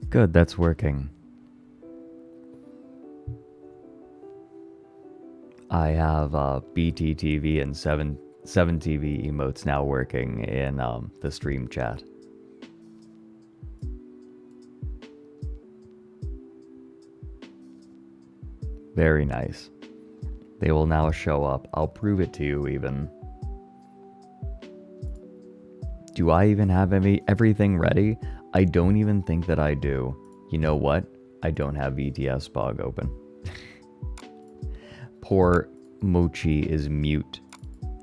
Good, that's working. I have BTTV and 7TV emotes now working in the stream chat. Very nice. They will now show up. I'll prove it to you even. Do I even have everything ready? I don't even think that I do. You know what? I don't have VTS Bog open. Poor Mochi is mute.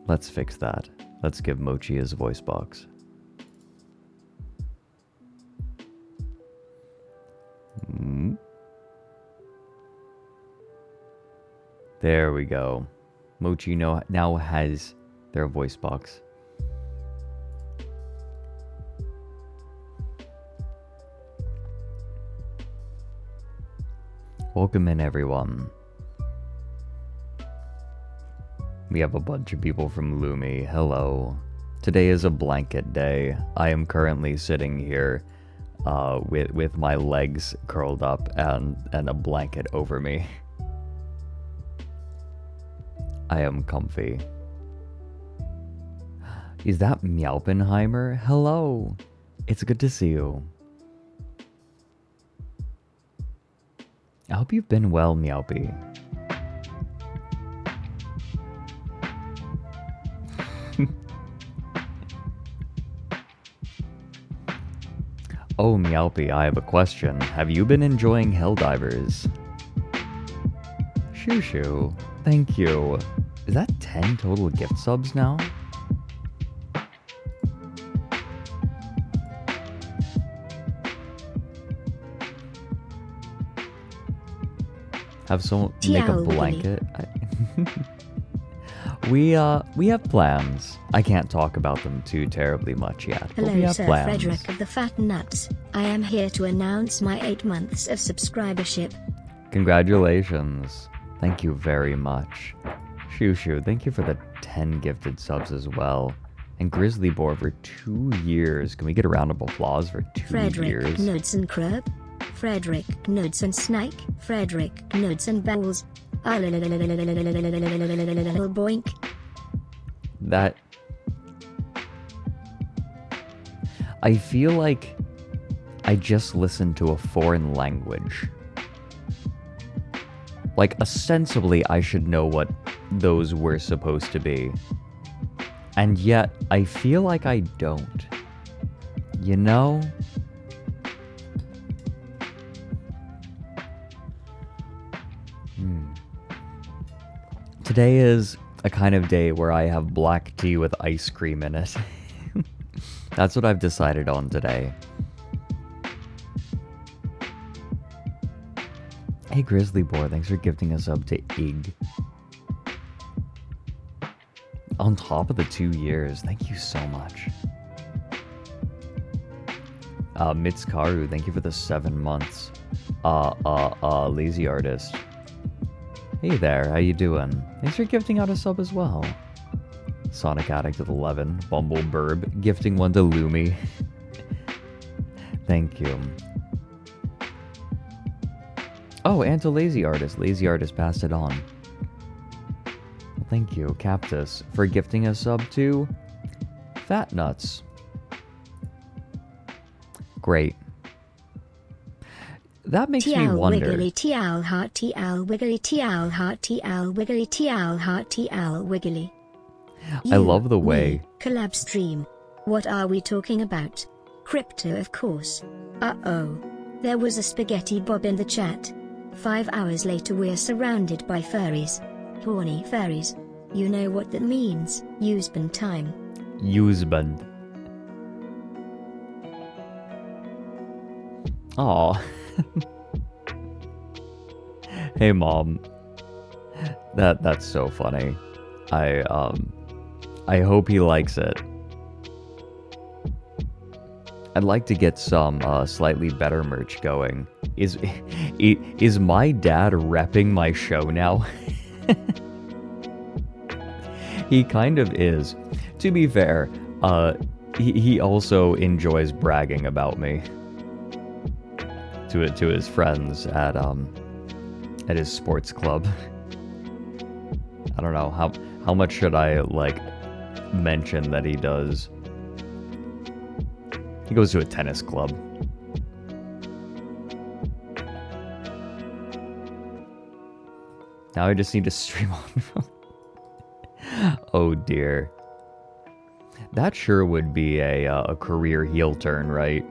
Let's fix that. Let's give Mochi his voice box. There we go. Mochi now has their voice box. Welcome in, everyone. We have a bunch of people from Lumi. Hello. Today is a blanket day. I am currently sitting here with my legs curled up and a blanket over me. I am comfy. Is that Meowpenheimer? Hello. It's good to see you. I hope you've been well, Meowpy. Oh, Meowpy, I have a question. Have you been enjoying Helldivers? Shoo shoo. Thank you. Is that 10 total gift subs now? Have someone make a blanket? We have plans. I can't talk about them too terribly much yet. But we Hello, have Sir plans. Fredrik of the Fat Nuts. I am here to announce my 8 months of subscribership. Congratulations. Thank you very much. Shoo Shoo, thank you for the 10 gifted subs as well. And Grizzly Boar for 2 years. Can we get a round of applause for 2 years? Fredrik Knudsen Krub. Fredrik Knudsen Snake. Fredrik Knudsen Bowls. Boink. That... I feel like I just listened to a foreign language. Like, ostensibly, I should know what those were supposed to be. And yet, I feel like I don't. You know? Today is a kind of day where I have black tea with ice cream in it. That's what I've decided on today. Hey Grizzly Boar, thanks for gifting us up to Ig. On top of the 2 years, thank you so much. Mitskaru, thank you for the 7 months. Lazy Artist. Hey there, how you doing? Thanks for gifting out a sub as well. Sonic Addict with 11, Bumble Burb, gifting one to Lumi. Thank you. Oh, and to Lazy Artist. Lazy Artist passed it on. Well, thank you, Cactus, for gifting a sub to Fat Nuts. Great. That makes me wonder. Wiggly, TL heart, TL wiggly, TL heart, TL wiggly, TL heart, TL wiggly. I love the way. Collab stream. What are we talking about? Crypto, of course. Uh-oh. There was a spaghetti bob in the chat. 5 hours later we're surrounded by furries. Horny furries. You know what that means. Useband time. Useband. Aw. Hey mom. That's so funny. I hope he likes it. I'd like to get some slightly better merch going. Is my dad repping my show now? He kind of is. To be fair, he also enjoys bragging about me to his friends at his sports club. I don't know how much should I like mention that he does. He goes to a tennis club. Now I just need to stream on. Oh dear. That sure would be a career heel turn, right?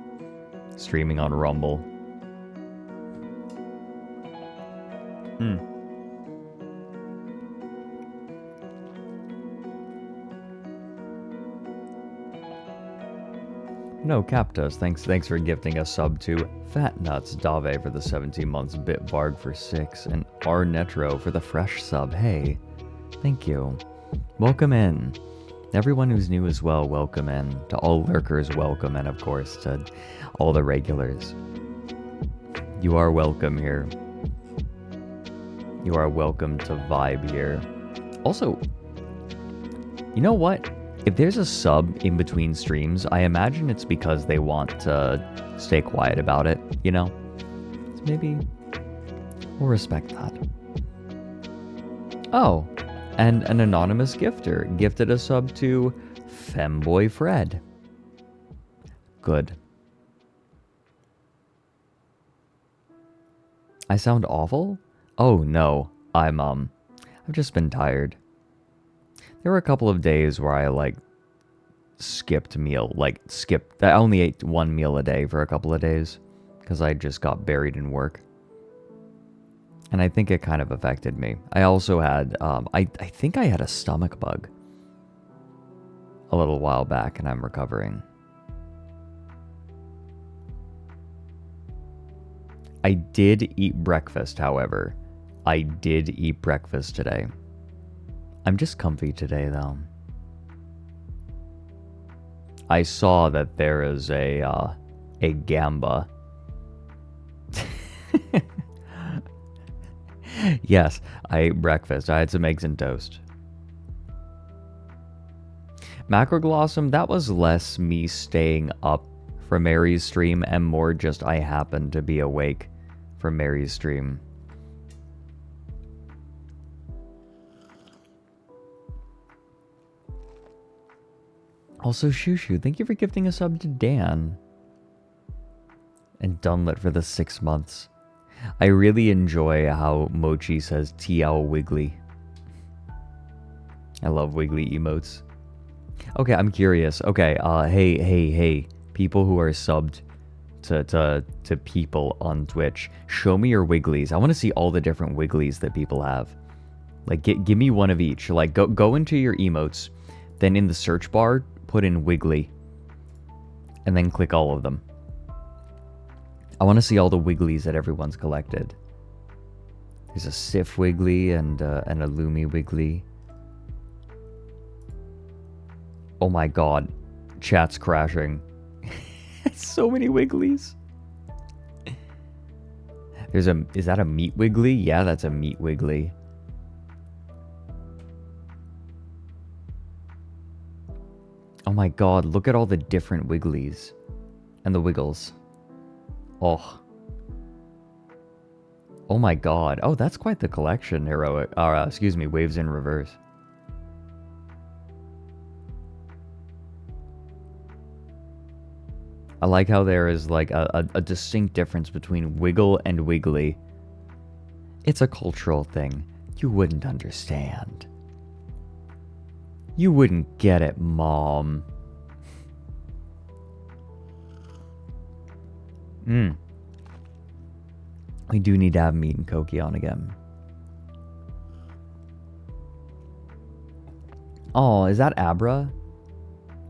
Streaming on Rumble. Hmm. No, Captas, thanks for gifting a sub to Fat Nuts, Dave for the 17 months, Bitvarg for 6, and R Netro for the fresh sub. Hey, thank you. Welcome in. Everyone who's new as well, welcome in. To all lurkers, welcome, and of course to all the regulars. You are welcome here. You are welcome to vibe here. Also, you know what? If there's a sub in between streams, I imagine it's because they want to stay quiet about it, you know? So maybe we'll respect that. Oh, and an anonymous gifter gifted a sub to Femboy Fred. Good. I sound awful? Oh no, I've just been tired. There were a couple of days where I skipped meal, I only ate one meal a day for a couple of days because I just got buried in work. And I think it kind of affected me. I also had, I think I had a stomach bug a little while back and I'm recovering. I did eat breakfast, however. I did eat breakfast today. I'm just comfy today, though. I saw that there is a gamba. Yes, I ate breakfast. I had some eggs and toast. Macroglossum, that was less me staying up for Mary's stream and more just I happened to be awake for Mary's stream. Also, Shushu, thank you for gifting a sub to Dan. And Dunlet for the 6 months. I really enjoy how Mochi says TL Wiggly. I love Wiggly emotes. Okay, I'm curious. Okay, hey, people who are subbed to people on Twitch, show me your Wigglies. I want to see all the different Wigglies that people have. Like, give me one of each. Like, go into your emotes, then in the search bar, put in Wiggly, and then click all of them. I want to see all the Wigglies that everyone's collected. There's a Sif Wiggly and a Lumi Wiggly. Oh my god, chat's crashing. So many Wigglies. Is that a meat Wiggly? Yeah, that's a meat Wiggly. Oh my god, look at all the different Wigglies. And the Wiggles. Oh. Oh my god. Oh, that's quite the collection, Heroic. Excuse me, Waves in Reverse. I like how there is like a distinct difference between Wiggle and Wiggly. It's a cultural thing. You wouldn't understand. You wouldn't get it, Mom. We do need to have meat and Koki on again. Oh, is that Abra?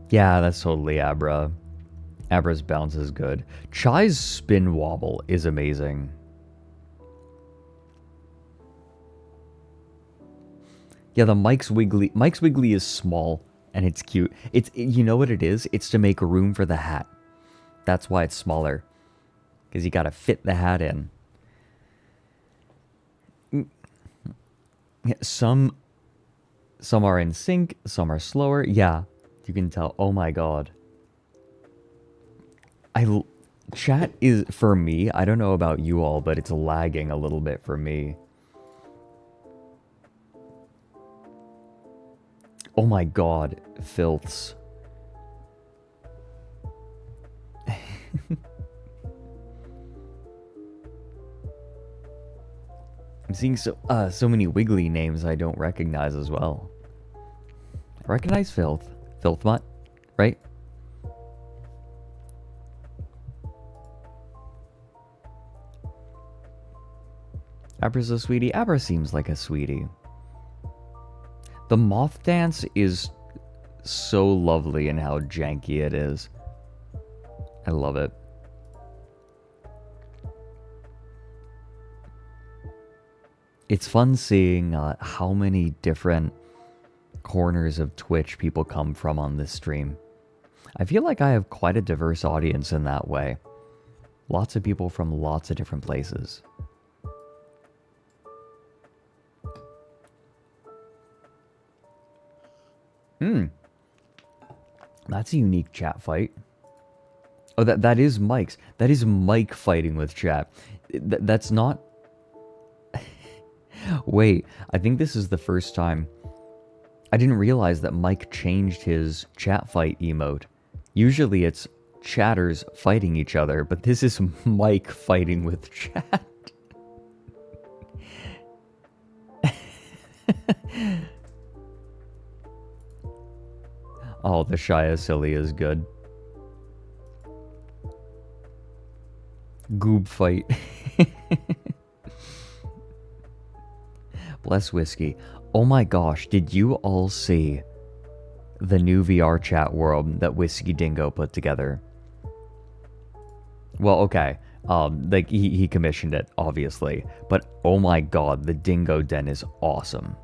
Yeah, that's totally Abra. Abra's bounce is good. Chai's spin wobble is amazing. Yeah, the Mike's Wiggly is small and it's cute. You know what it is? It's to make room for the hat. That's why it's smaller. Because you gotta fit the hat in. Some are in sync, some are slower. Yeah, you can tell. Oh my god. Chat is, for me, I don't know about you all, but it's lagging a little bit for me. Oh my god, filths. seeing so many wiggly names I don't recognize as well. I recognize Filthmutt, right? Abra's a sweetie. Abra seems like a sweetie. The moth dance is so lovely in how janky it is. I love it. It's fun seeing how many different corners of Twitch people come from on this stream. I feel like I have quite a diverse audience in that way. Lots of people from lots of different places. That's a unique chat fight. Oh, that is Mike's. That is Mike fighting with chat. That's not... Wait, I think this is the first time. I didn't realize that Mike changed his chat fight emote. Usually it's chatters fighting each other, but this is Mike fighting with chat. Oh, the Shia Silly is good. Goob fight. Bless Whiskey. Oh my gosh, did you all see the new VR chat world that Whiskey Dingo put together? Well, okay. Like he commissioned it, obviously. But oh my god, the Dingo Den is awesome.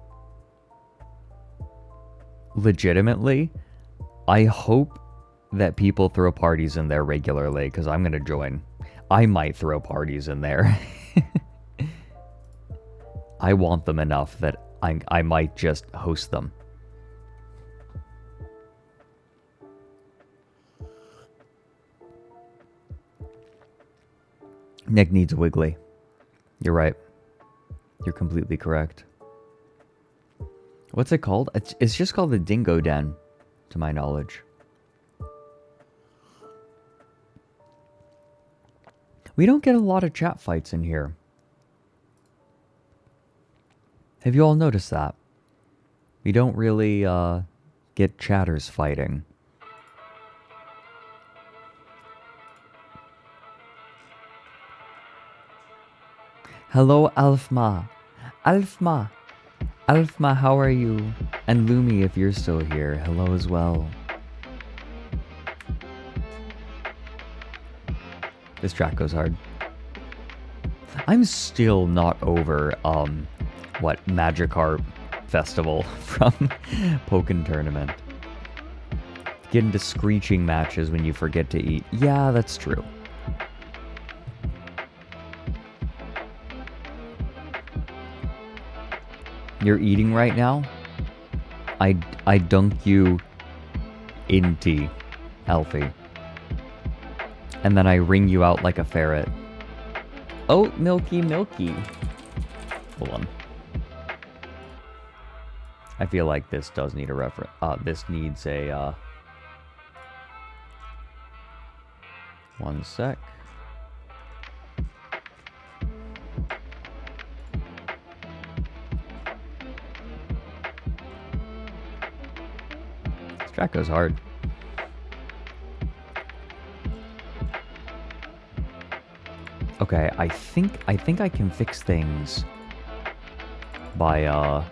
Legitimately, I hope that people throw parties in there regularly, because I'm going to join. I might throw parties in there. I want them enough that I might just host them. Nick needs a wiggly. You're right. You're completely correct. What's it called? It's just called the Dingo Den, to my knowledge. We don't get a lot of chat fights in here. Have you all noticed that? We don't really get chatters fighting. Hello, Alfma. Alfma. Alfma, how are you? And Lumi, if you're still here, hello as well. This track goes hard. I'm still not over, Magikarp Festival from Pokken Tournament. Get into screeching matches when you forget to eat. Yeah, that's true. You're eating right now? I dunk you in tea, Alfie. And then I wring you out like a ferret. Oh, Milky Milky. Hold on. I feel like this does need a reference. This needs a, one sec. This track goes hard. Okay, I think I can fix things by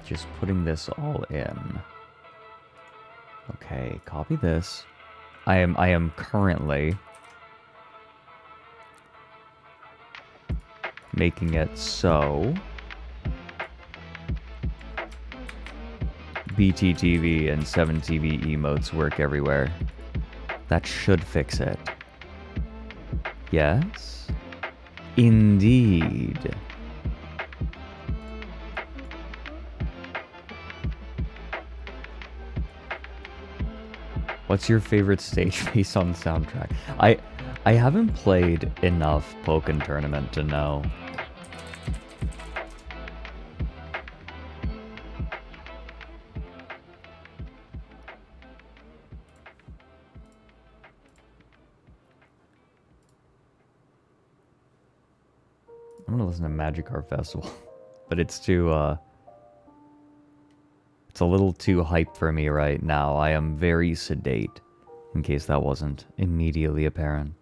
just putting this all in. Okay, copy this. I am currently making it so BTTV and 7TV emotes work everywhere. That should fix it. Yes, indeed. What's your favorite stage based on the soundtrack? I haven't played enough Pokken Tournament to know. want to listen to Magikarp Festival, but it's too, it's a little too hype for me right now. I am very sedate, in case that wasn't immediately apparent.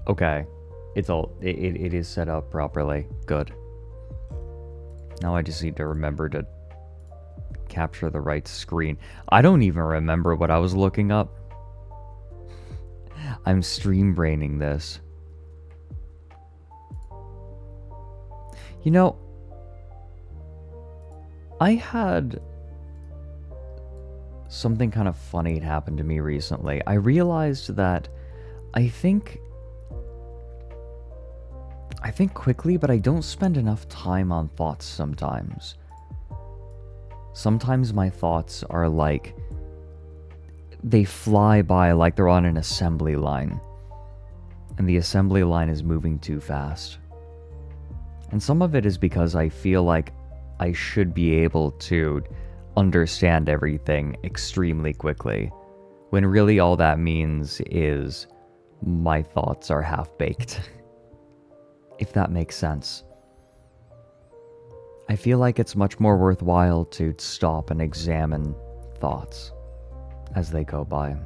Okay, it is set up properly. Good. Now I just need to remember to capture the right screen. I don't even remember what I was looking up. I'm stream braining this. You know, I had something kind of funny happen to me recently. I realized that I think quickly, but I don't spend enough time on thoughts sometimes. Sometimes my thoughts are like, they fly by like they're on an assembly line. And the assembly line is moving too fast. And some of it is because I feel like I should be able to understand everything extremely quickly, when really all that means is my thoughts are half-baked. If that makes sense. I feel like it's much more worthwhile to stop and examine thoughts as they go by.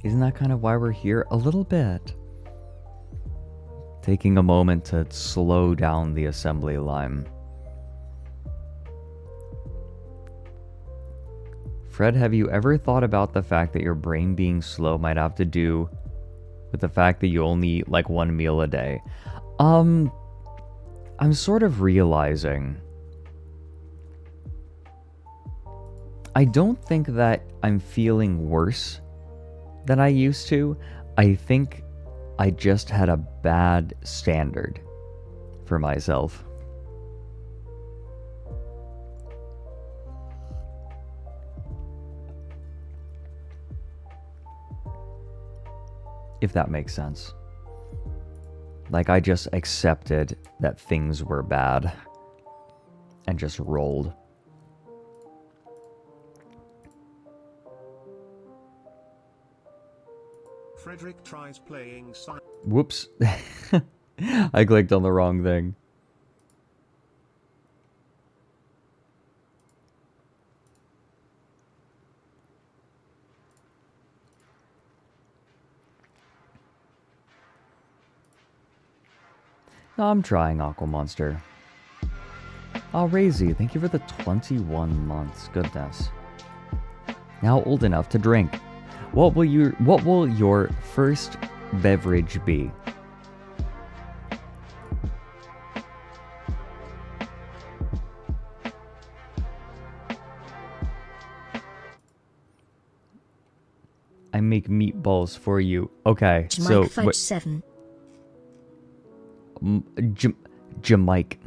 Isn't that kind of why we're here? A little bit. Taking a moment to slow down the assembly line. Fred, have you ever thought about the fact that your brain being slow might have to do with the fact that you only eat like one meal a day? I'm sort of realizing I don't think that I'm feeling worse than I used to. I think I just had a bad standard for myself. If that makes sense. Like I just accepted that things were bad and just rolled. Fredrik tries playing Whoops. I clicked on the wrong thing. No, I'm trying, Aqua Monster. Oh, Razy, thank you for the 21 months. Goodness. Now old enough to drink. What will your first beverage be? I make meatballs for you. Okay, so Mike 7. Jamaica.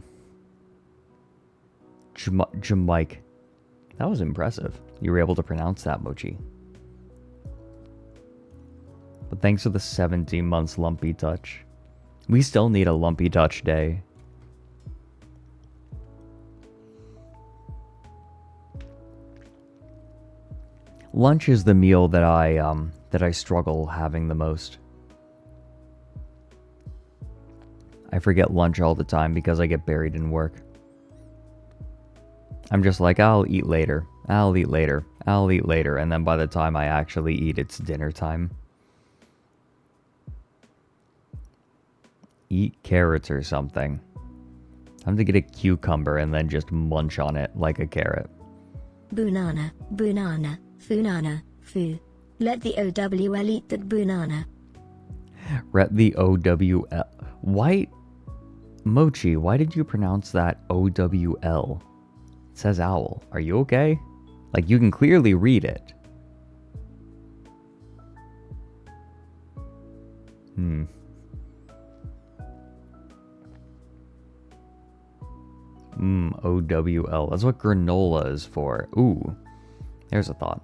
Jamaica. That was impressive. You were able to pronounce that, Mochi. But thanks for the 17 months lumpy touch. We still need a lumpy touch day. Lunch is the meal that I struggle having the most. I forget lunch all the time because I get buried in work. I'm just like, I'll eat later. I'll eat later. I'll eat later. And then by the time I actually eat, it's dinner time. Eat carrots or something. Time to get a cucumber and then just munch on it like a carrot. Bunana, bunana, funana, fu. Let the OWL eat that bunana. Let the OWL. Why? Mochi, why did you pronounce that O-W-L? It says owl. Are you okay? Like, you can clearly read it. O-W-L. That's what granola is for. Ooh. There's a thought.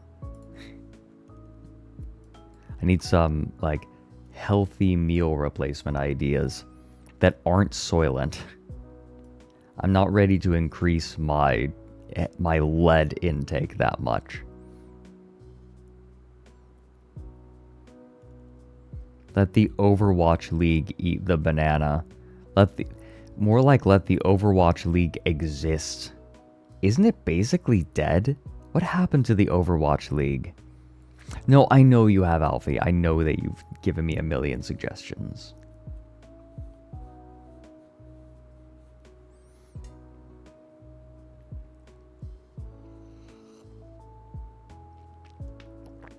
I need some, like, healthy meal replacement ideas that aren't Soylent. I'm not ready to increase my lead intake that much. Let the Overwatch League eat the banana. Let the Overwatch League exist. Isn't it basically dead? What happened to the Overwatch League? No, I know you have, Alfie. I know that you've given me a million suggestions.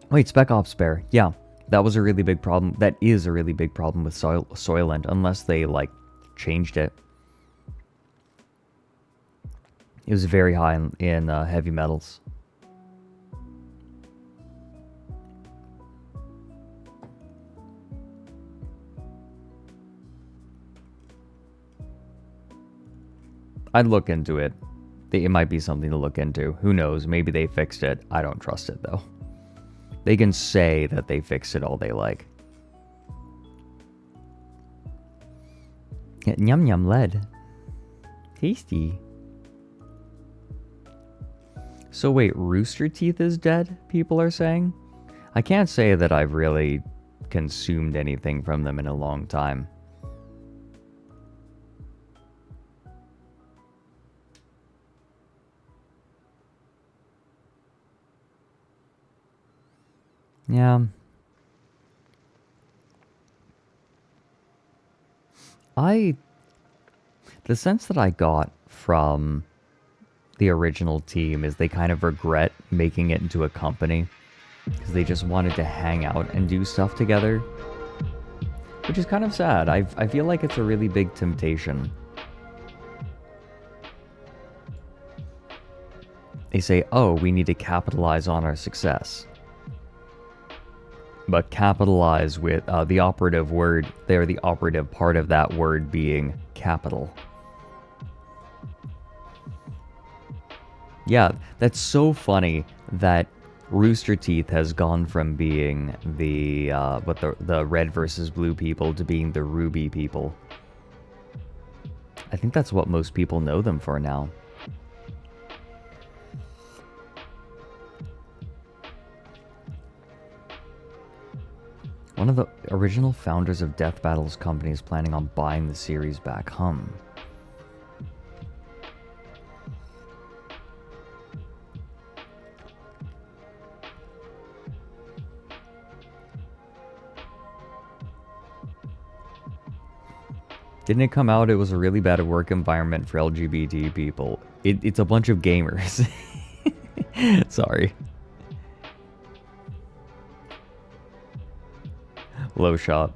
Wait, Spec Ops Bear. Yeah, that was a really big problem. That is a really big problem with Soylent, unless they, like, changed it. It was very high in heavy metals. I'd look into it. It might be something to look into. Who knows? Maybe they fixed it. I don't trust it, though. They can say that they fixed it all they like. Yum yum lead. Tasty. So wait, Rooster Teeth is dead, people are saying? I can't say that I've really consumed anything from them in a long time. Yeah. The sense that I got from the original team is they kind of regret making it into a company because they just wanted to hang out and do stuff together, which is kind of sad. I feel like it's a really big temptation. They say, oh, we need to capitalize on our success. But capitalize with the operative word, they're the operative part of that word being capital. Yeah, that's so funny that Rooster Teeth has gone from being the red versus blue people to being the ruby people. I think that's what most people know them for now. One of the original founders of Death Battle's company is planning on buying the series back. Didn't it come out it was a really bad work environment for LGBT people? It's a bunch of gamers. Sorry. Low shot.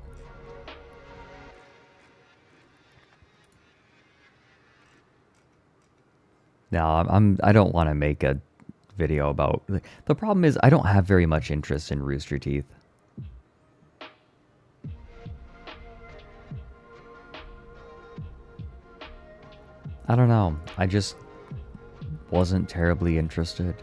No, I don't want to make a video about... The problem is I don't have very much interest in Rooster Teeth. I don't know. I just wasn't terribly interested.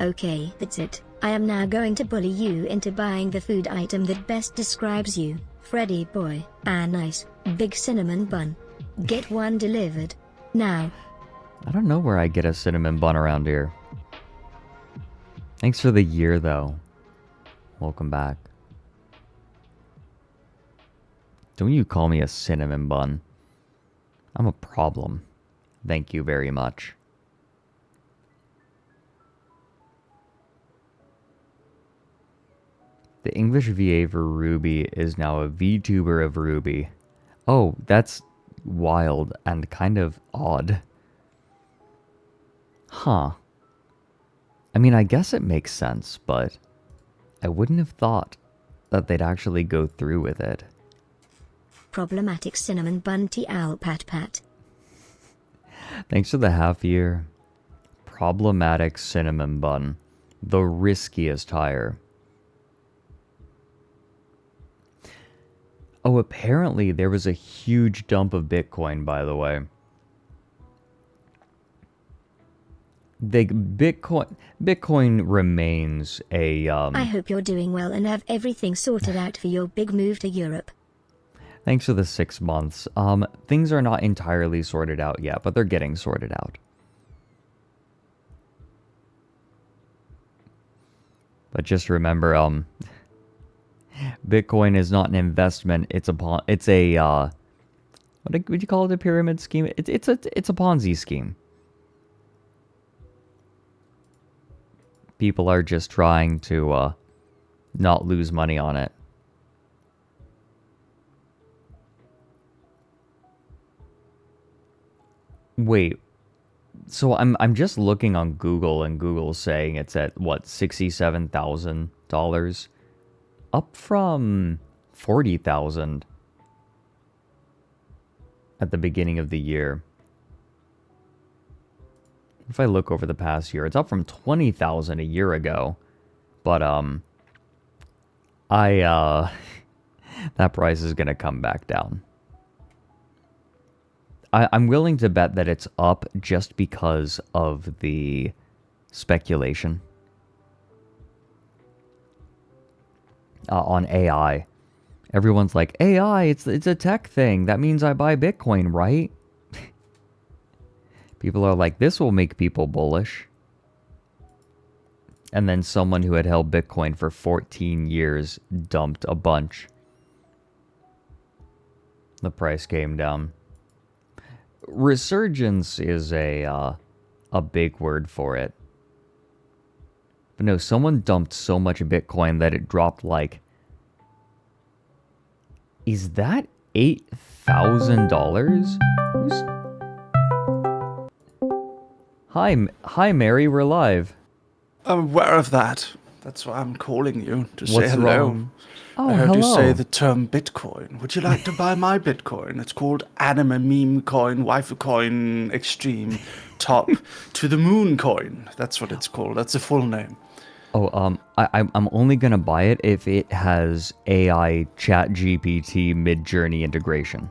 Okay, that's it. I am now going to bully you into buying the food item that best describes you, Freddy boy. A nice, big cinnamon bun. Get one delivered. Now. I don't know where I get a cinnamon bun around here. Thanks for the year, though. Welcome back. Don't you call me a cinnamon bun. I'm a problem. Thank you very much. The English VA for Ruby is now a VTuber of Ruby. Oh, that's wild and kind of odd. Huh. I mean, I guess it makes sense, but I wouldn't have thought that they'd actually go through with it. Problematic cinnamon bunty owl pat pat. Thanks for the half year. Problematic cinnamon bun. The riskiest hire. Oh, apparently there was a huge dump of Bitcoin, by the way. Bitcoin remains a I hope you're doing well and have everything sorted out for your big move to Europe. Thanks for the 6 months. Things are not entirely sorted out yet, but they're getting sorted out. But just remember, Bitcoin is not an investment. It's a what would you call it? A pyramid scheme? It's a Ponzi scheme. People are just trying to not lose money on it. Wait, so I'm just looking on Google, and Google's saying it's at what, $67,000, up from 40,000 at the beginning of the year. If I look over the past year, it's up from 20,000 a year ago, but that price is gonna come back down. I'm willing to bet that it's up just because of the speculation on AI. Everyone's like, AI, it's a tech thing. That means I buy Bitcoin, right? People are like, this will make people bullish. And then someone who had held Bitcoin for 14 years dumped a bunch. The price came down. Resurgence is a big word for it. But no, someone dumped so much Bitcoin that it dropped like... Is that $8,000? Hi, Mary, we're live. I'm aware of that. That's why I'm calling you to say What's hello. wrong? Oh, I heard hello. you say the term Bitcoin. Would you like to buy my Bitcoin? It's called Anime Meme Coin, Waifu Coin Extreme Top to the Moon Coin. That's what it's called. That's the full name. Oh, I'm only gonna buy it if it has AI Chat GPT Mid-Journey integration.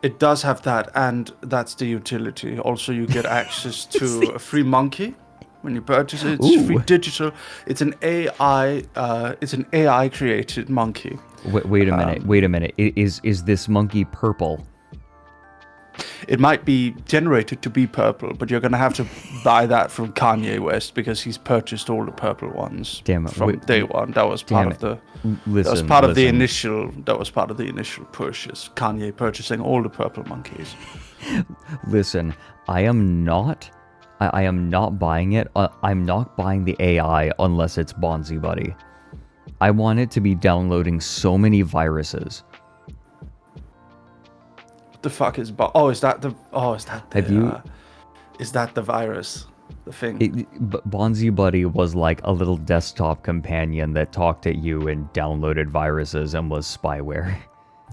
It does have that, and that's the utility. Also, you get access to a free monkey when you purchase it. It's free digital. It's an AI. It's an AI created monkey. Wait a minute. Wait a minute. Is this monkey purple? It might be generated to be purple, but you're gonna have to buy that from Kanye West because he's purchased all the purple ones. Damn it! From day one. That was part of the. Listen, that was part of the initial. That was part of the initial push. Is Kanye purchasing all the purple monkeys? Listen, I am not buying it. I'm not buying the AI unless it's Bonzi Buddy. I want it to be downloading so many viruses. What the fuck is is that the is that the virus? The thing. Bonzi Buddy was like a little desktop companion that talked at you and downloaded viruses and was spyware.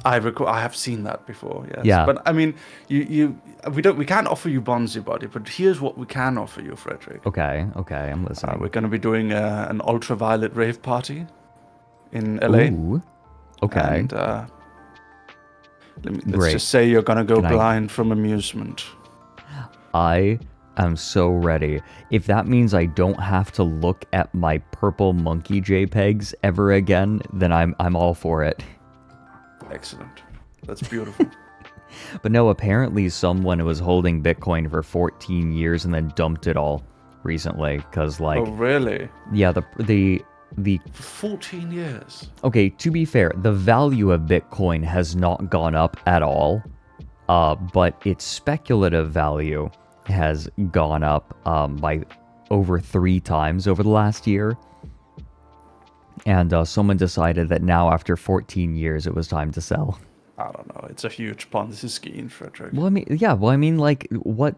I have seen that before. Yes. Yeah. But I mean, we can't offer you Bonzi Buddy, but here's what we can offer you, Fredrik. Okay, I'm listening. We're going to be doing an ultraviolet rave party in LA. Ooh. Okay. And let's just say you're going to go blind from amusement. I am so ready. If that means I don't have to look at my purple monkey JPEGs ever again, then I'm all for it. Excellent. That's beautiful. But no, apparently someone was holding Bitcoin for 14 years and then dumped it all recently because like... Oh, really? Yeah, the 14 years. Okay, to be fair, the value of Bitcoin has not gone up at all, but its speculative value has gone up by over 3 times over the last year. And someone decided that now, after 14 years, it was time to sell. I don't know. It's a huge Ponzi scheme, Fredrik. Well, I mean, like, what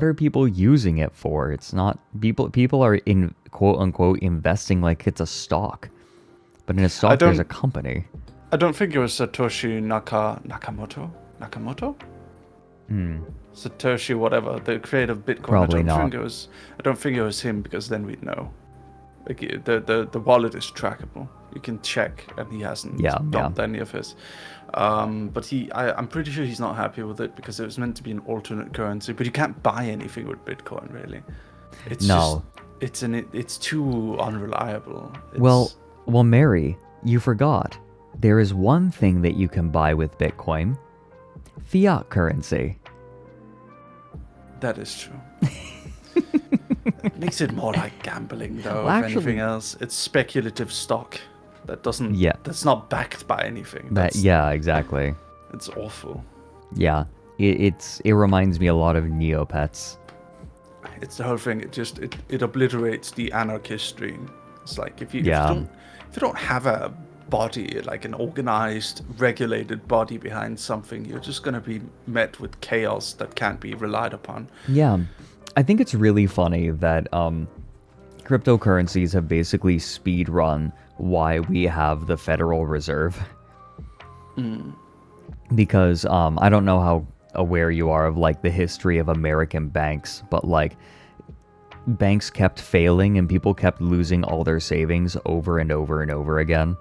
are people using it for? It's not people are in quote unquote investing like it's a stock, but in a stock there's a company. I don't think it was Satoshi Nakamoto. Nakamoto? Satoshi, whatever, the creator of Bitcoin. Probably I not. don't think it was him, because then we'd know. Like the wallet is trackable. You can check, and he hasn't dumped any of his. But I'm pretty sure he's not happy with it, because it was meant to be an alternate currency. But you can't buy anything with Bitcoin, really. It's it's too unreliable. Well, Mary, you forgot. There is one thing that you can buy with Bitcoin: fiat currency. That is true. It makes it more like gambling, though. Well, if actually, anything else, it's speculative stock that doesn't. Yeah. That's not backed by anything. Yeah, exactly. It's awful. Yeah, it reminds me a lot of Neopets. It's the whole thing. It obliterates the anarchist dream. It's like if you don't have a body, like an organized, regulated body behind something, you're just gonna be met with chaos that can't be relied upon. Yeah, I think it's really funny that cryptocurrencies have basically speed run why we have the Federal Reserve. Because I don't know how aware you are of like the history of American banks, but like banks kept failing and people kept losing all their savings over and over and over again.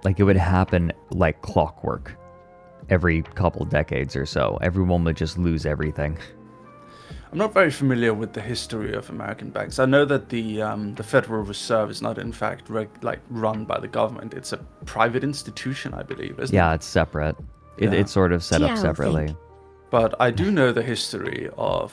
Like it would happen like clockwork every couple decades or so. Everyone would just lose everything. I'm not very familiar with the history of American banks. I know that the Federal Reserve is not, in fact, run by the government. It's a private institution, I believe, isn't it? Yeah, it's separate. It's sort of set up separately. But I do know the history of...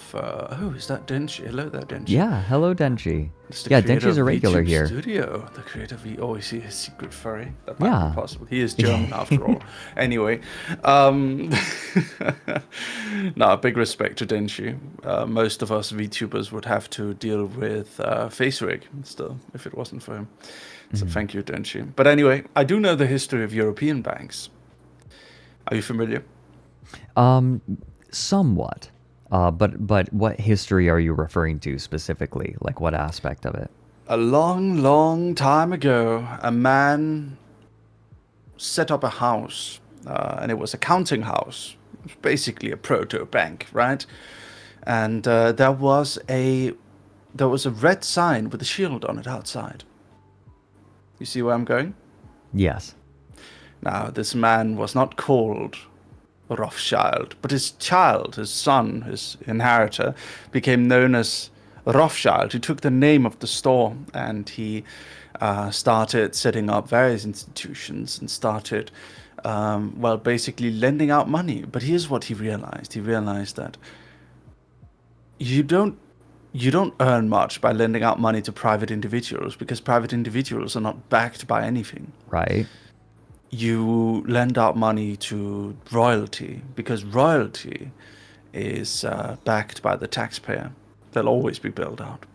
is that Denchi? Hello there, Denchi. Yeah, hello, Denchi. Yeah, Denchi's a regular here. Studio, the creator of... is he a secret furry? That might be possible. He is German, after all. Anyway. No, big respect to Denchi. Most of us VTubers would have to deal with FaceRig still, if it wasn't for him. So thank you, Denchi. But anyway, I do know the history of European banks. Are you familiar? Somewhat. But what history are you referring to specifically? Like what aspect of it? A long, long time ago, a man set up a house, and it was a counting house. It was basically a proto-bank, right? And there was a red sign with a shield on it outside. You see where I'm going? Yes. Now, this man was not called Rothschild, but his child, his son, his inheritor, became known as Rothschild. He took the name of the store, and he started setting up various institutions and started, basically lending out money. But here's what he realized. He realized that you don't earn much by lending out money to private individuals, because private individuals are not backed by anything. Right. You lend out money to royalty, because royalty is backed by the taxpayer. They'll always be bailed out.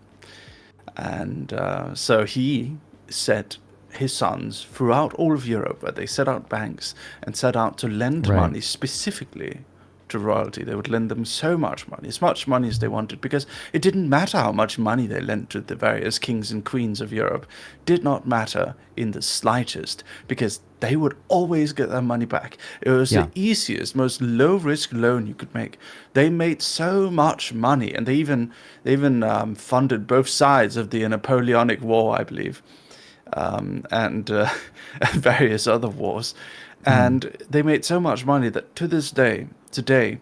And so he set his sons throughout all of Europe, where they set out banks and set out to lend money specifically to royalty. They would lend them so much money, as much money as they wanted, because it didn't matter how much money they lent to the various kings and queens of Europe. It did not matter in the slightest, because they would always get their money back. It was the easiest, most low-risk loan you could make. They made so much money, and they even funded both sides of the Napoleonic War, I believe, and various other wars. And they made so much money that to this day, today,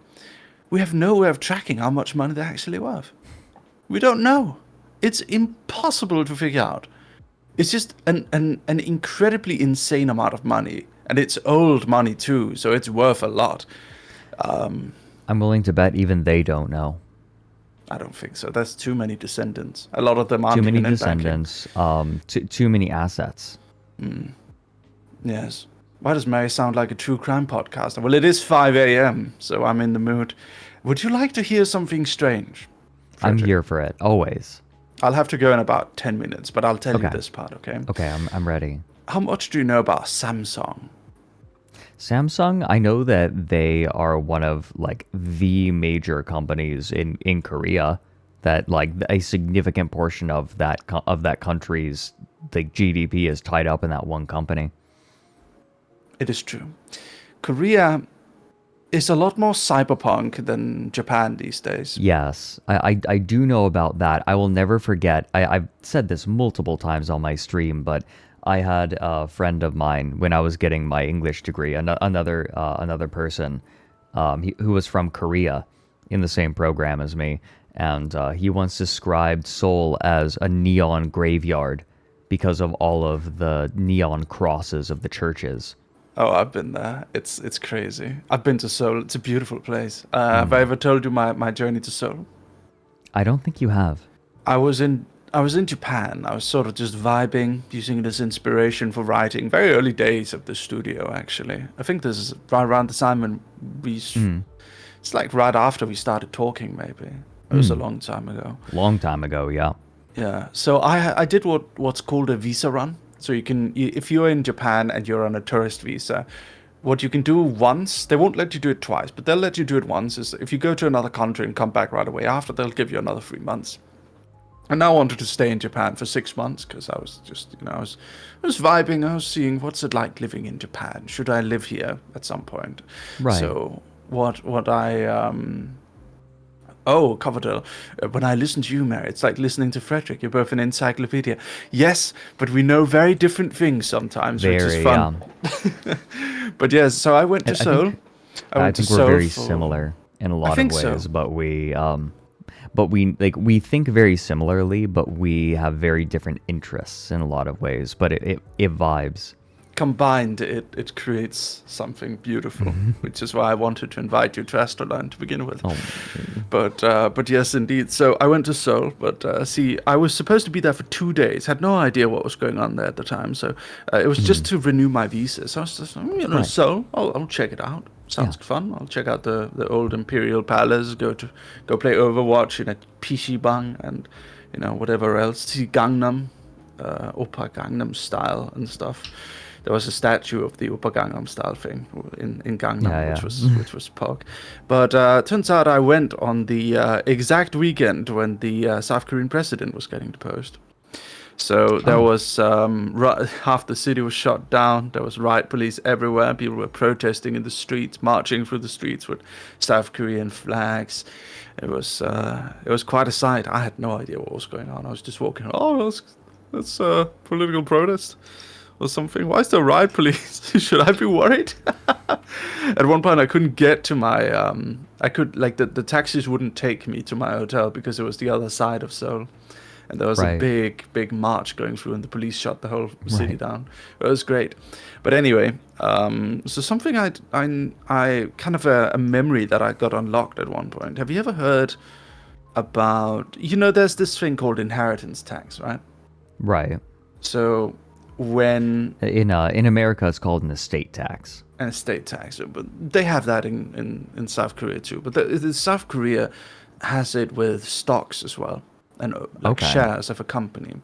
we have no way of tracking how much money they're actually worth. We don't know. It's impossible to figure out. It's just an incredibly insane amount of money. And it's old money too, so it's worth a lot. I'm willing to bet even they don't know. I don't think so. There's too many descendants. A lot of them aren't too many even descendants. Too many assets. Yes. Why does Mary sound like a true crime podcast? Well, it is 5 a.m., so I'm in the mood. Would you like to hear something strange, Fredrik? I'm here for it, always. I'll have to go in about 10 minutes, but I'll tell you this part, okay? Okay, I'm ready. How much do you know about Samsung? Samsung, I know that they are one of like the major companies in Korea, that like a significant portion of that country's like GDP is tied up in that one company. It is true. Korea is a lot more cyberpunk than Japan these days. Yes, I do know about that. I will never forget. I've said this multiple times on my stream, but I had a friend of mine when I was getting my English degree, another person who was from Korea in the same program as me, and he once described Seoul as a neon graveyard because of all of the neon crosses of the churches. Oh, I've been there. It's crazy. I've been to Seoul. It's a beautiful place. Have I ever told you my journey to Seoul? I don't think you have. I was in Japan. I was sort of just vibing, using it as inspiration for writing. Very early days of the studio, actually. I think this is right around the time when it's like right after we started talking, maybe. It was a long time ago. Long time ago, yeah. Yeah. So I did what's called a visa run. So if you're in Japan and you're on a tourist visa, what you can do once, they won't let you do it twice, but they'll let you do it once, is if you go to another country and come back right away after, they'll give you another 3 months. And I wanted to stay in Japan for 6 months because I was just, I was vibing. I was seeing what's it like living in Japan. Should I live here at some point? Right. So what I Coverdale. When I listen to you, Mary, it's like listening to Fredrik. You're both an encyclopedia. Yes, but we know very different things sometimes, which is fun. But yes, so I went to Seoul. I think we're very similar in a lot of ways, but we think very similarly, but we have very different interests in a lot of ways. But it vibes. Combined, it creates something beautiful, which is why I wanted to invite you to ASTRALINE to begin with. Oh. But yes, indeed. So I went to Seoul, but I was supposed to be there for 2 days. Had no idea what was going on there at the time. So it was just to renew my visa. So I was just, right. Seoul, I'll check it out. Sounds fun. I'll check out the old Imperial Palace. Go play Overwatch in a PC Bang and whatever else. See Gangnam, Oppa Gangnam style and stuff. There was a statue of the Oppa Gangnam style thing in Gangnam, which was Pog. But turns out I went on the exact weekend when the South Korean president was getting deposed. So there was half the city was shut down. There was riot police everywhere. People were protesting in the streets, marching through the streets with South Korean flags. It was quite a sight. I had no idea what was going on. I was just walking. Oh, that's a political protest or something. Why is there riot police? Should I be worried? At one point, I couldn't get to my. The taxis wouldn't take me to my hotel because it was the other side of Seoul. And there was a big march going through, and the police shut the whole city down. It was great. But anyway, so something I kind of a memory that I got unlocked at one point. Have you ever heard about, there's this thing called inheritance tax, right? Right. So when... In America, it's called an estate tax. An estate tax. But they have that in South Korea too. But the South Korea has it with stocks as well. And shares of a company.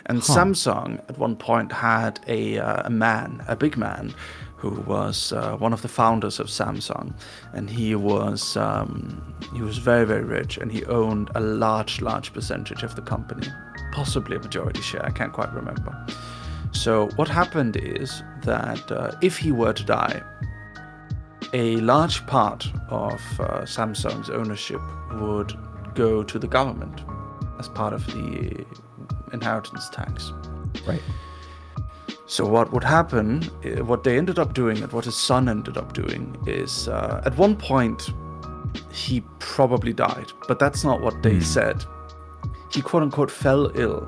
And Samsung at one point had a big man, who was one of the founders of Samsung, and he was very, very rich, and he owned a large percentage of the company, possibly a majority share. I can't quite remember. So what happened is that if he were to die, a large part of Samsung's ownership would go to the government as part of the inheritance tax. Right. So what would happen, what they ended up doing, and what his son ended up doing, is at one point he probably died, but that's not what they said. He quote-unquote fell ill.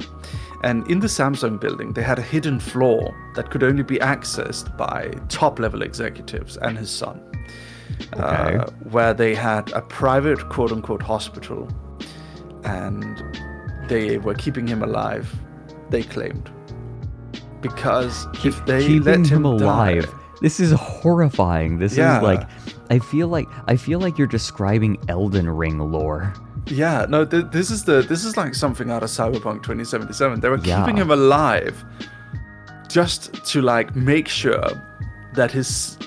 And in the Samsung building, they had a hidden floor that could only be accessed by top-level executives and his son, where they had a private quote-unquote hospital, and they were keeping him alive, they claimed. Because if they let him alive, this is horrifying. This is like, I feel like you're describing Elden Ring lore. Yeah, no, this is like something out of Cyberpunk 2077. They were keeping him alive just to like make sure that his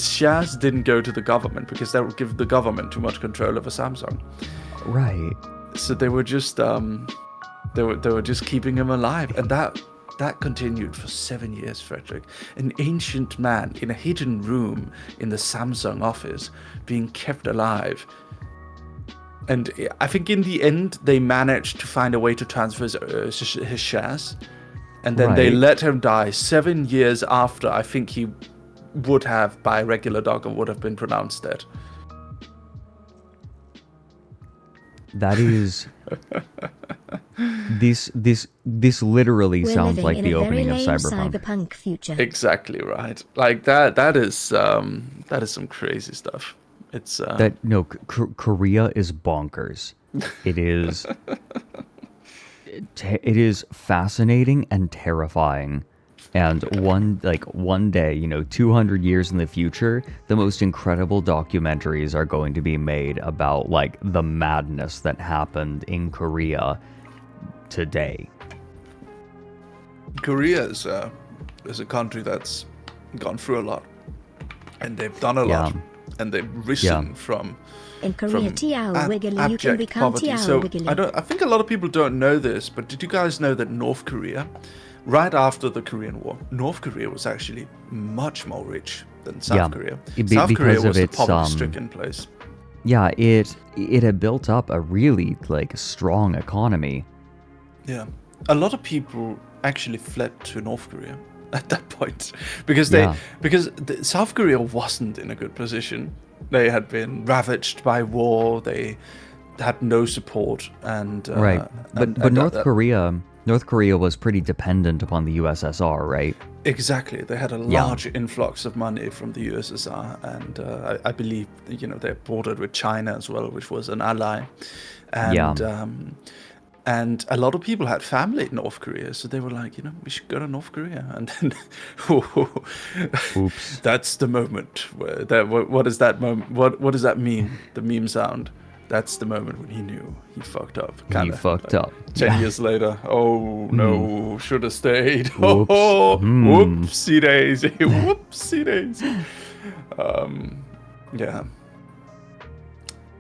shares didn't go to the government, because that would give the government too much control over Samsung. Right. So they were just keeping him alive, and that that continued for 7 years, Frederick. An ancient man in a hidden room in the Samsung office being kept alive. And I think in the end, they managed to find a way to transfer his shares. And then they let him die 7 years after I think he would have, by regular doctor, would have been pronounced dead. That is... This literally sounds like the opening of Cyberpunk. Future. Exactly right. Like that is some crazy stuff. It's Korea is bonkers. It is it is fascinating and terrifying. And one day, 200 years in the future, the most incredible documentaries are going to be made about like the madness that happened in Korea today. Korea is a country that's gone through a lot, and they've done a lot, and they've risen from. In Korea, wiggly, you can become poverty. So wiggly. I think a lot of people don't know this, but did you guys know that North Korea, right after the Korean War, North Korea was actually much more rich than South Korea. South Korea was a poverty-stricken place. Yeah, it had built up a really strong economy. Yeah, a lot of people actually fled to North Korea at that point because South Korea wasn't in a good position. They had been ravaged by war. They had no support, and but North Korea was pretty dependent upon the USSR, right? Exactly. They had a large influx of money from the USSR, and I believe they're bordered with China as well, which was an ally, and a lot of people had family in North Korea, so they were like, we should go to North Korea. And then, oops, that's the moment where what is that moment? What does that mean? The meme sound. That's the moment when he knew he fucked up. He fucked up. 10 years later, oh no, should have stayed. Whoops. Whoopsie daisy, whoopsie daisy. Yeah.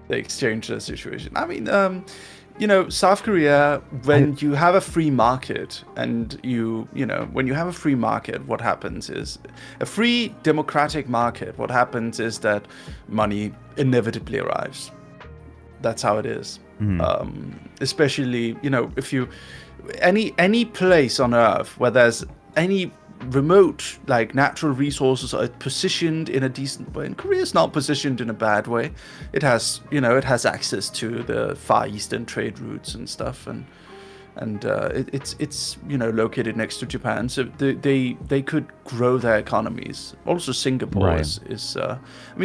They exchanged their situation. I mean, South Korea, when you have a free market, and when you have a free market, what happens is a free democratic market. What happens is that money inevitably arrives. That's how it is. Especially, if you any place on Earth where there's any remote natural resources are positioned in a decent way, and Korea's not positioned in a bad way. It has access to the Far Eastern trade routes and stuff, and it's located next to Japan, so they could grow their economies. Also, Singapore is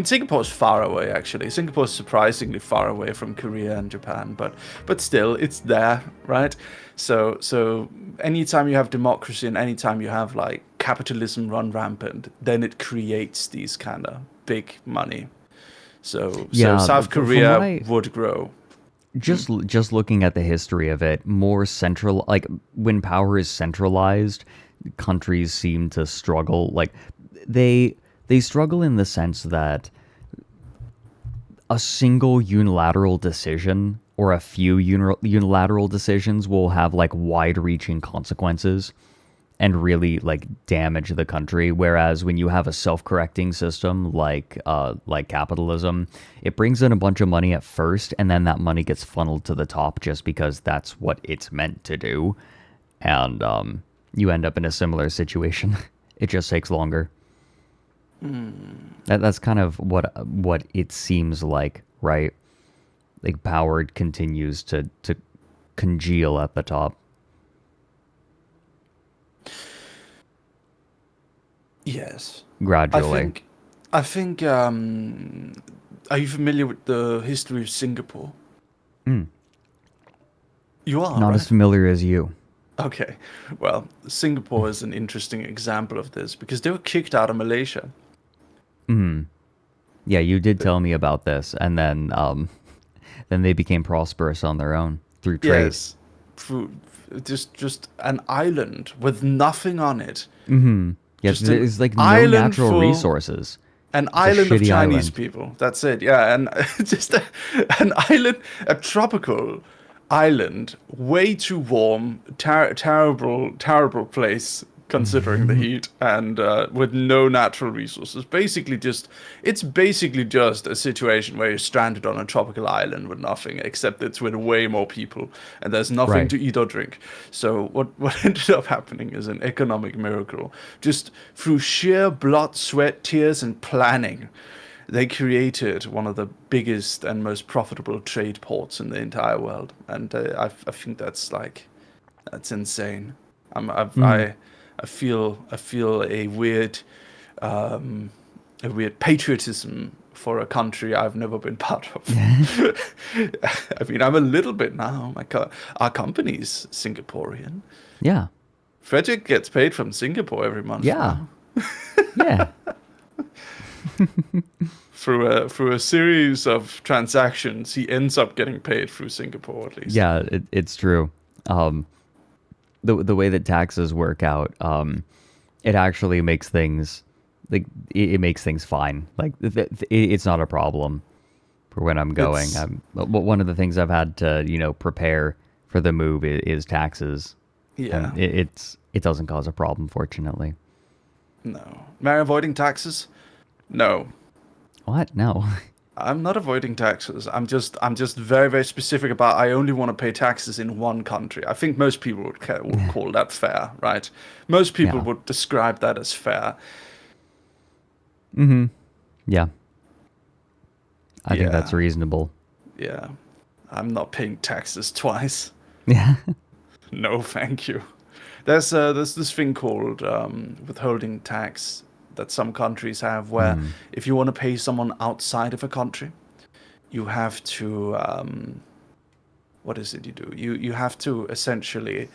Singapore is far away. Actually, Singapore is surprisingly far away from Korea and Japan, but still, it's there, right? So anytime you have democracy and anytime you have capitalism run rampant, then it creates these kind of big money. So South Korea would grow. Just looking at the history of it, more central, when power is centralized, countries seem to struggle. They struggle in the sense that a single unilateral decision or a few unilateral decisions will have wide-reaching consequences and really damage the country. Whereas when you have a self-correcting system like capitalism, it brings in a bunch of money at first, and then that money gets funneled to the top just because that's what it's meant to do, and you end up in a similar situation. It just takes longer. That's kind of what it seems like, right? Power continues to congeal at the top. Yes. Gradually. I think are you familiar with the history of Singapore? You are, not right? as familiar as you. Okay. Well, Singapore is an interesting example of this because they were kicked out of Malaysia. Yeah, you did tell me about this, and then they became prosperous on their own through trade. Yes. Through just an island with nothing on it. Yes, there's no natural resources. An island of Chinese people. That's it. Yeah, and just an island, a tropical island, way too warm, terrible place considering the heat, and with no natural resources. It's basically just a situation where you're stranded on a tropical island with nothing, except it's with way more people, and there's nothing Right. to eat or drink. So what ended up happening is an economic miracle. Just through sheer blood, sweat, tears, and planning, they created one of the biggest and most profitable trade ports in the entire world, and I think that's insane. I feel a weird patriotism for a country I've never been part of. I mean, I'm a little bit now. Our company's Singaporean. Yeah. Fredrik gets paid from Singapore every month. Yeah. Now. Yeah. Through a series of transactions, he ends up getting paid through Singapore at least. Yeah, it's true. The way that taxes work out, it actually makes things like it makes things fine. Like it's not a problem for when I'm going. One of the things I've had to prepare for the move is taxes. Yeah, And it doesn't cause a problem, fortunately. no. Am I avoiding taxes? No. What? No. I'm not avoiding taxes. I'm just very, very specific about I only want to pay taxes in one country. I think most people would call that fair, right? Most people Yeah. would describe that as fair. Mm-hmm. Yeah. I think Yeah. that's reasonable. Yeah. I'm not paying taxes twice. Yeah. No, thank you. There's this thing called withholding tax that some countries have, where if you want to pay someone outside of a country, you have to what is it you do? You have to essentially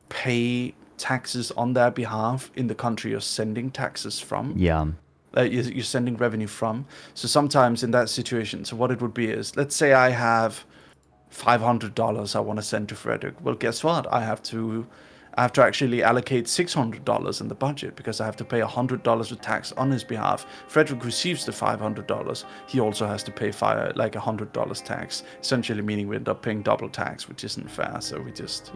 pay taxes on their behalf in the country you're sending taxes from. Yeah. You're sending revenue from. So sometimes in that situation, so what it would be is, let's say I have $500 I want to send to Fredrik. Well, guess what? I have to actually allocate $600 in the budget because I have to pay $100 of tax on his behalf. Fredrik receives the $500. He also has to pay $100 tax, essentially meaning we end up paying double tax, which isn't fair. So we just,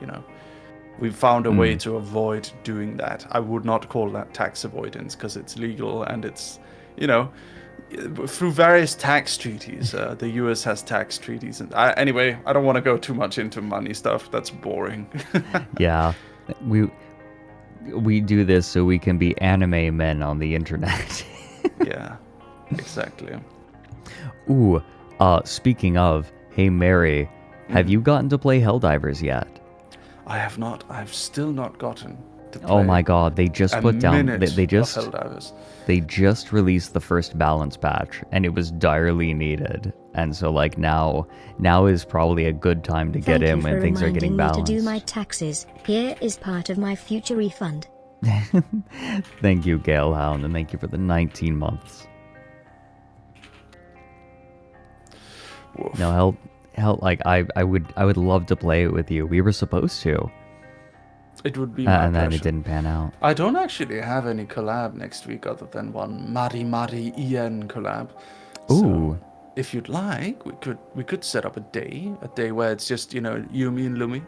we found a way to avoid doing that. I would not call that tax avoidance because it's legal and it's, through various tax treaties. The US has tax treaties. And anyway, I don't want to go too much into money stuff. That's boring. Yeah. We do this so we can be anime men on the internet. Yeah, exactly. Ooh, speaking of, hey Mary, have you gotten to play Helldivers yet? I have not. I've still not gotten to play. Oh my god, they just put down they just of Helldivers. they just released the first balance patch and it was direly needed. And so now is probably a good time to get in when things are getting balanced. Thank you for reminding me to do my taxes. Here is part of my future refund. Thank you, Galehound, and thank you for the 19 months. Woof. No, I would love to play it with you. We were supposed to. It would be my And then pleasure. it didn't pan out. I don't actually have any collab next week other than one Mari Ian collab. Ooh. So, if you'd like, we could set up a day where it's just Yumi and Lumi.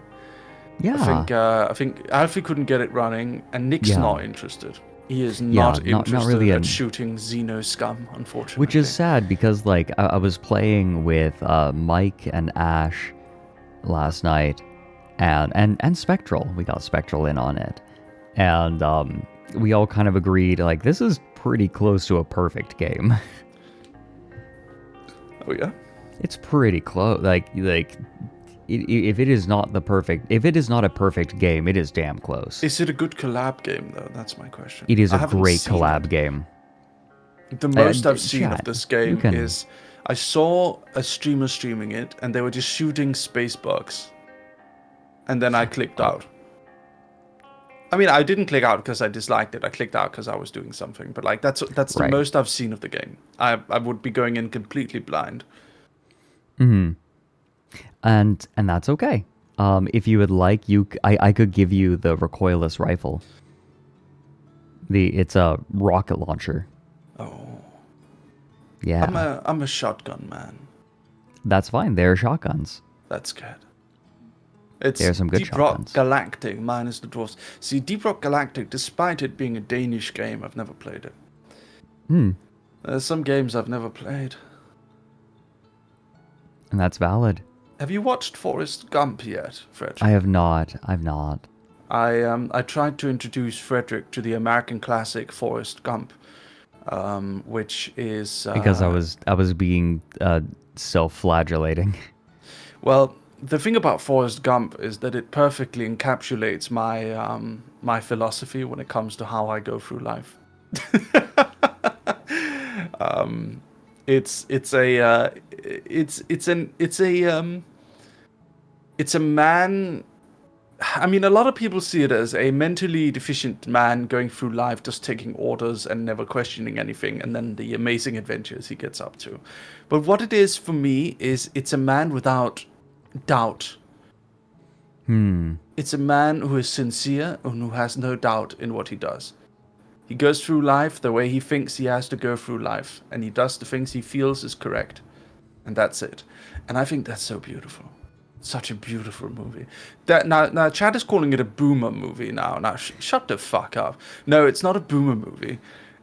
Yeah. I think Alfie couldn't get it running, and Nick's Yeah. not interested. He is Yeah, not not interested really at in- shooting Xeno scum, unfortunately. Which is sad because I was playing with Mike and Ash last night and Spectral. We got Spectral in on it. And we all kind of agreed this is pretty close to a perfect game. Oh yeah. It's pretty close. If it is not a perfect game, it is damn close. Is it a good collab game though? That's my question. It is I a haven't great seen collab it. game. The most I've seen chat, of this you game can- is I saw a streamer streaming it, and they were just shooting space bugs, and then I clicked out. I mean, I didn't click out because I disliked it. I clicked out because I was doing something. But that's the Right. most I've seen of the game. I would be going in completely blind. Mm-hmm. And that's okay. If you would like, I could give you the recoilless rifle. It's a rocket launcher. Oh, Yeah, I'm a shotgun man. that's fine. They're shotguns. That's good. It's There are some good Deep Rock shotguns. Galactic minus the dwarves. See, Deep Rock Galactic, despite it being a Danish game, I've never played it. There's some games I've never played. And that's valid. Have you watched Forrest Gump yet, Fred? I have not. I've not. I tried to introduce Fredrik to the American classic Forrest Gump, which is Because I was being self-flagellating. Well, the thing about Forrest Gump is that it perfectly encapsulates my my philosophy when it comes to how I go through life. It's a man. I mean, a lot of people see it as a mentally deficient man going through life, just taking orders and never questioning anything, and then the amazing adventures he gets up to. But what it is for me is it's a man without doubt. It's a man who is sincere and who has no doubt in what he does. He goes through life the way he thinks he has to go through life, and he does the things he feels is correct. And that's it. And I think that's so beautiful. Such a beautiful movie. Now Chad is calling it a boomer movie now. Now, shut the fuck up. No, it's not a boomer movie.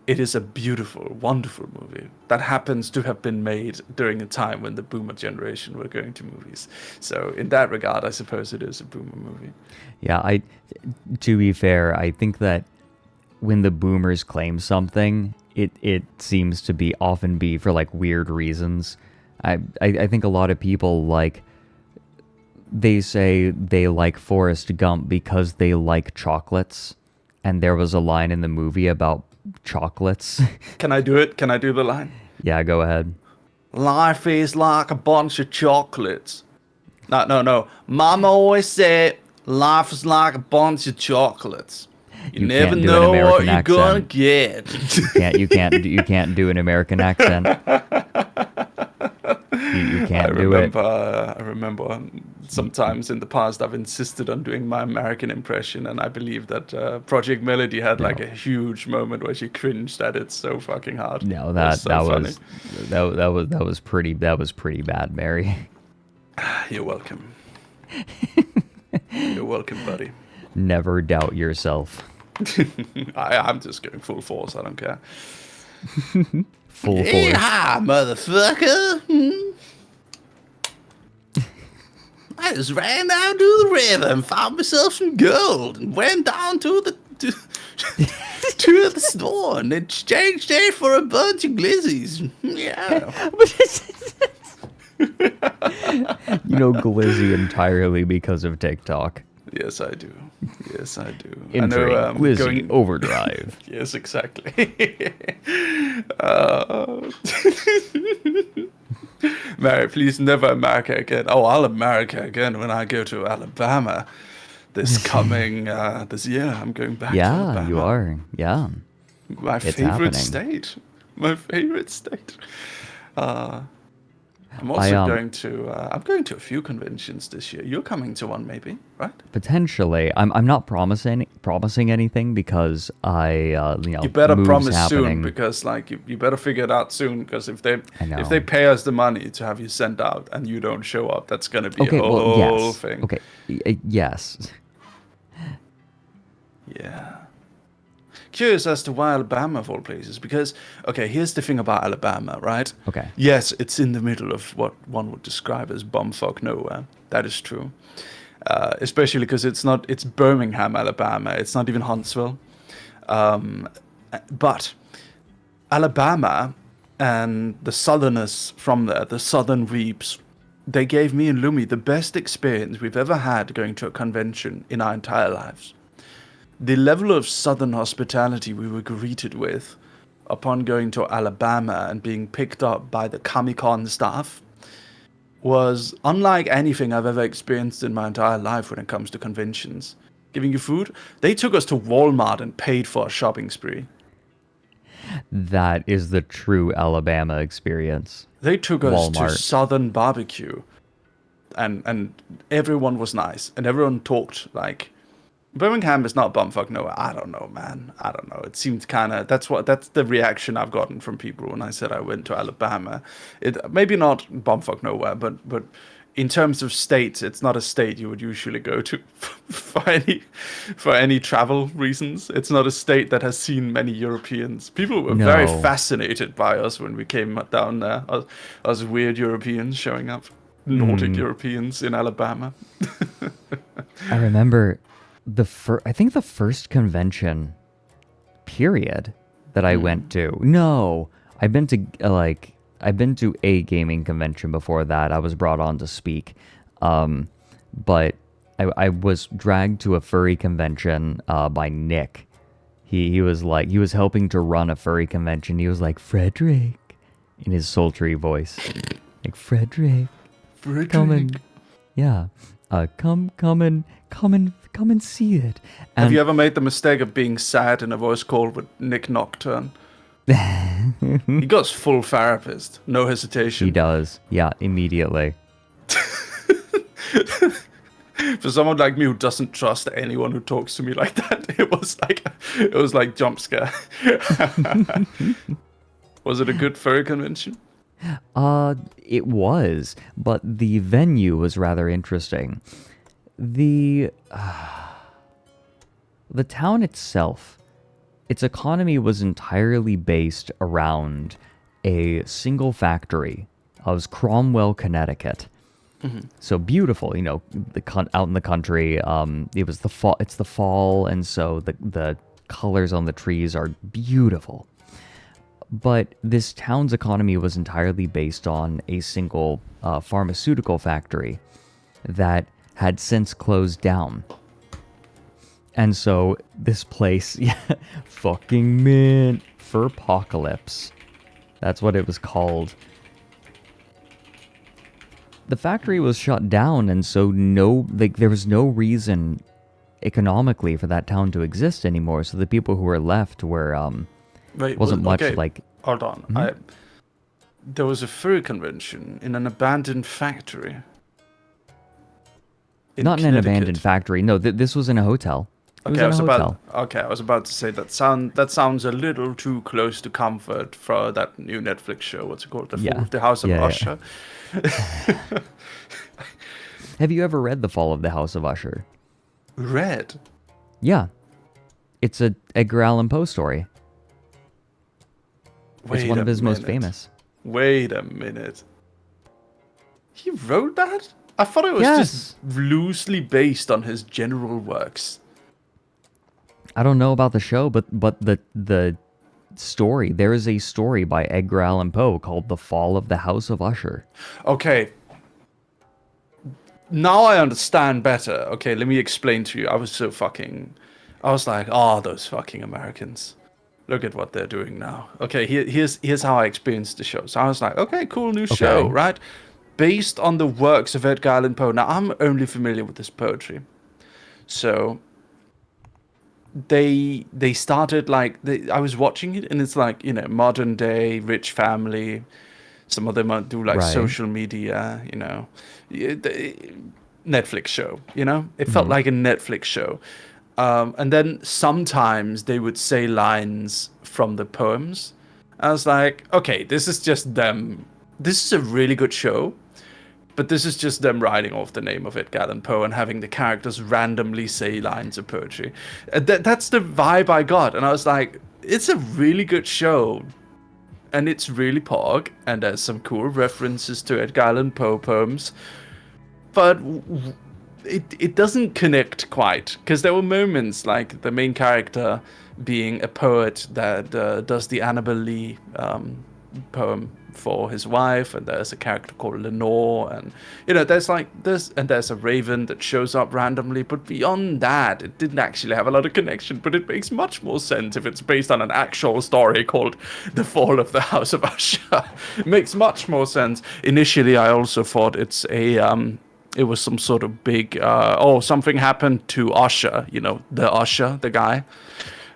It is a beautiful, wonderful movie that happens to have been made during a time when the boomer generation were going to movies. So in that regard, I suppose it is a boomer movie. Yeah, to be fair, I think that when the boomers claim something, it seems to be often be for like weird reasons. I think a lot of people they say they like Forrest Gump because they like chocolates, and there was a line in the movie about chocolates. Can I do it? Can I do the line? Yeah, go ahead. Life is like a bunch of chocolates. No. Mama always said life is like a bunch of chocolates. You never can't do know an what American you're gonna accent. get. You can't do an American accent. You can't do it. I remember sometimes in the past I've insisted on doing my American impression, and I believe that Project Melody had like a huge moment where she cringed at it so fucking hard. No, that was pretty bad, Mary. You're welcome. You're welcome, buddy. Never doubt yourself. I'm just going full force. I don't care. Full force. Yeehaw, motherfucker! I just ran down to the river and found myself some gold, and went down to the to the store and exchanged it for a bunch of glizzies. Yeah. You know Glizzy entirely because of TikTok. Yes, I do. Entering I know, Glizzy Overdrive. Yes, exactly. Mary, please never America again. Oh, I'll America again when I go to Alabama this coming this year. I'm going back to Alabama. Yeah, you are. Yeah. My It's favorite happening. state. My favorite state. I'm also going to a few conventions this year. You're coming to one, maybe, right? Potentially. I'm not promising anything because You better moves promise happening. soon, because you better figure it out soon, because if I know. they pay us the money to have you sent out and you don't show up, that's gonna be Okay, a whole yes. thing. Okay. Yes. Yeah. Curious as to why Alabama of all places, because okay, here's the thing about Alabama, right? Okay. Yes, it's in the middle of what one would describe as bumfuck nowhere. That is true. Especially because it's Birmingham, Alabama. It's not even Huntsville. But Alabama and the southerners from there, the southern weeps, they gave me and Lumi the best experience we've ever had going to a convention in our entire lives. The level of southern hospitality we were greeted with upon going to Alabama and being picked up by the Comic-Con staff was unlike anything I've ever experienced in my entire life when it comes to conventions. Giving you food, they took us to Walmart and paid for a shopping spree. That is the true Alabama experience. They took us Walmart. to Southern barbecue, and everyone was nice, and everyone talked like, Birmingham is not bumfuck nowhere. I don't know, man. I don't know. It seemed kind of, that's the reaction I've gotten from people when I said I went to Alabama. It maybe not bumfuck nowhere, but in terms of states, it's not a state you would usually go to for any travel reasons. It's not a state that has seen many Europeans. People were very No. fascinated by us when we came down there. Us weird Europeans showing up, Nordic Europeans in Alabama. I remember I think the first convention period that I went to. No, I've been to a gaming convention before that. I was brought on to speak. But I was dragged to a furry convention by Nick. He was helping to run a furry convention. He was like, Fredrik, in his sultry voice. Like, Fredrik, come and come and see it. And Have you ever made the mistake of being sad in a voice call with Nick Nocturne? He goes full therapist, no hesitation. he does. Yeah, immediately. For someone like me who doesn't trust anyone who talks to me like that, it was like jump scare. Was it a good furry convention? It was, but the venue was rather interesting. The town itself, its economy was entirely based around a single factory. It was Cromwell, Connecticut. So beautiful, out in the country. It was the fall. It's the fall, and so the colors on the trees are beautiful. But this town's economy was entirely based on a single pharmaceutical factory that had since closed down. And so this place, fucking mint for apocalypse. That's what it was called. The factory was shut down, and so there was no reason economically for that town to exist anymore. So the people who were left were Hold on. There was a furry convention in an abandoned factory. Not in an abandoned factory. No, this was in a hotel. I was about to say that sounds a little too close to comfort for that new Netflix show. What's it called? The House of Usher. Have you ever read The Fall of the House of Usher? Read? Yeah. It's a Edgar Allan Poe story. It's one of his most famous. Wait a minute. He wrote that? I thought it was just loosely based on his general works. I don't know about the show, but the story, there is a story by Edgar Allan Poe called The Fall of the House of Usher. Okay. Now I understand better. Okay, let me explain to you. I was like, those fucking Americans. Look at what they're doing now. Okay, here's how I experienced the show. So I was like, okay, cool new show, right? Based on the works of Edgar Allan Poe. Now, I'm only familiar with his poetry. So they started I was watching it, and it's like, modern day, rich family. Some of them do social media, Netflix show, It felt like a Netflix show. And then sometimes they would say lines from the poems. I was like, okay, this is just them. This is a really good show, but this is just them writing off the name of Edgar Allan Poe and having the characters randomly say lines of poetry. That's the vibe I got. And I was like, it's a really good show. And it's really pog. And there's some cool references to Edgar Allan Poe poems. But it doesn't connect quite, because there were moments like the main character being a poet that does the Annabel Lee poem for his wife, and there's a character called Lenore, and there's a raven that shows up randomly, but beyond that it didn't actually have a lot of connection. But it makes much more sense if it's based on an actual story called The Fall of the House of Usher. It makes much more sense. Initially I also thought it was some sort of big, something happened to Usher, the Usher, the guy.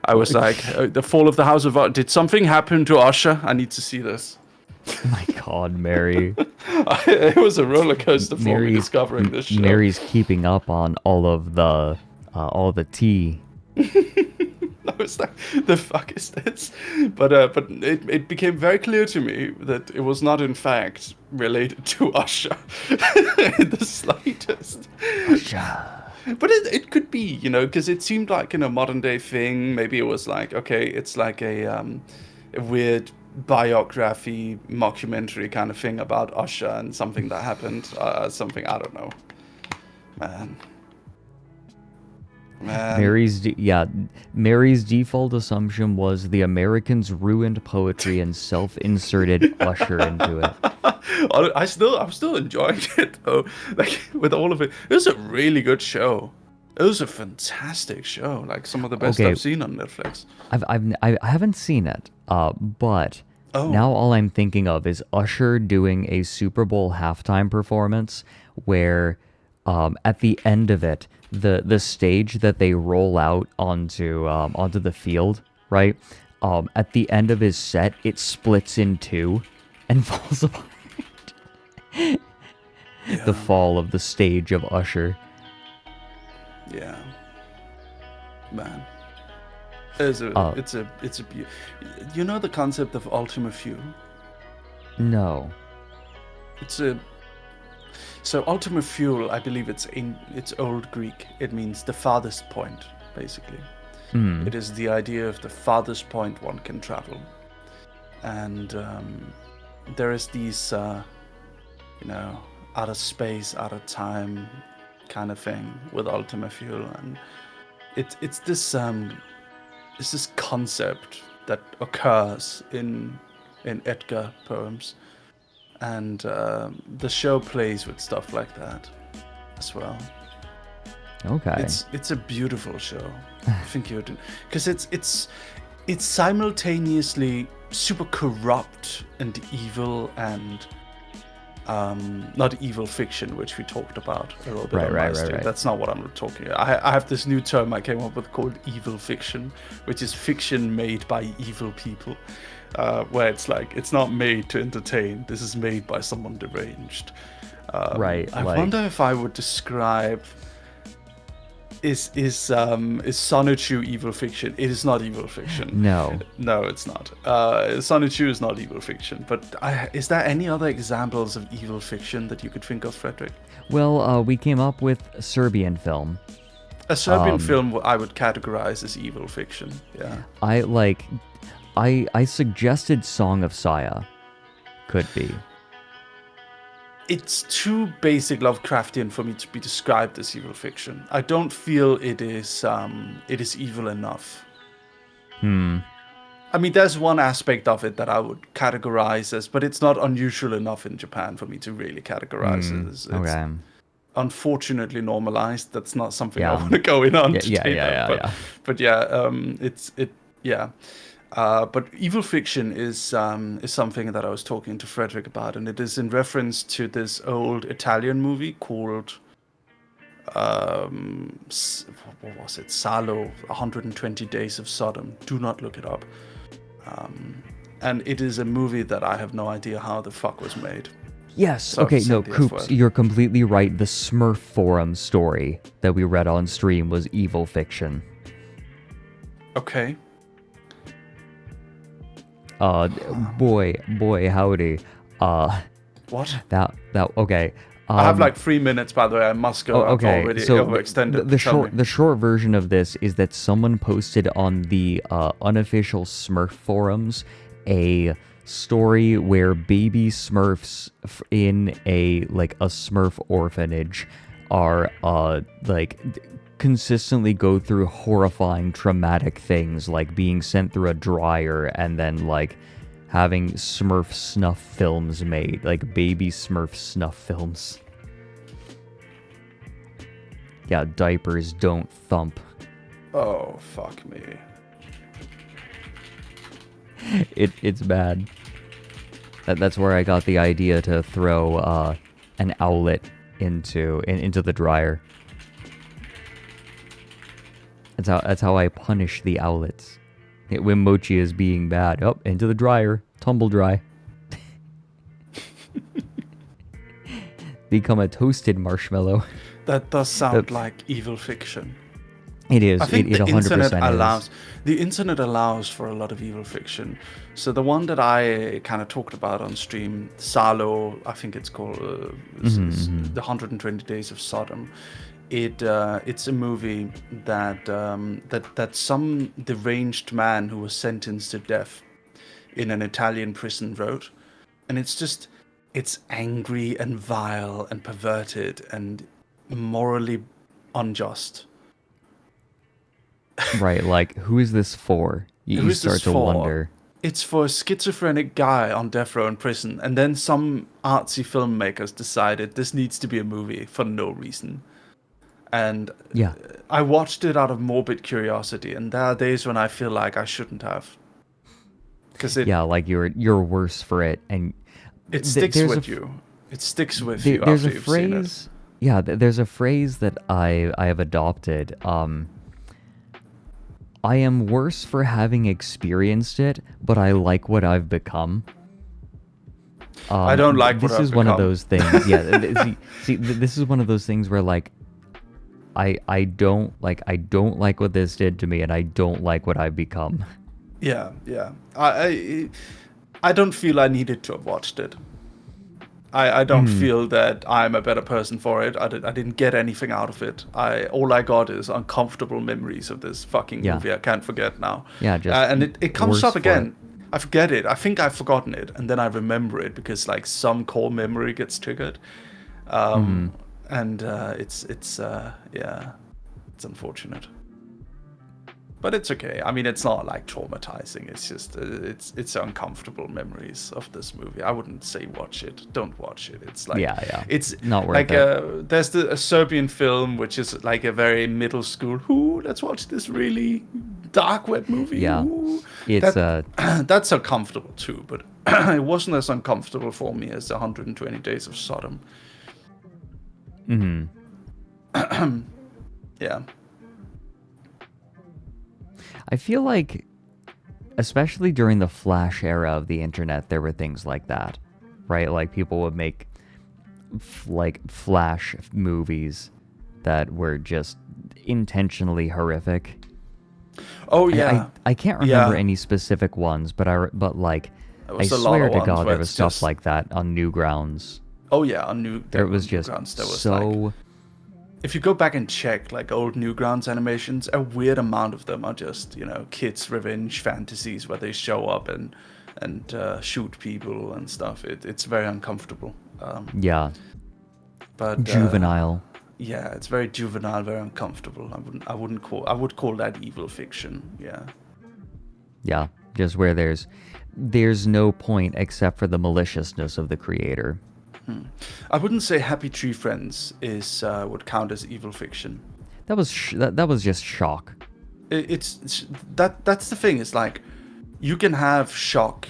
I was like, The Fall of the House of Usher, did something happen to Usher? I need to see this. Oh my God, Mary. It was a roller coaster for me discovering this show. Mary's keeping up on all the tea. I was like, the fuck is this? But it became very clear to me that it was not in fact related to Usher in the slightest. Usher. But it could be, because it seemed like in a modern day thing. Maybe it was like, okay, it's like a weird biography, mockumentary kind of thing about Usher and something that happened, something, I don't know. Man. Mary's default assumption was the Americans ruined poetry and self-inserted Usher into it. I'm still enjoying it though. Like with all of it, it was a really good show. It was a fantastic show. Like some of the best I've seen on Netflix. I haven't seen it. But now all I'm thinking of is Usher doing a Super Bowl halftime performance where, at the end of it, the stage that they roll out onto the field, right? At the end of his set, it splits in two and falls apart. Yeah. The fall of the stage of Usher. Yeah, man. It's a you know the concept of Ultima Thule? No. So Ultima Thule, I believe it's Old Greek. It means the farthest point, basically. It is the idea of the farthest point one can travel. And there is these, out of space, out of time kind of thing with Ultima Thule. And it's this concept that occurs in Edgar poems. And the show plays with stuff like that as well. Okay. It's a beautiful show. I think you're doing, because it's simultaneously super corrupt and evil and not evil fiction, which we talked about a little bit. Right. That's not what I'm talking about. I have this new term I came up with called evil fiction, which is fiction made by evil people. Where it's like, it's not made to entertain. This is made by someone deranged. Right. I wonder if I would describe is Sonichu evil fiction? It is not evil fiction. No, it's not. Sonichu is not evil fiction. But is there any other examples of evil fiction that you could think of, Fredrik? Well, we came up with a Serbian film. A Serbian film I would categorize as evil fiction. Yeah. I suggested Song of Saya. Could be. It's too basic Lovecraftian for me to be described as evil fiction. I don't feel it is evil enough. I mean, there's one aspect of it that I would categorize as, but it's not unusual enough in Japan for me to really categorize it as. It's unfortunately normalized. That's not something I want to go in on today. But yeah. But evil fiction is something that I was talking to Fredrik about, and it is in reference to this old Italian movie called what was it? Salo, 120 Days of Sodom. Do not look it up. And it is a movie that I have no idea how the fuck was made. Yes. So okay. No, Coops, you're completely right. The Smurf forum story that we read on stream was evil fiction. Okay. Boy, howdy. What? That okay. I have like 3 minutes, by the way. I must go. Okay. I've already so overextended. The short version of this is that someone posted on the unofficial Smurf forums a story where baby Smurfs in a Smurf orphanage are consistently go through horrifying traumatic things, like being sent through a dryer and then having Smurf snuff films made, like baby Smurf snuff films. Yeah, diapers don't thump. Oh, fuck me. It's bad. That's where I got the idea to throw an owlet into the dryer. That's how I punish the owlets. When Mochi is being bad. Oh, into the dryer. Tumble dry. Become a toasted marshmallow. That does sound like evil fiction. It is. I think It the 100% internet is. allows the internet allows for a lot of evil fiction. So the one that I kind of talked about on stream, Salo, I think it's called the 120 Days of Sodom. It's a movie that some deranged man who was sentenced to death in an Italian prison wrote, and it's angry and vile and perverted and morally unjust. Right, like, who is this for? You, Who you is this start to for? wonder. It's for a schizophrenic guy on death row in prison, and then some artsy filmmakers decided this needs to be a movie for no reason. And Yeah. I watched it out of morbid curiosity, and there are days when I feel like I shouldn't have. Because Yeah, like you're worse for it, and it sticks there's with you. It sticks with you there's after a you've seen it. phrase. Yeah, there's a phrase that I have adopted. I am worse for having experienced it, but I like what I've become. I don't like what this I've is one of become. those things. Yeah, this is one of those things where like I don't like what this did to me, and I don't like what I've become. Yeah, yeah. I don't feel I needed to have watched it. I don't feel that I'm a better person for it. I didn't get anything out of it. All I got is uncomfortable memories of this fucking Yeah. movie I can't forget now. Yeah, just and it comes worse up for again. it. I forget it. I think I've forgotten it, and then I remember it because like some core memory gets triggered. And it's unfortunate. But it's okay. I mean, it's not like traumatizing. It's just it's uncomfortable memories of this movie. I wouldn't say watch it. Don't watch it. It's like Yeah. It's Not worth like it. there's a Serbian film which is like a very middle school. Ooh, let's watch this really dark wet movie. Yeah. Ooh. It's That's uncomfortable too, but it wasn't as uncomfortable for me as the 120 Days of Sodom. Yeah. I feel like, especially during the Flash era of the internet, there were things like that, right? Like people would make like Flash movies that were just intentionally horrific. Oh yeah. I can't remember Yeah. any specific ones, but like There I was a lot swear of to ones God where there was it's stuff just- like that on Newgrounds. Oh yeah, on It was just Newgrounds, there was so. like, if you go back and check like old Newgrounds animations, a weird amount of them are just, kids' revenge fantasies where they show up and shoot people and stuff. It's very uncomfortable. Yeah, But juvenile. yeah, it's very juvenile, very uncomfortable. I would call that evil fiction. Yeah. Yeah, just where there's no point except for the maliciousness of the creator. I wouldn't say Happy Tree Friends is would count as evil fiction. That was that was just shock. It's that's the thing. It's like you can have shock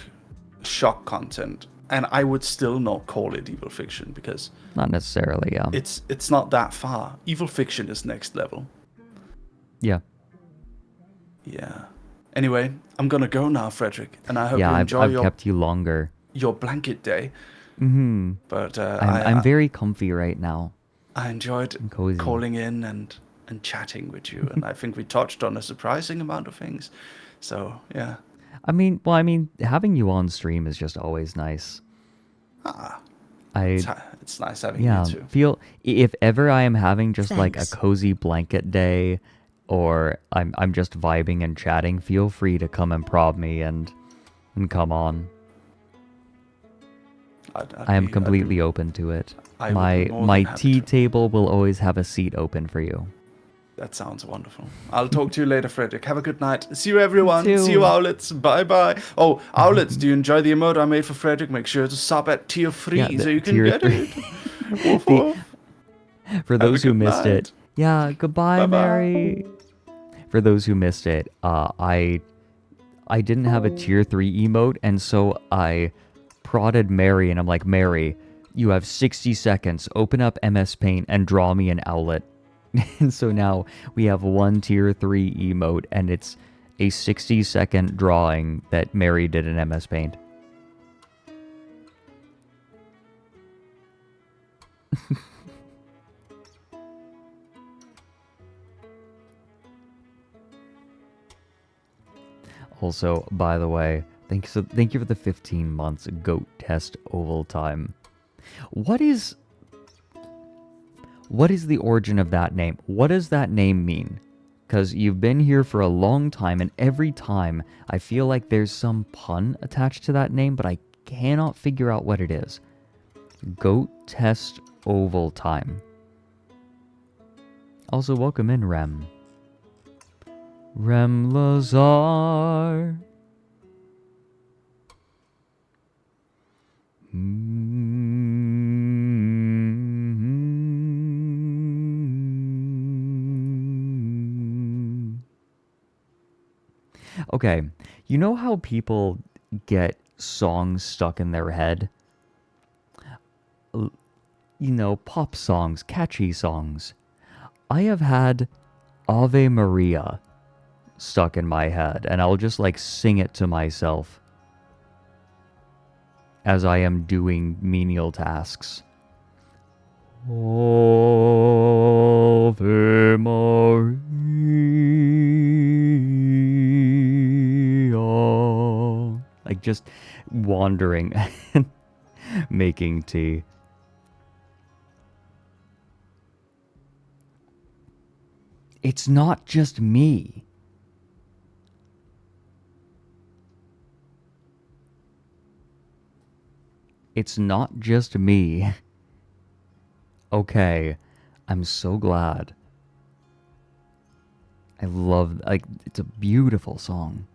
content, and I would still not call it evil fiction because Not necessarily, yeah. it's not that far. Evil fiction is next level. Yeah. Yeah. Anyway, I'm gonna go now, Fredrik, and I hope Yeah, you I've enjoy kept you longer. your blanket day. Mm-hmm. But I'm very comfy right now. I enjoyed cozy. calling in and chatting with you, and I think we touched on a surprising amount of things. So yeah. I mean, having you on stream is just always nice. It's nice having Yeah, you too. feel if ever I am having just like a Thanks. cozy blanket day, or I'm just vibing and chatting, feel free to come and prod me and come on. I am completely open to it. I would be more than My happy tea to. table will always have a seat open for you. That sounds wonderful. I'll talk to you later, Fredrik. Have a good night. See you, everyone. You too. See you, Owlets. Bye-bye. Oh, Owlets, do you enjoy the emote I made for Fredrik? Make sure to sub at tier 3 Yeah, so you can tier get 3. it. Woof, woof. For those a who good missed night. it, yeah, goodbye, Bye-bye. Mary. For those who missed it, I didn't have a tier 3 emote, and so I prodded Mary, and I'm like, Mary, you have 60 seconds. Open up MS Paint and draw me an owlet. And so now we have one tier 3 emote, and it's a 60-second drawing that Mary did in MS Paint. Also, by the way, thank you for the 15 months goat test oval time. What is the origin of that name? What does that name mean? Because you've been here for a long time, and every time I feel like there's some pun attached to that name, but I cannot figure out what it is. Goat test oval time. Also, welcome in, Rem. Rem Lazar. Okay, you know how people get songs stuck in their head? You know, pop songs, catchy songs. I have had Ave Maria stuck in my head, and I'll just like sing it to myself as I am doing menial tasks. Ave Maria, like just wandering and making tea. It's not just me. It's not just me. Okay, I'm so glad. I love, like, it's a beautiful song.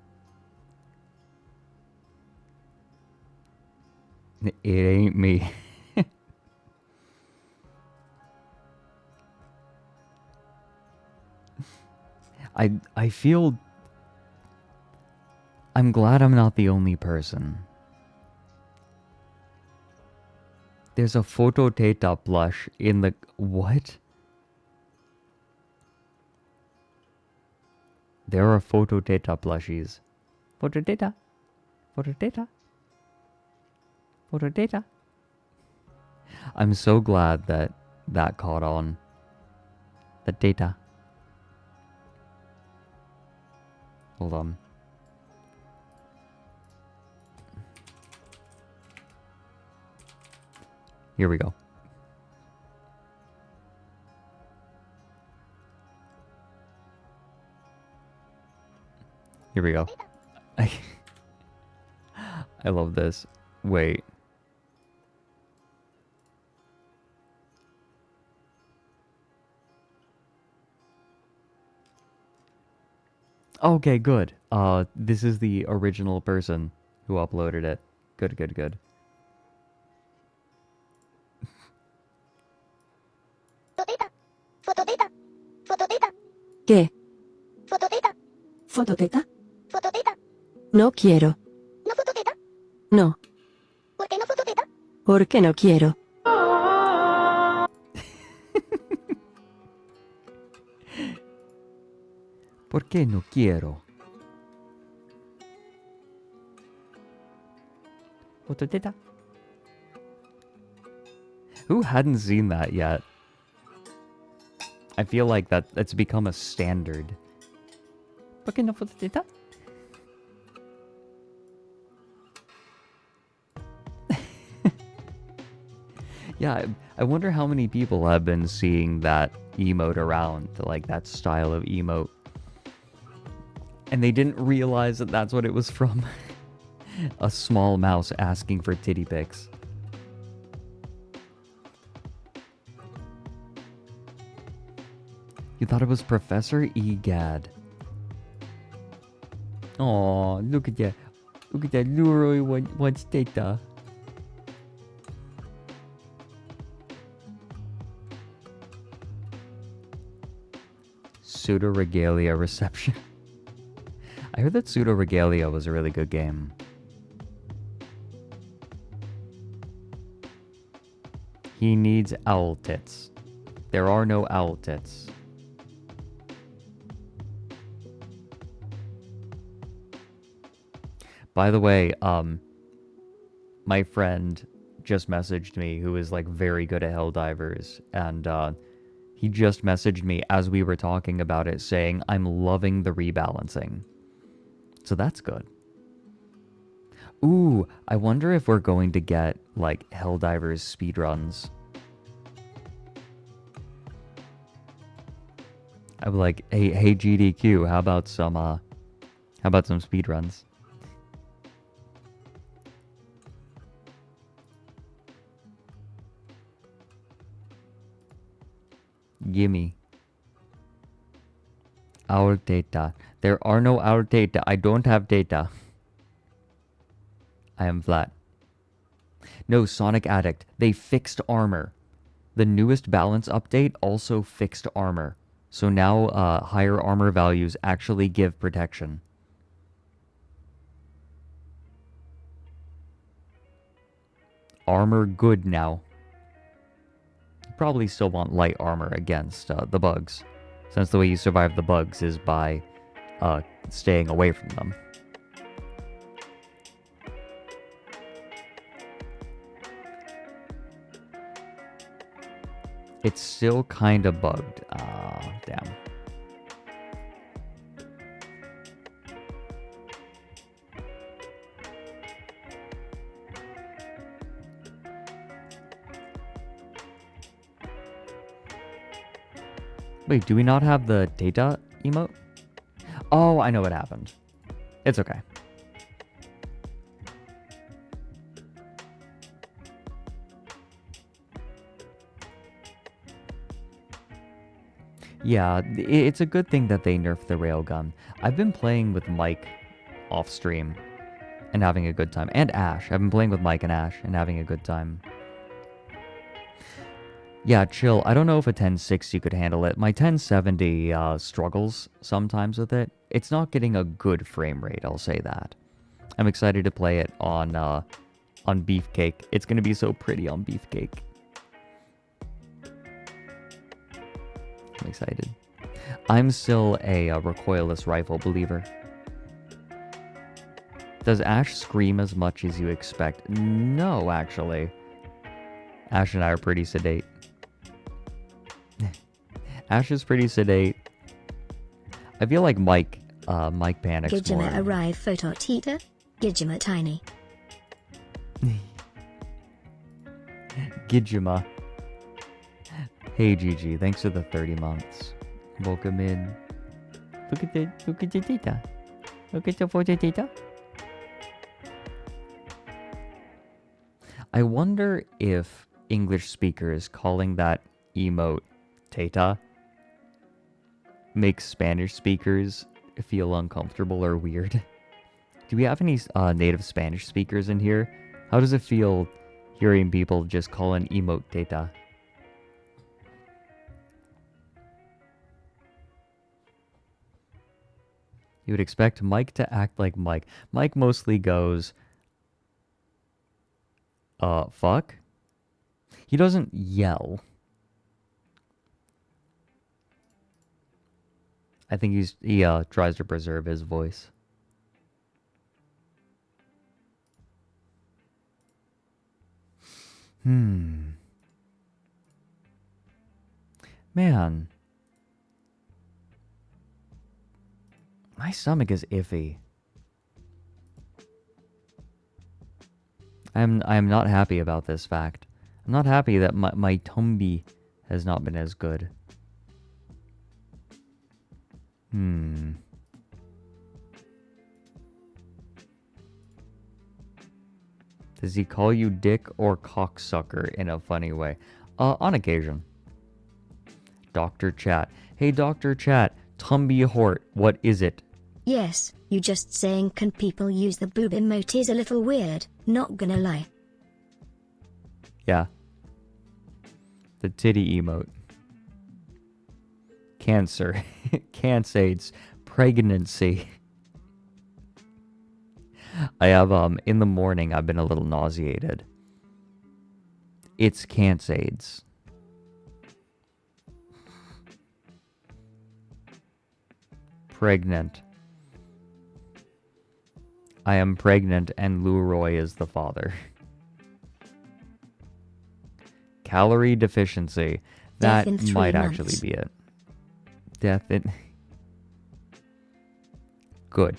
It ain't me. I feel... I'm glad I'm not the only person. There's a Photo Teta plush in the... What? There are Photo Teta plushies. Photo Teta. Photo Teta. Photo Teta. I'm so glad that that caught on. The data. Hold on. Here we go. Here we go. I love this. Wait. Okay, good. This is the original person who uploaded it. Good, good, good. ¿Qué? ¿Fototeta? No quiero. ¿No fototeta? No. ¿Por qué no fototeta? Porque no quiero. ¿Por qué no quiero? Fototeta. Who hadn't seen that yet? I feel like that's become a standard. ¿Por qué no fototeta? Yeah, I wonder how many people have been seeing that emote around, like that style of emote. And they didn't realize that that's what it was from. A small mouse asking for titty pics. You thought it was Professor Egad. Aw, look at that. Look at that Leroy wants data. Pseudo Regalia Reception. I heard that Pseudo Regalia was a really good game. He needs owl tits. There are no owl tits. By the way, my friend just messaged me who is like very good at Helldivers, and he just messaged me as we were talking about it saying, I'm loving the rebalancing. So that's good. Ooh, I wonder if we're going to get, like, Helldivers speedruns. I'm like, hey GDQ, how about some speedruns? Gimme. Our data. There are no our data. I don't have data. I am flat. No, Sonic Addict. They fixed armor. The newest balance update also fixed armor. So now higher armor values actually give protection. Armor good now. You probably still want light armor against the bugs, since the way you survive the bugs is by staying away from them. It's still kind of bugged. Damn. Wait, do we not have the data emote? Oh, I know what happened. It's okay. Yeah, it's a good thing that they nerfed the railgun. I've been playing with Mike off stream and having a good time. And Ash. I've been playing with Mike and Ash and having a good time. Yeah, chill. I don't know if a 1060 could handle it. My 1070 struggles sometimes with it. It's not getting a good frame rate, I'll say that. I'm excited to play it on Beefcake. It's going to be so pretty on Beefcake. I'm excited. I'm still a recoilless rifle believer. Does Ash scream as much as you expect? No, actually. Ash and I are pretty sedate. Ash is pretty sedate. I feel like Mike panics more. Gijima arrive phototita. Gijima tiny. Gijima. Hey Gigi, thanks for the 30 months. Welcome in. Look at the tita. Look at the photo tita. I wonder if English speakers calling that emote teta makes Spanish speakers feel uncomfortable or weird. Do we have any native Spanish speakers in here? How does it feel hearing people just call an emote teta? You would expect Mike to act like Mike. Mike mostly goes, fuck? He doesn't yell. I think he tries to preserve his voice. Man. My stomach is iffy. I am not happy about this fact. I'm not happy that my tummy has not been as good. Does he call you dick or cocksucker in a funny way? On occasion. Dr. Chat. Hey, Dr. Chat. Tumby Hort, what is it? Yes, you just saying can people use the boob emote is a little weird, not gonna lie. Yeah. The titty emote. Cancer. Cansades. Pregnancy. I have, in the morning, I've been a little nauseated. It's Cansades. Pregnant. I am pregnant and Leroy is the father. Calorie deficiency. That might actually be it. Death in... Good.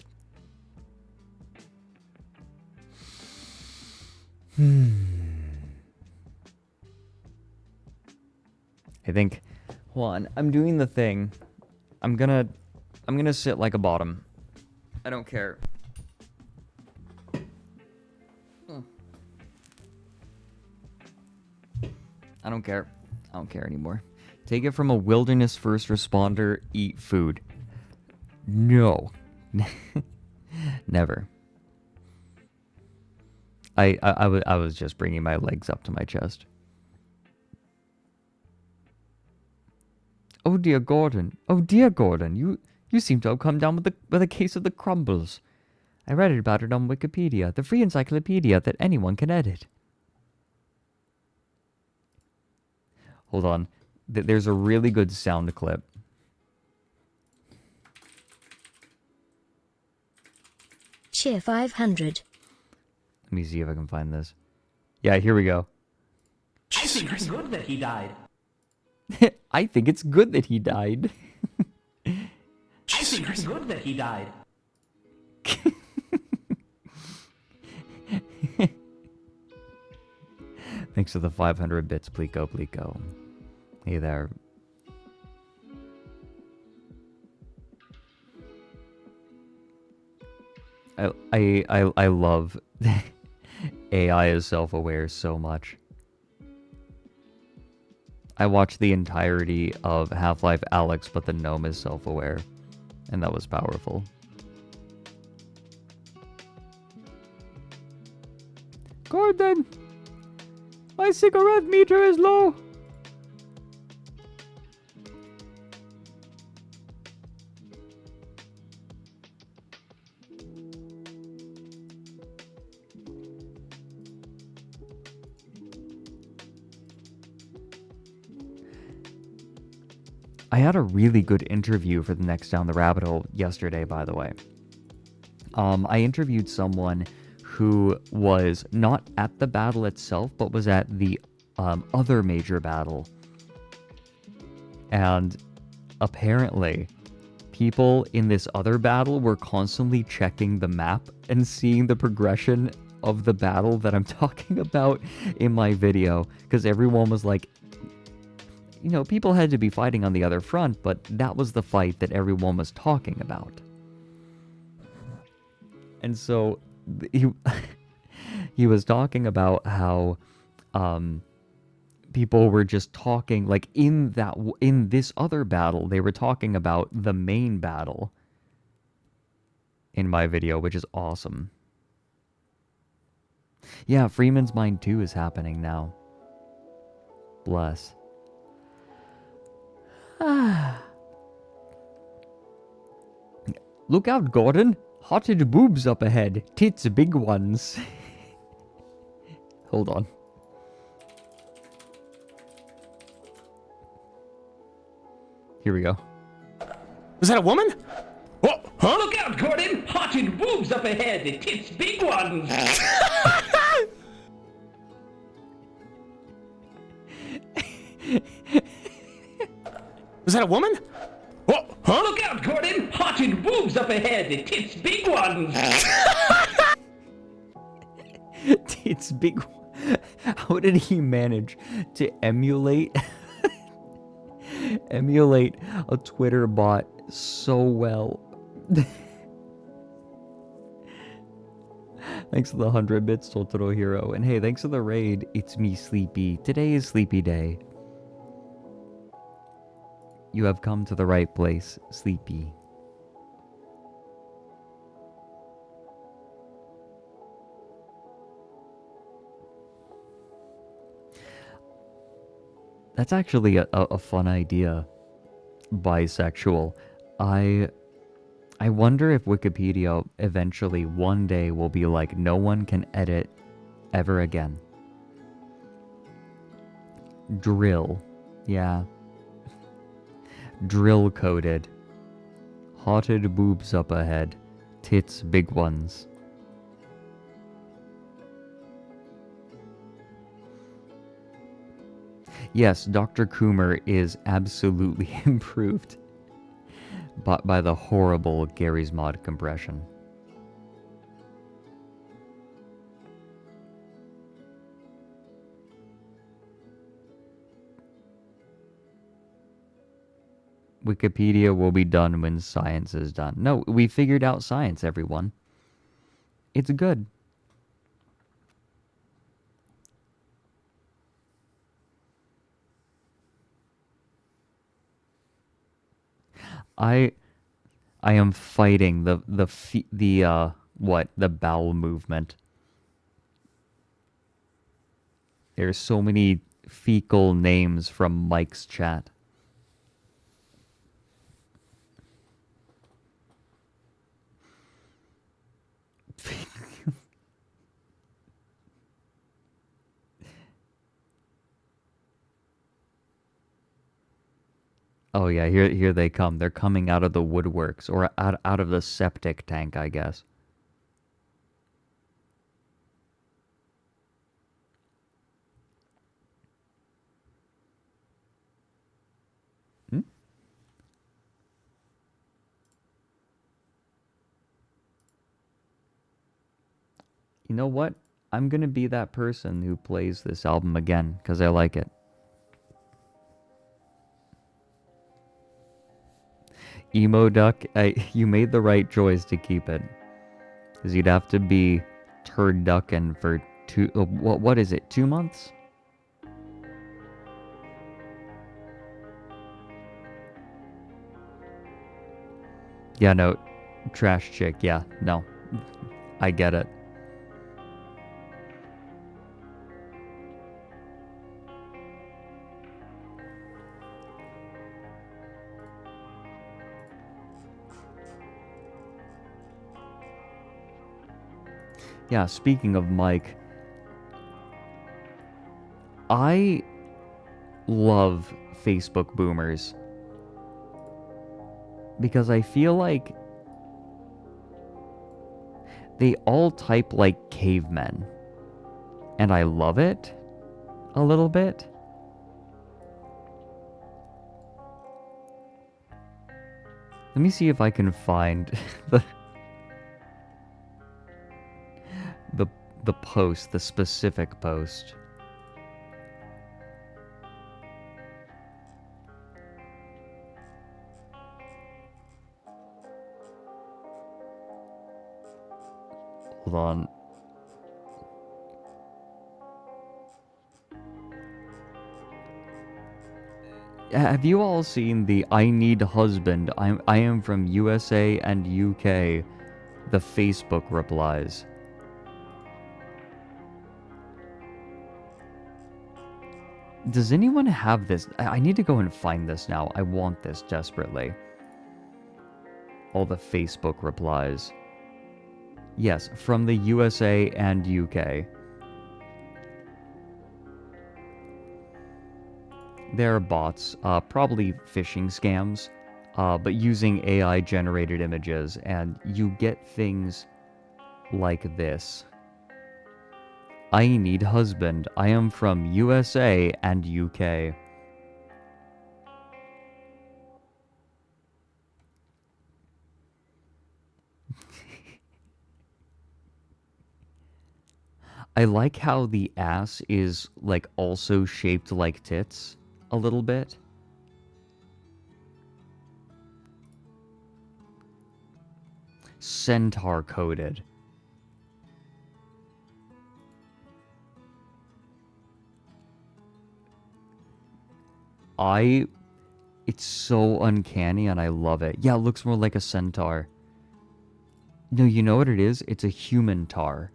I think, hold on, I'm doing the thing. I'm gonna sit like a bottom. I don't care. I don't care. I don't care anymore. Take it from a wilderness first responder, eat food. No. Never. I was just bringing my legs up to my chest. Oh dear Gordon. Oh dear Gordon. You seem to have come down with a case of the crumbles. I read about it on Wikipedia, the free encyclopedia that anyone can edit. Hold on. There's a really good sound clip. Cheer 500. Let me see if I can find this. Yeah, here we go. I think it's good that he died. I think it's good that he died. I think it's good that he died. Thanks for the 500 bits, Plico Plico. Hey there. I love AI is self-aware so much. I watched the entirety of Half-Life Alyx, but the gnome is self-aware. And that was powerful. Gordon! My cigarette meter is low! I had a really good interview for the Next Down the Rabbit Hole yesterday, by the way. I interviewed someone who was not at the battle itself, but was at the other major battle. And apparently, people in this other battle were constantly checking the map and seeing the progression of the battle that I'm talking about in my video. Because everyone was like, you know, people had to be fighting on the other front, but that was the fight that everyone was talking about. And so he was talking about how people were just talking, like in this other battle, they were talking about the main battle in my video, which is awesome. Yeah, Freeman's Mine 2 is happening now. Bless. Look out, Gordon. Hotted boobs up ahead. Tits big ones. Hold on. Here we go. Was that a woman? Oh, huh? Look out, Gordon! Hotted boobs up ahead. Tits big ones. Was that a woman? Oh, huh? Look out, Gordon! Hotted boobs up ahead. Tits big ones. Tits big. How did he manage to emulate a Twitter bot so well? Thanks for the 100 bits, Totoro Hero. And hey, thanks for the raid. It's me, Sleepy. Today is Sleepy Day. You have come to the right place, Sleepy. That's actually a fun idea. Bisexual. I wonder if Wikipedia eventually one day will be like, no one can edit ever again. Drill. Yeah. Drill coded. Hotted boobs up ahead. Tits big ones. Yes, Dr. Coomer is absolutely improved by the horrible Gary's Mod compression. Wikipedia will be done when science is done. No, we figured out science, everyone. It's good. I I am fighting the bowel movement. There's so many fecal names from Mike's chat. Oh yeah, here they come. They're coming out of the woodworks or out of the septic tank, I guess. Hmm? You know what? I'm gonna be that person who plays this album again because I like it. Emo Duck, you made the right choice to keep it. Because you'd have to be turd ducking for what is it, 2 months? Yeah, no, trash chick, yeah, no. I get it. Yeah, speaking of Mike, I love Facebook boomers because I feel like they all type like cavemen. And I love it a little bit. Let me see if I can find the the the post, the specific post. Hold on. Have you all seen the I need husband, I am from USA and UK, the Facebook replies? Does anyone have this? I need to go and find this now. I want this desperately. All the Facebook replies. Yes, from the USA and UK. There are bots, probably phishing scams, but using AI generated images, and you get things like this. I need husband. I am from USA and UK. I like how the ass is like also shaped like tits a little bit. Centaur coded. It's so uncanny and I love it. Yeah, it looks more like a centaur. No, you know what it is? It's a human tar.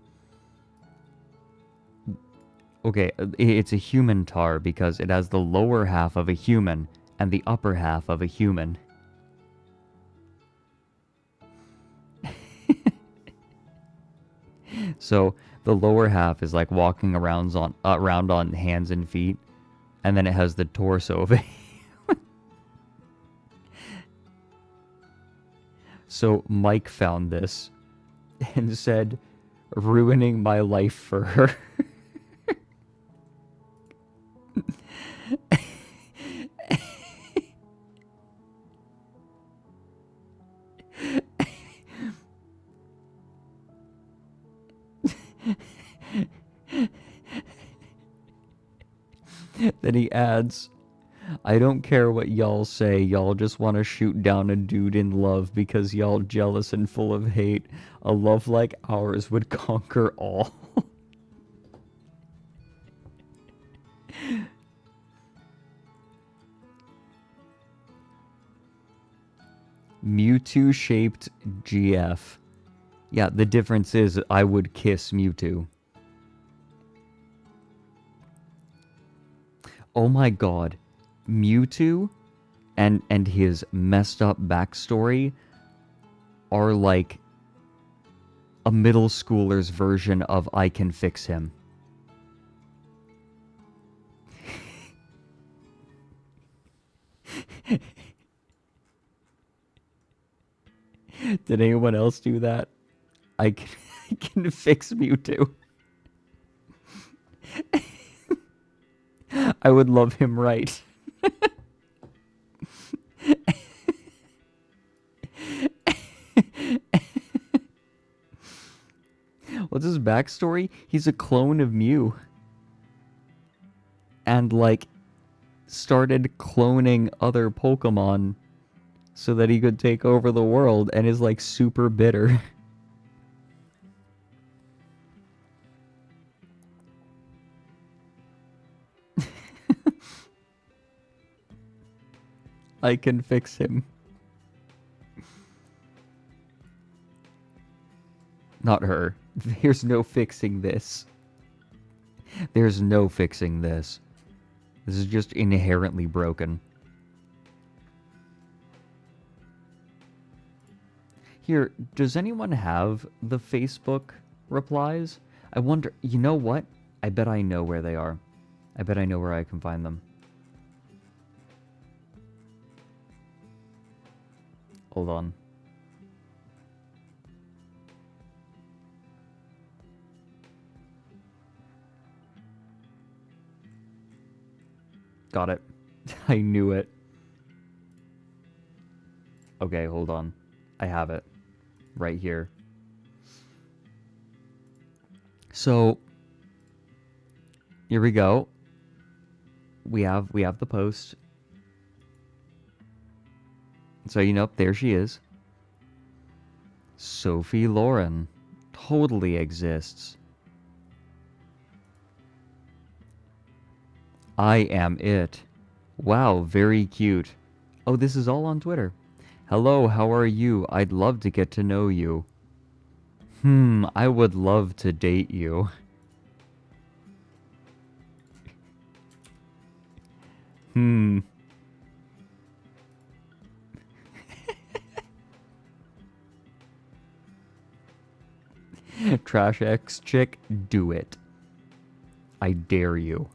Okay, it's a human tar because it has the lower half of a human and the upper half of a human. So the lower half is like walking around on hands and feet, and then it has the torso of it. So Mike found this and said, ruining my life for her. Then he adds, I don't care what y'all say. Y'all just want to shoot down a dude in love because y'all jealous and full of hate. A love like ours would conquer all. Mewtwo-shaped GF. Yeah, the difference is I would kiss Mewtwo. Oh my god. Mewtwo and his messed up backstory are like a middle schooler's version of I Can Fix Him. Did anyone else do that? I can fix Mewtwo. I would love him right. What's his backstory? He's a clone of Mew. And, like, started cloning other Pokemon so that he could take over the world and is, like, super bitter. I can fix him. Not her. There's no fixing this. There's no fixing this. This is just inherently broken. Here, does anyone have the Facebook replies? I wonder, you know what? I bet I know where they are. I bet I know where I can find them. Hold on. Got it. I knew it. Okay, hold on. I have it. Right here. So, here we go. We have the post. So, you know, there she is. Sophie Lauren. Totally exists. I am it. Wow, very cute. Oh, this is all on Twitter. Hello, how are you? I'd love to get to know you. I would love to date you. Trash X chick, do it. I dare you.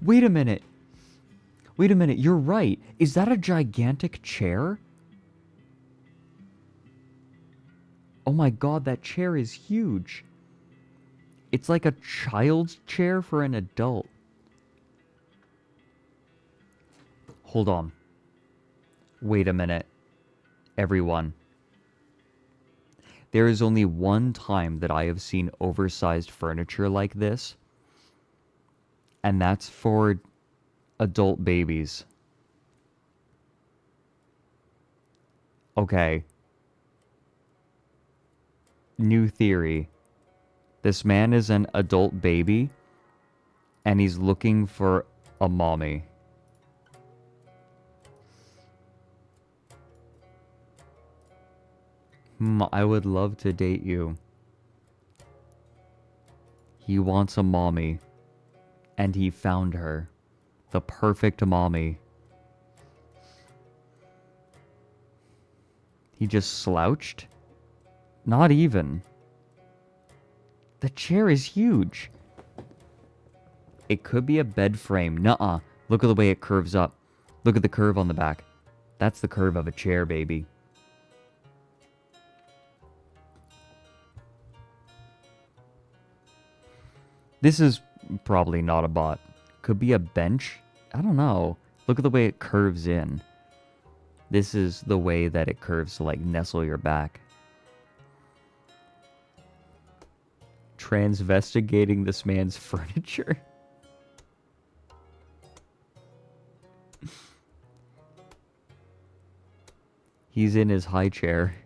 Wait a minute. Wait a minute, you're right. Is that a gigantic chair? Oh my god, that chair is huge. It's like a child's chair for an adult. Hold on. Wait a minute. Everyone. There is only one time that I have seen oversized furniture like this. And that's for adult babies. Okay. New theory. This man is an adult baby, and he's looking for a mommy. I would love to date you. He wants a mommy. And he found her. The perfect mommy. He just slouched? Not even. The chair is huge. It could be a bed frame. Nuh-uh. Look at the way it curves up. Look at the curve on the back. That's the curve of a chair, baby. This is probably not a bot. Could be a bench? I don't know. Look at the way it curves in. This is the way that it curves to like nestle your back. transvestigating this man's furniture. He's in his high chair.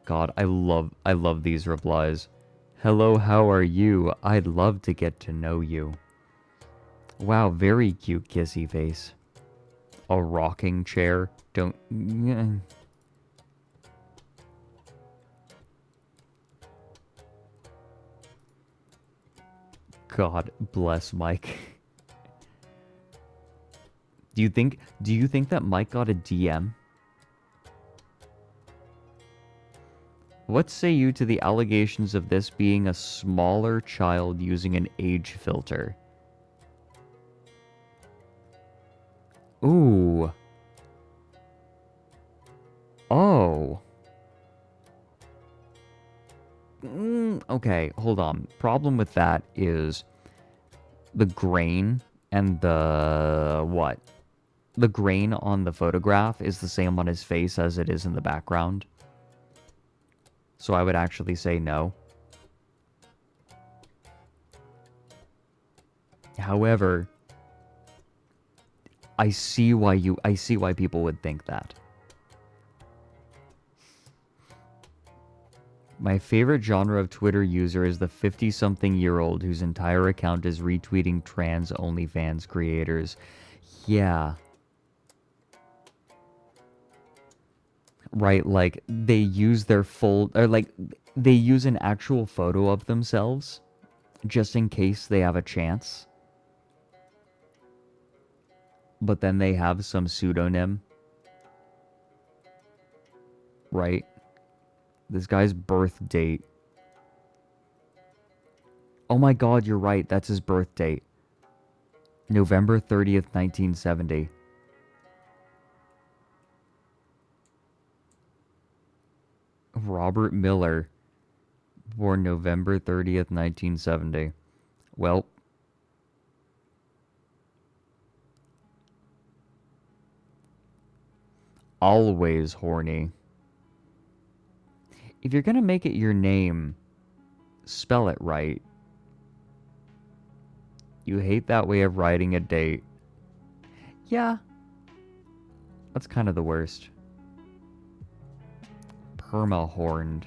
God, I love these replies. Hello, how are you? I'd love to get to know you. Wow, very cute kissy face. A rocking chair. Don't... God bless Mike. Do you think that Mike got a DM? What say you to the allegations of this being a smaller child using an age filter? Ooh. Oh. Okay, hold on. Problem with that is the grain and the... what? The grain on the photograph is the same on his face as it is in the background. So I would actually say no. However, I see why people would think that. My favorite genre of Twitter user is the 50-something-year-old whose entire account is retweeting trans OnlyFans creators. Yeah. Right, like, they use their full... or, like, they use an actual photo of themselves just in case they have a chance. But then they have some pseudonym. Right? This guy's birth date. Oh my god, you're right. That's his birth date. November 30th, 1970. Robert Miller. Born November 30th, 1970. Well. Always horny. If you're gonna make it your name, spell it right. You hate that way of writing a date. Yeah. That's kind of the worst. Perma-horned.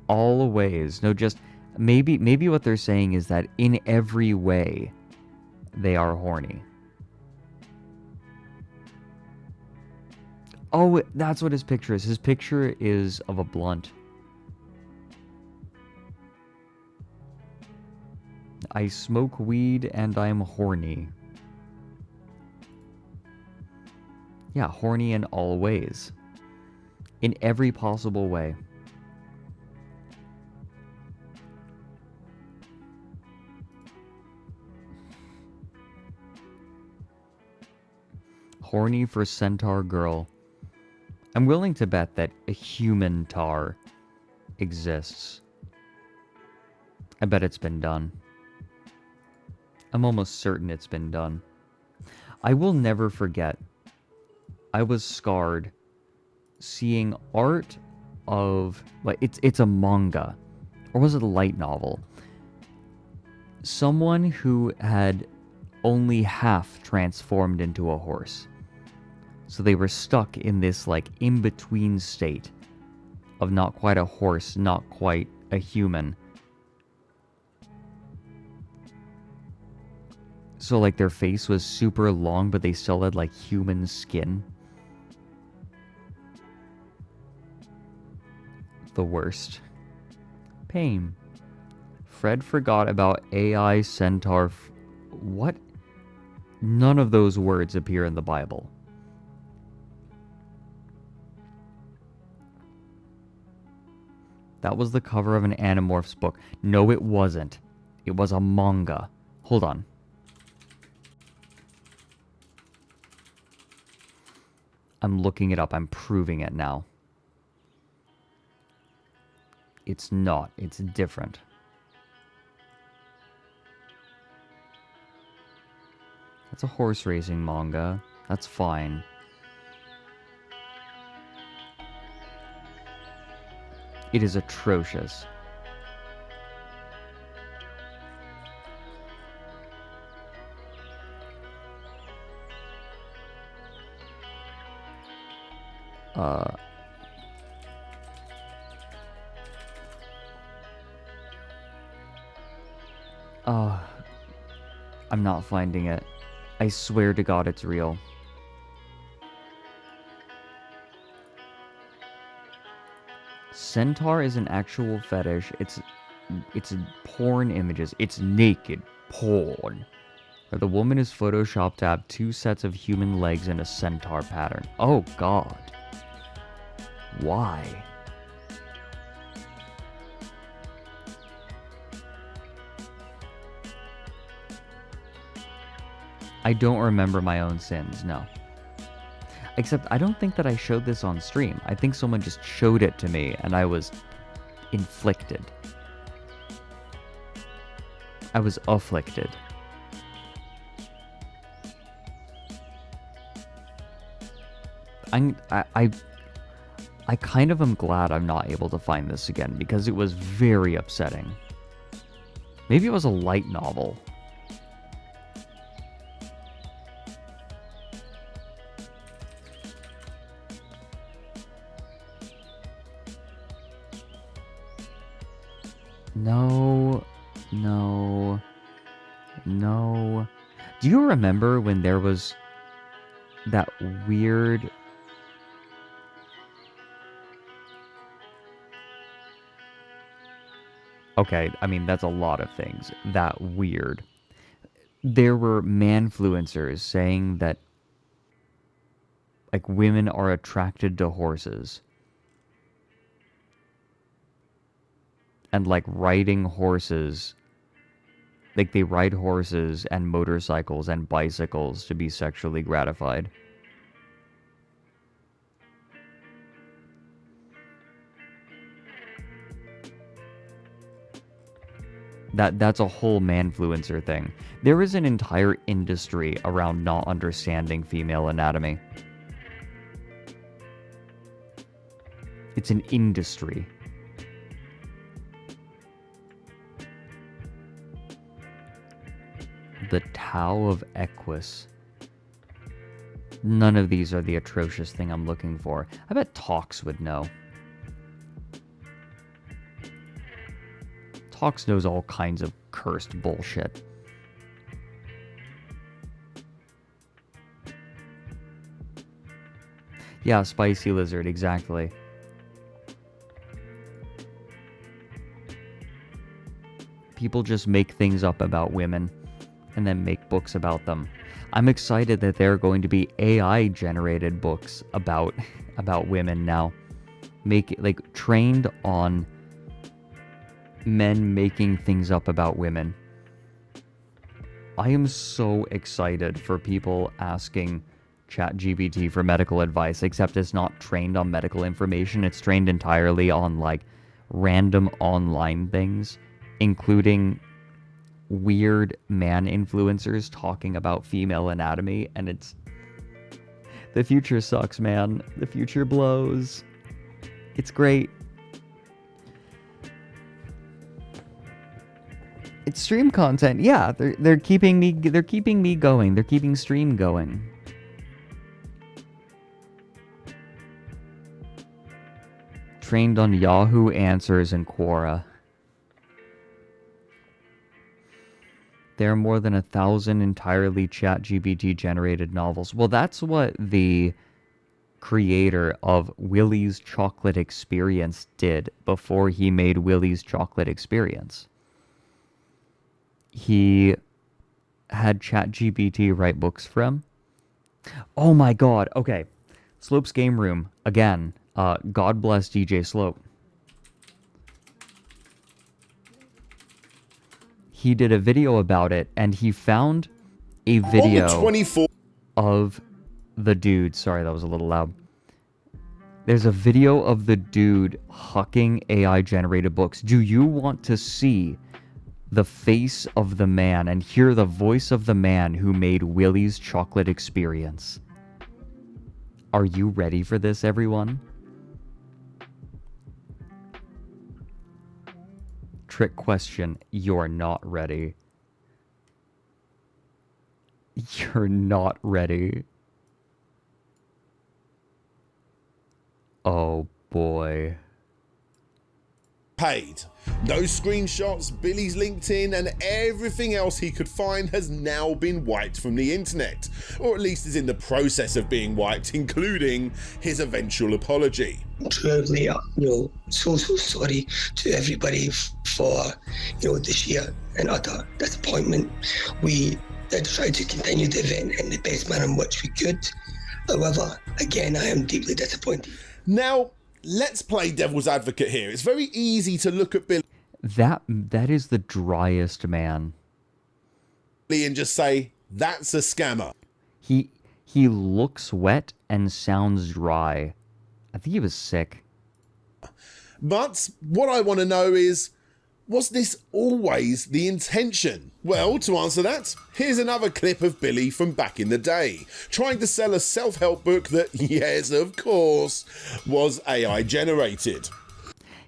Always. No, just... Maybe what they're saying is that in every way, they are horny. Oh, that's what his picture is. His picture is of a blunt. I smoke weed and I'm horny. Yeah, horny in all ways. In every possible way. Horny for Centaur Girl. I'm willing to bet that a human tar exists. I bet it's been done. I'm almost certain it's been done. I will never forget. I was scarred seeing art of... like, it's a manga. Or was it a light novel? Someone who had only half transformed into a horse. So they were stuck in this, like, in-between state of not quite a horse, not quite a human. So, like, their face was super long, but they still had, like, human skin. The worst. Pain. Fred forgot about AI centaur... what? None of those words appear in the Bible. That was the cover of an Animorphs book. No, it wasn't. It was a manga. Hold on. I'm looking it up. I'm proving it now. It's not. It's different. That's a horse racing manga. That's fine. It is atrocious. Oh, I'm not finding it. I swear to God it's real. Centaur is an actual fetish. It's porn images. It's naked porn. Where the woman is photoshopped to have 2 sets of human legs in a centaur pattern. Oh God. Why? I don't remember my own sins, no. Except I don't think that I showed this on stream. I think someone just showed it to me and I was inflicted. I was afflicted. I kind of am glad I'm not able to find this again because it was very upsetting. Maybe it was a light novel. No, no, no. Do you remember when there was that weird... Okay, I mean, that's a lot of things. That weird. There were manfluencers saying that, like, women are attracted to horses. And, like, riding horses. Like, they ride horses and motorcycles and bicycles to be sexually gratified. That's a whole manfluencer thing. There is an entire industry around not understanding female anatomy. It's an industry. The Tao of Equus. None of these are the atrocious thing I'm looking for. I bet Tox would know. Tox knows all kinds of cursed bullshit. Yeah, spicy lizard, exactly. People just make things up about women and then make books about them. I'm excited that there are going to be AI generated books about women now. Trained on men making things up about women. I am so excited for people asking ChatGPT for medical advice, except it's not trained on medical information. It's trained entirely on, like, random online things, including weird man influencers talking about female anatomy, and it's... The future sucks, man. The future blows. It's great. It's stream content. Yeah, they're keeping me going. They're keeping stream going. Trained on Yahoo Answers and Quora. There are more than 1,000 entirely ChatGPT generated novels. Well, that's what the creator of Willy's Chocolate Experience did before he made Willy's Chocolate Experience. He had ChatGPT write books for him. Oh my god, okay. Slope's Game Room, again. God bless DJ Slope. He did a video about it, and he found a video of the dude. Sorry, that was a little loud. There's a video of the dude hucking AI-generated books. Do you want to see the face of the man and hear the voice of the man who made Willy's Chocolate Experience? Are you ready for this, everyone? Trick question. You're not ready. You're not ready. Oh boy. Paid. Those screenshots, Billy's LinkedIn, and everything else he could find has now been wiped from the internet, or at least is in the process of being wiped, including his eventual apology. Truly, so sorry to everybody for, the sheer and utter disappointment. We did try to continue the event in the best manner in which we could. However, again, I am deeply disappointed. Now, let's play devil's advocate here. It's very easy to look at Billy That is the driest man. and just say, that's a scammer. He looks wet and sounds dry. I think he was sick. But what I want to know is, was this always the intention? Well, to answer that, here's another clip of Billy from back in the day, trying to sell a self-help book that, yes, of course, was AI generated.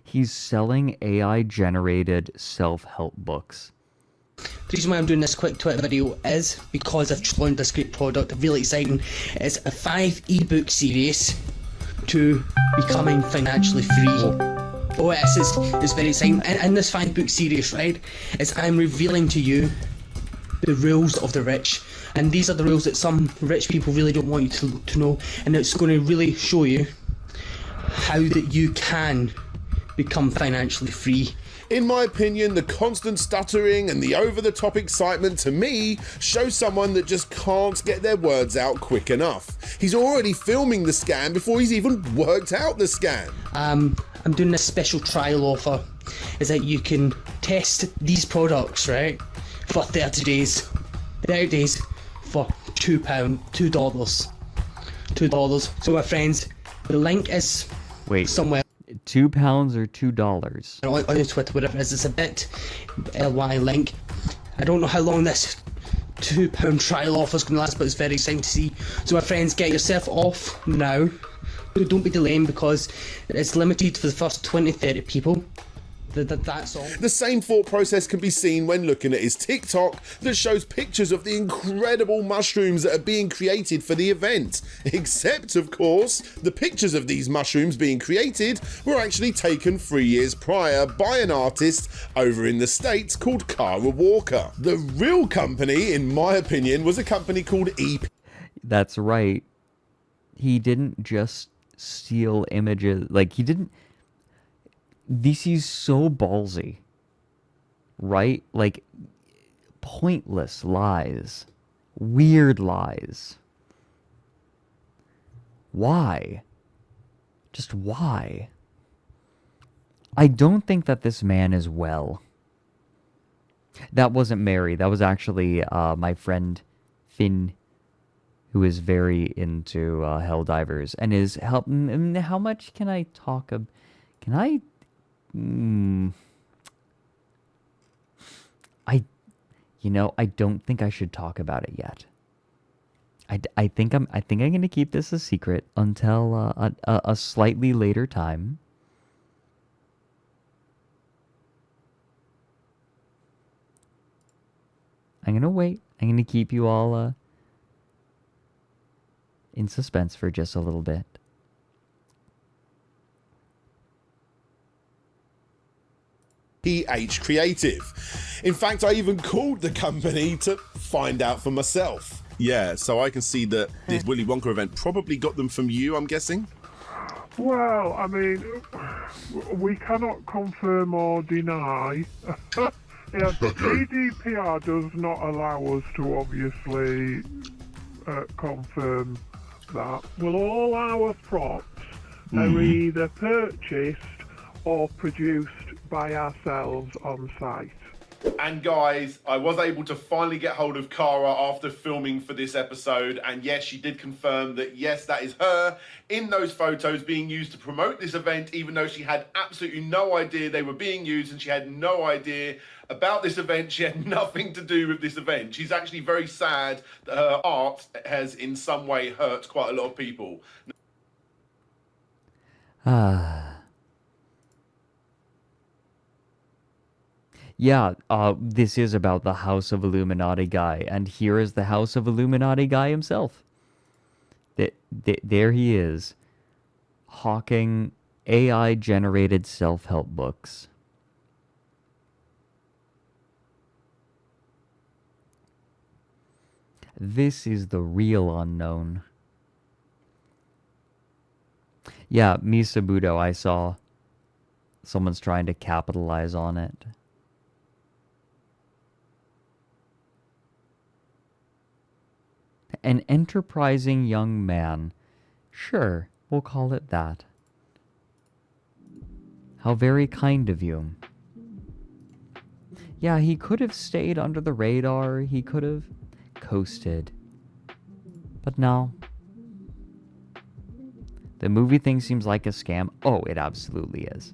He's selling AI-generated self-help books. The reason why I'm doing this quick Twitter video is because I've just launched this great product, really exciting. It's a 5 ebook series to becoming financially free. Oh, it's very exciting. In this 5-book series, right, is I'm revealing to you the rules of the rich. And these are the rules that some rich people really don't want you to know. And it's going to really show you how that you can become financially free. In my opinion, the constant stuttering and the over-the-top excitement to me shows someone that just can't get their words out quick enough. He's already filming the scam before he's even worked out the scam. I'm doing this special trial offer, is that you can test these products, right, for 30 days. 30 days for £2, $2. So my friends, the link is somewhere. £2 or $2? On your Twitter, whatever it is, it's a bit.ly link. I don't know how long this £2 trial offer is going to last, but it's very exciting to see. So my friends, get yourself off now. Don't be delaying because it's limited for the first 20-30 people. That's all. The same thought process can be seen when looking at his TikTok that shows pictures of the incredible mushrooms that are being created for the event. Except, of course, the pictures of these mushrooms being created were actually taken 3 years prior by an artist over in the States called Kara Walker. The real company, in my opinion, was a company called EP. That's right. He didn't just steal images. Like, he didn't... This is so ballsy, right? Like, pointless lies, weird lies. Why? Just why? I don't think that this man is well. That wasn't Mary. That was actually my friend Finn, who is very into Helldivers and is helping. How much can I talk about? Can I? I don't think I should talk about it yet. I think I'm gonna keep this a secret until a slightly later time. I'm gonna wait. I'm gonna keep you all in suspense for just a little bit. PH Creative. In fact, I even called the company to find out for myself. Yeah, so I can see that this Willy Wonka event probably got them from you, I'm guessing? Well, I mean, we cannot confirm or deny. Yeah, GDPR does not allow us to obviously confirm that. Well, all our props are either purchased or produced by ourselves on site. And guys, I was able to finally get hold of Kara after filming for this episode, and yes, she did confirm that yes, that is her in those photos being used to promote this event, even though she had absolutely no idea they were being used and she had no idea about this event. She had nothing to do with this event. She's actually very sad that her art has in some way hurt quite a lot of people. Yeah, this is about the House of Illuminati guy, and here is the House of Illuminati guy himself. There he is, hawking AI-generated self-help books. This is the real unknown. Yeah, Misabudo, I saw someone's trying to capitalize on it. An enterprising young man. Sure, we'll call it that. How very kind of you. Yeah, he could have stayed under the radar. He could have coasted. But no. The movie thing seems like a scam. Oh, it absolutely is.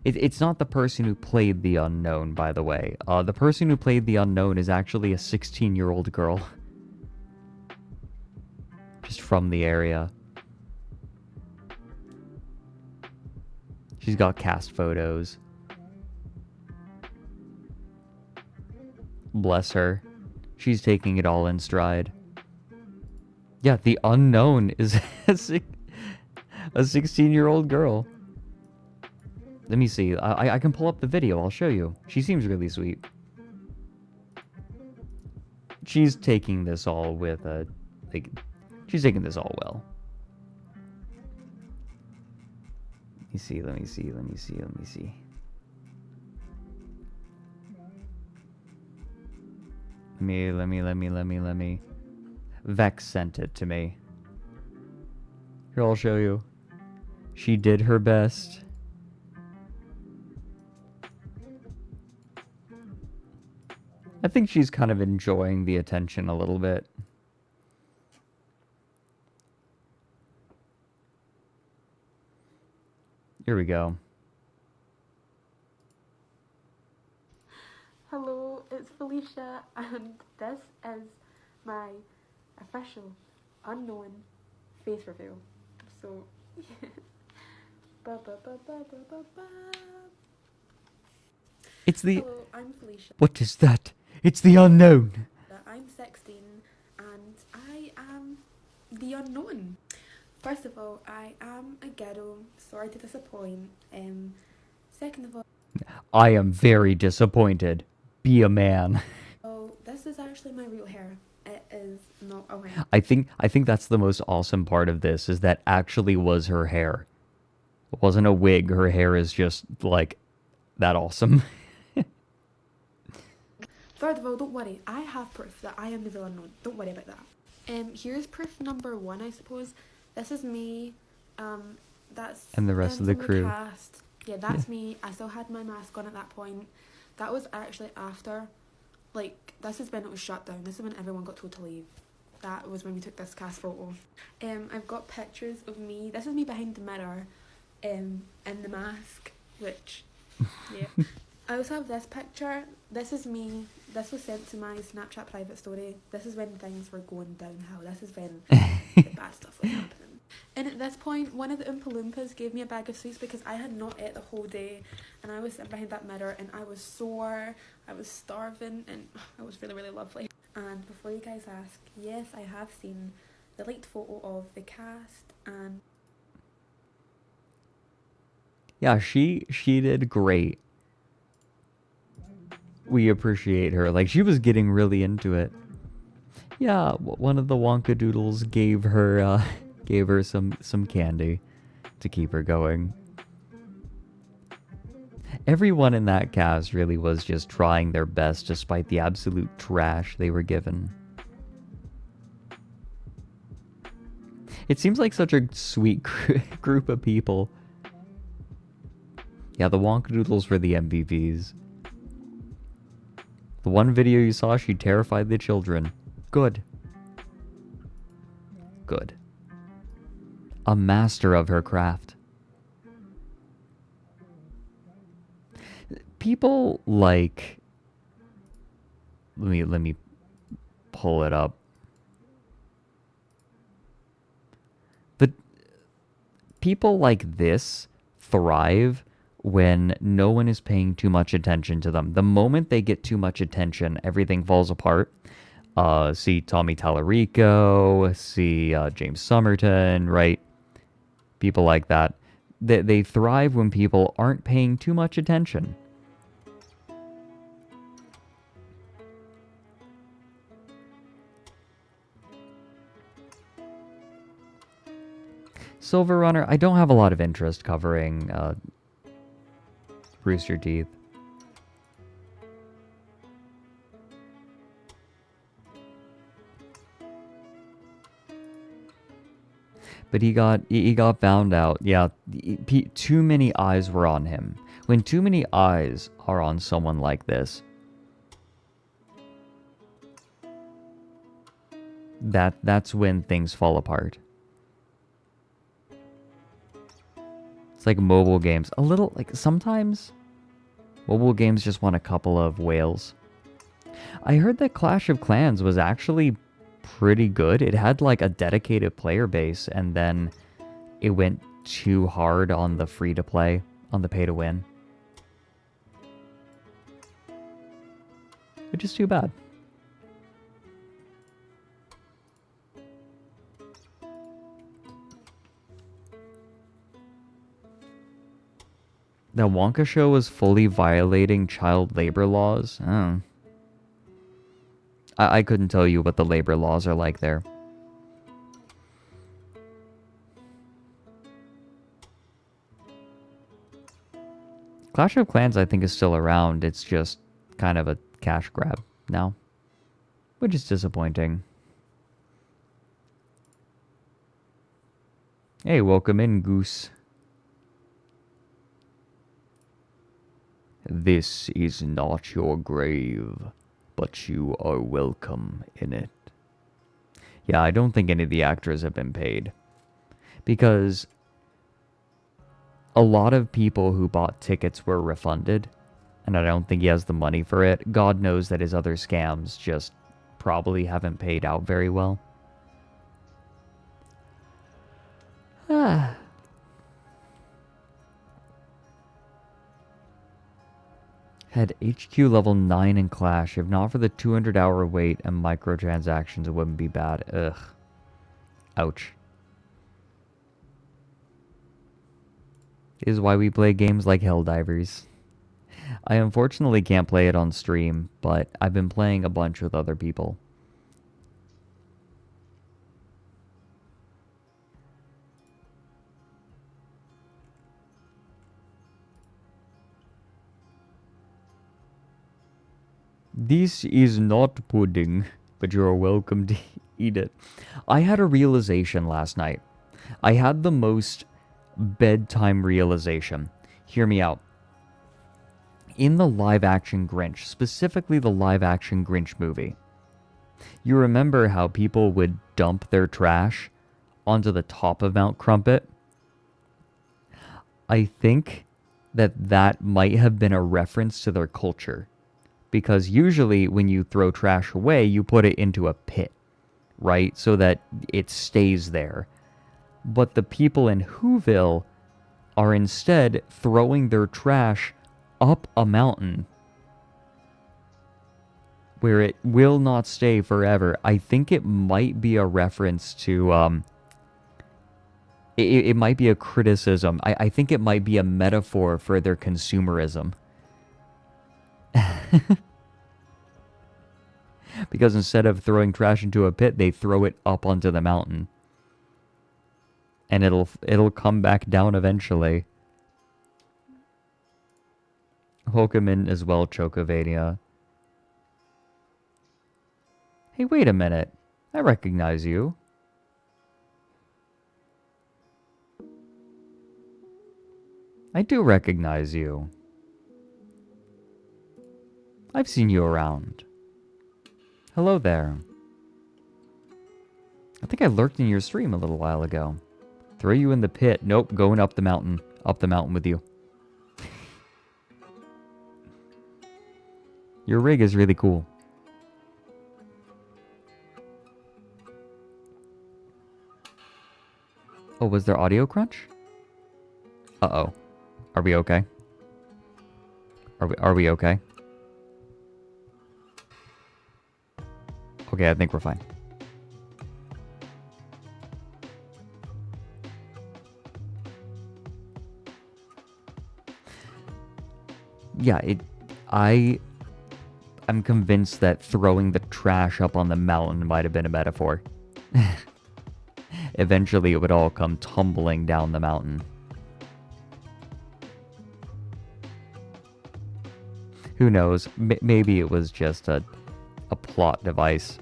It's not the person who played the unknown, by the way. The person who played the unknown is actually a 16-year-old girl. Just from the area. She's got cast photos. Bless her. She's taking it all in stride. Yeah, the unknown is a 16-year-old girl. Let me see. I can pull up the video. I'll show you. She seems really sweet. She's taking this all with a... like, she's taking this all well. Let me see. Let me see. Let me see. Let me see. Let me. Vex sent it to me. Here, I'll show you. She did her best. I think she's kind of enjoying the attention a little bit. Here we go. Hello, it's Felicia, and this is my official, unknown face reveal. So, It's the... Hello, I'm Felicia. What is that? It's the unknown. I'm 16, and I am the unknown. First of all, I am a ghetto. Sorry to disappoint. Second of all, I am very disappointed. Be a man. oh, this is actually my real hair. It is not a wig. I think that's the most awesome part of this, is that actually was her hair. It wasn't a wig. Her hair is just like that awesome. Third of all, don't worry. I have proof that I am the real unknown. Don't worry about that. Here's proof number 1, I suppose. This is me. That's And the rest of the crew. Cast. Yeah, that's me. I still had my mask on at that point. That was actually after, like, this is when it was shut down. This is when everyone got told to leave. That was when we took this cast photo. I've got pictures of me. This is me behind the mirror, in the mask, which, yeah. I also have this picture. This is me. This was sent to my Snapchat private story. This is when things were going downhill. This is when the bad stuff was happening. And at this point, one of the Oompa Loompas gave me a bag of sweets because I had not ate the whole day, and I was sitting behind that mirror, and I was sore, I was starving, and it was really, really lovely. And before you guys ask, yes, I have seen the leaked photo of the cast, and Yeah, she did great. We appreciate her. Like, she was getting really into it. Yeah, one of the Wonka Doodles gave her some candy to keep her going. Everyone in that cast really was just trying their best despite the absolute trash they were given. It seems like such a sweet group of people. Yeah, the Wonka Doodles were the MVPs. The one video you saw, she terrified the children. Good. Good. A master of her craft. People like... Let me pull it up. people like this thrive when no one is paying too much attention to them. The moment they get too much attention, everything falls apart. See Tommy Tallarico, see James Somerton, right? People like that. They thrive when people aren't paying too much attention. Silver Runner, I don't have a lot of interest covering Rooster Teeth. But he got found out. Yeah, too many eyes were on him. When too many eyes are on someone like this, that's when things fall apart. It's like mobile games. A little, like, sometimes mobile games just want a couple of whales. I heard that Clash of Clans was actually pretty good. It had like a dedicated player base, and then it went too hard on the free to play, on the pay to win. Which is too bad. The Wonka show was fully violating child labor laws. Oh. I couldn't tell you what the labor laws are like there. Clash of Clans, I think, is still around. It's just kind of a cash grab now, which is disappointing. Hey, welcome in, Goose. This is not your grave, but you are welcome in it. Yeah, I don't think any of the actors have been paid. Because a lot of people who bought tickets were refunded, and I don't think he has the money for it. God knows that his other scams just probably haven't paid out very well. Had HQ level 9 in Clash. If not for the 200-hour wait and microtransactions, it wouldn't be bad. Ugh. Ouch. This is why we play games like Helldivers. I unfortunately can't play it on stream, but I've been playing a bunch with other people. This is not pudding, but you're welcome to eat it. I had a realization last night. I had the most bedtime realization. Hear me out. In the live-action Grinch, specifically the live-action Grinch movie, you remember how people would dump their trash onto the top of Mount Crumpet? I think that might have been a reference to their culture. Because usually when you throw trash away, you put it into a pit, right? So that it stays there. But the people in Whoville are instead throwing their trash up a mountain where it will not stay forever. I think it might be a reference to, it might be a criticism. I think it might be a metaphor for their consumerism. Because instead of throwing trash into a pit, they throw it up onto the mountain. And it'll come back down eventually. Welcome in as well, Chocovania. Hey, wait a minute. I recognize you. I do recognize you. I've seen you around. Hello there. I think I lurked in your stream a little while ago. Throw you in the pit. Nope, going up the mountain. Up the mountain with you. Your rig is really cool. Oh, was there audio crunch? Uh-oh. Are we okay? Are we okay? Okay, I think we're fine. Yeah, I'm convinced that throwing the trash up on the mountain might have been a metaphor. Eventually it would all come tumbling down the mountain. Who knows? Maybe it was just a plot device.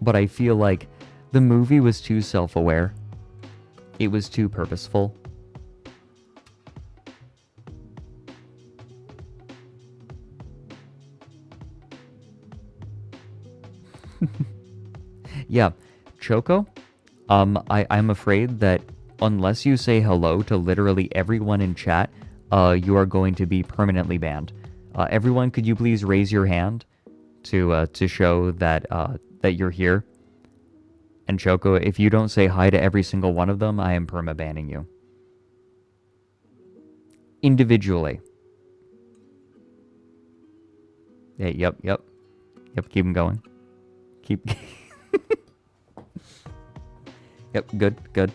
But I feel like the movie was too self-aware. It was too purposeful. Yeah, Choco, I'm afraid that unless you say hello to literally everyone in chat, you are going to be permanently banned. Everyone, could you please raise your hand to show that that you're here? And Choco, if you don't say hi to every single one of them, I am perma-banning you. Individually. Yeah, yep, keep them going. Keep... Yep, good.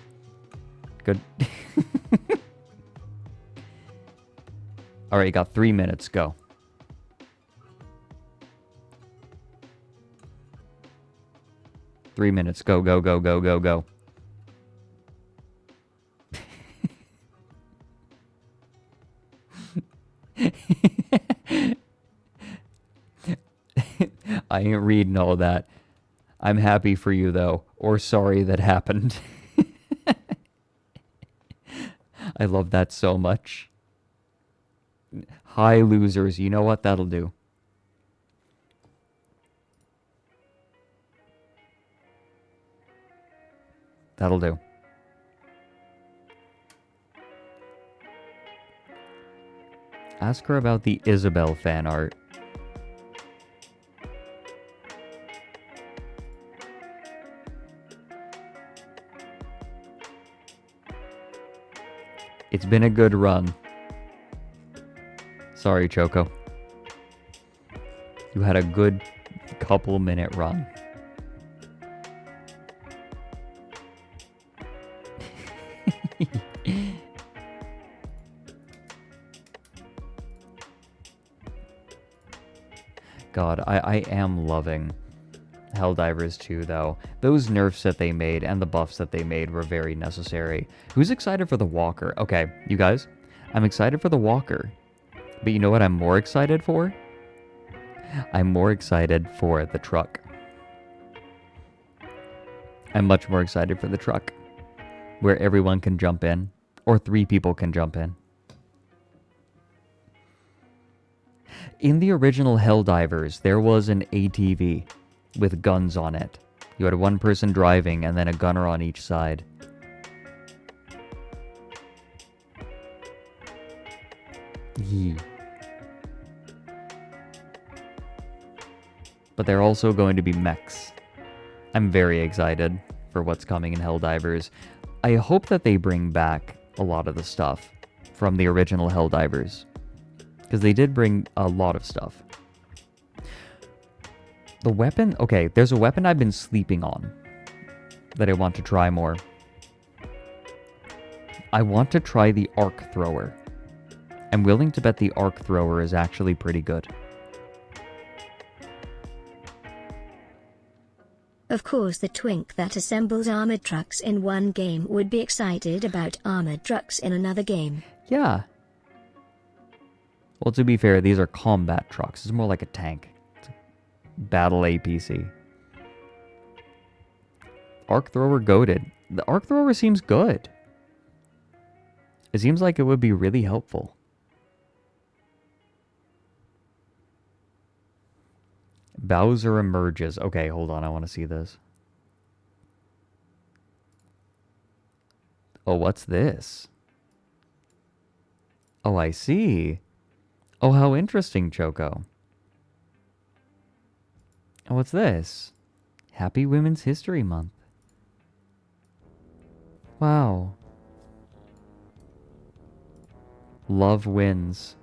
Alright, you got 3 minutes, go. Go. I ain't reading all that. I'm happy for you, though. Or sorry that happened. I love that so much. Hi, losers. You know what? That'll do. That'll do. Ask her about the Isabel fan art. It's been a good run. Sorry, Choco. You had a good couple-minute run. God, I am loving Helldivers 2, though. Those nerfs that they made and the buffs that they made were very necessary. Who's excited for the Walker? Okay, you guys, I'm excited for the Walker. But you know what I'm more excited for? I'm more excited for the truck. I'm much more excited for the truck, where everyone can jump in, or 3 people can jump in. In the original Helldivers, there was an ATV with guns on it. You had one person driving and then a gunner on each side. But they're also going to be mechs. I'm very excited for what's coming in Helldivers. I hope that they bring back a lot of the stuff from the original Helldivers, because they did bring a lot of stuff. The weapon? Okay, there's a weapon I've been sleeping on that I want to try more. I want to try the arc thrower. I'm willing to bet the arc thrower is actually pretty good. Of course, the twink that assembles armored trucks in one game would be excited about armored trucks in another game. Yeah. Well, to be fair, these are combat trucks. It's more like a tank. It's a battle APC. Arc thrower goated. The arc thrower seems good. It seems like it would be really helpful. Bowser emerges. Okay, hold on. I want to see this. Oh, what's this? Oh, I see. Oh, how interesting, Choco. Oh, what's this? Happy Women's History Month. Wow. Love wins.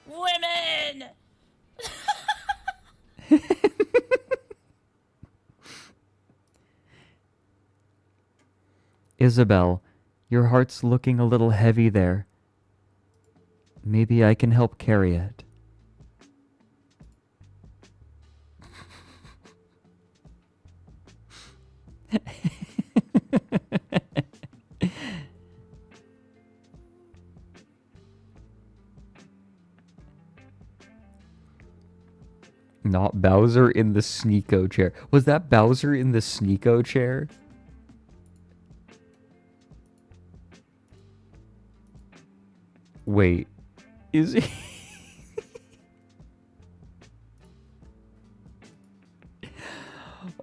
Women! Isabel, your heart's looking a little heavy there. Maybe I can help carry it. Not Bowser in the Sneeko chair. Was that Bowser in the Sneeko chair? Wait, is he?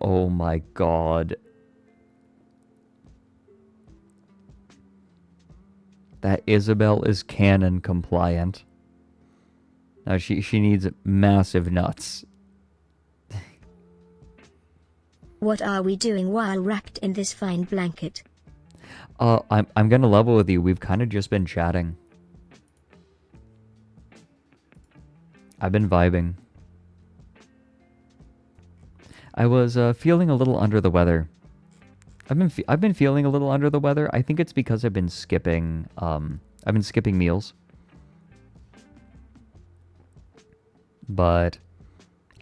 Oh my god. That Isabel is canon compliant. Now she needs massive nuts. What are we doing while wrapped in this fine blanket? I'm gonna level with you. We've kind of just been chatting. I've been vibing. I was feeling a little under the weather. I've been feeling a little under the weather. I think it's because I've been skipping meals. But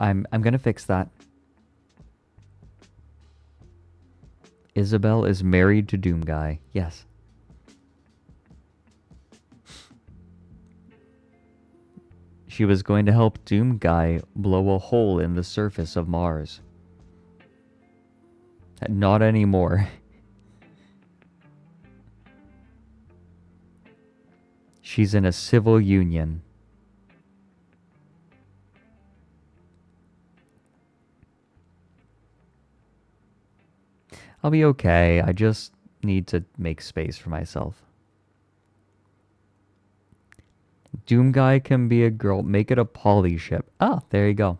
I'm gonna fix that. Isabel is married to Doom Guy. Yes. She was going to help Doom Guy blow a hole in the surface of Mars. Not anymore. She's in a civil union. I'll be okay. I just need to make space for myself. Doom Guy can be a girl. Make it a poly ship. Ah, there you go.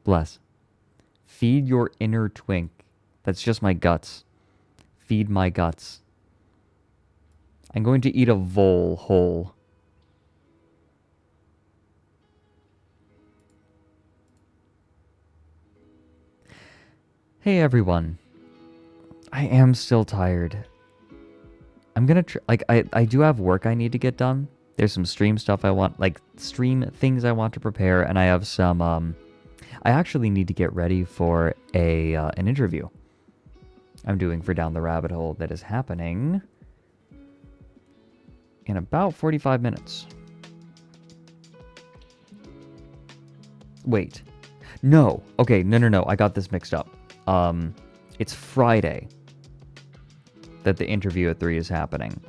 Bless. Feed your inner twink. That's just my guts. Feed my guts. I'm going to eat a vole whole. Hey everyone. I am still tired. I'm gonna I do have work I need to get done. There's some stream stuff I want, like stream things I want to prepare, and I have some I actually need to get ready for an interview I'm doing for Down the Rabbit Hole that is happening in about 45 minutes. Wait. No. Okay, no. I got this mixed up. It's Friday that the interview at 3 is happening.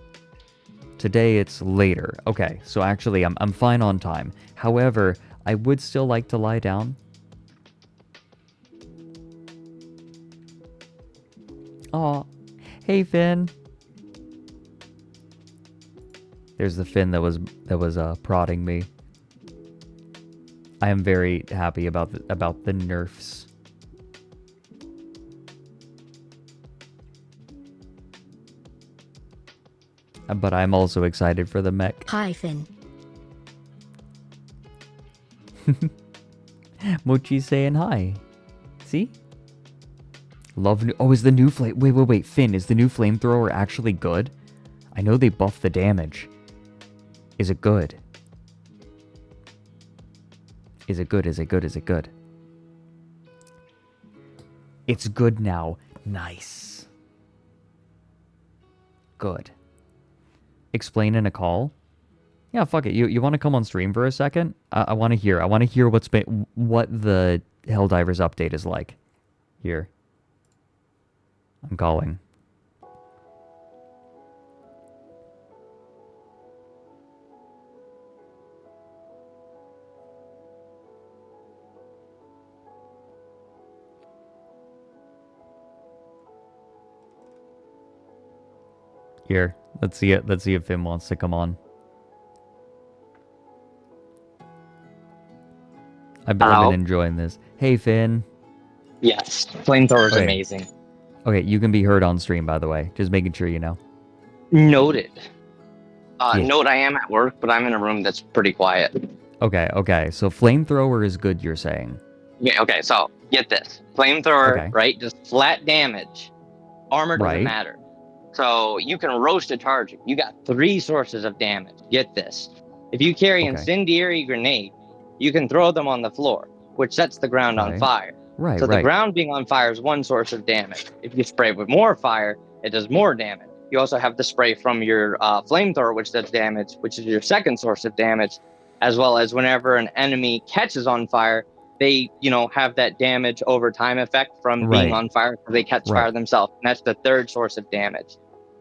Today it's later. Okay, so actually I'm fine on time. However, I would still like to lie down. Aw. Hey Finn. There's the Finn that was prodding me. I am very happy about the nerfs. But I'm also excited for the mech. Hi, Finn. Mochi saying hi. See? Love new. Oh, is the new flame? Wait. Finn, is the new flamethrower actually good? I know they buffed the damage. Is it good? Is it good? It's good now. Nice. Good. Explain in a call? Yeah, fuck it. You want to come on stream for a second? I want to hear. I want to hear what the Helldivers update is like. Here. I'm calling. Here, let's see it. Let's see if Finn wants to come on. I've Hello? been enjoying this. Hey, Finn. Yes, flamethrower is Okay. amazing. Okay, you can be heard on stream, by the way. Just making sure you know. Noted. Yeah. Note, I am at work, but I'm in a room that's pretty quiet. Okay. So flamethrower is good, you're saying. Okay, so get this. Flamethrower, Okay. right? Just flat damage. Armor doesn't Right. matter. So you can roast a target. You got 3 sources of damage. Get this. If you carry Okay. incendiary grenade, you can throw them on the floor, which sets the ground on Right. fire. Right, So the right. ground being on fire is 1 source of damage. If you spray with more fire, it does more damage. You also have the spray from your flamethrower, which does damage, which is your 2nd source of damage, as well as whenever an enemy catches on fire, they, have that damage over time effect from being Right. on fire because they catch Right. fire themselves. And that's the 3rd source of damage.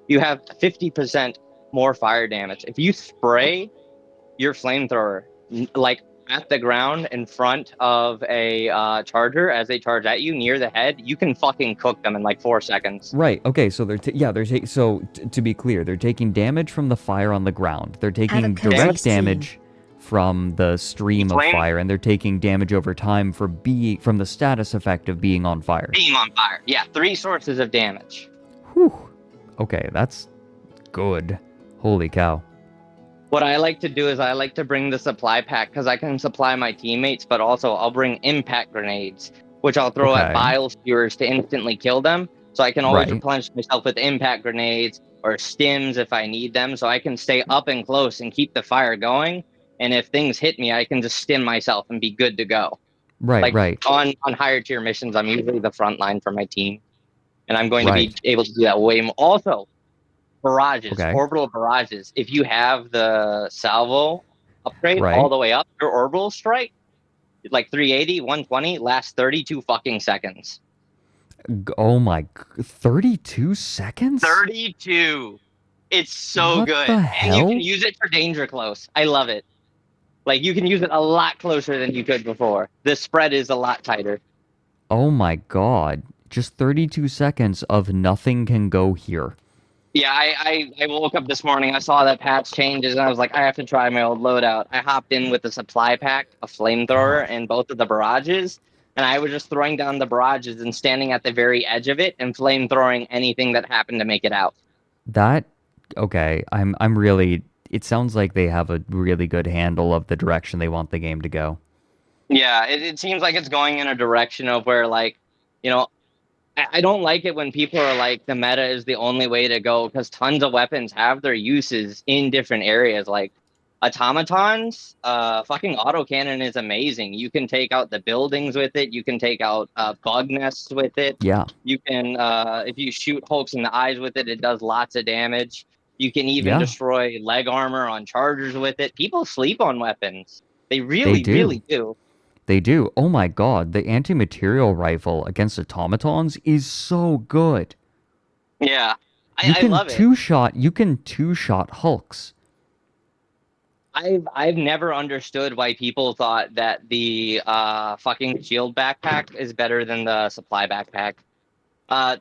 You have 50% more fire damage. If you spray your flamethrower like at the ground in front of a charger as they charge at you near the head, you can fucking cook them in like 4 seconds. Right. Okay. So they're to be clear, they're taking damage from the fire on the ground. They're taking direct damage from the stream of fire, and they're taking damage over time from the status effect of being on fire. Being on fire. Yeah, 3 sources of damage. Whew. Okay, that's good. Holy cow. What I like to do is I like to bring the supply pack because I can supply my teammates, but also I'll bring impact grenades, which I'll throw at Okay. bile spewers to instantly kill them. So I can always Right. replenish myself with impact grenades or stims if I need them, so I can stay up and close and keep the fire going. And if things hit me, I can just stim myself and be good to go. Right, Like right. on higher tier missions, I'm usually the front line for my team, and I'm going to be Right. able to do that way more. Also, barrages, Okay. orbital barrages. If you have the salvo upgrade all Right. the way up, your orbital strike, like 380, 120, lasts 32 fucking seconds. Oh my, 32 seconds? 32. It's so What good. the And you can hell? use it for danger close. I love it. Like you can use it a lot closer than you could before. The spread is a lot tighter. Oh my god. Just 32 seconds of nothing can go here. Yeah, I woke up this morning, I saw that patch changes, and I was like, I have to try my old loadout. I hopped in with the supply pack, a flamethrower, and both of the barrages, and I was just throwing down the barrages and standing at the very edge of it and flamethrowing anything that happened to make it out. Okay, I'm really, it sounds like they have a really good handle of the direction they want the game to go. Yeah, it seems like it's going in a direction of where, like, I don't like it when people are like, the meta is the only way to go, because tons of weapons have their uses in different areas. Like automatons, fucking autocannon is amazing. You can take out the buildings with it. You can take out bug nests with it. Yeah. You can, if you shoot Hulks in the eyes with it, it does lots of damage. You can even Yeah. destroy leg armor on chargers with it. People sleep on weapons. They They really, do. really do. They do. Oh my god, the anti-material rifle against automatons is so good. Yeah, You I can love it. two-shot Hulks. I've never understood why people thought that the fucking shield backpack is better than the supply backpack.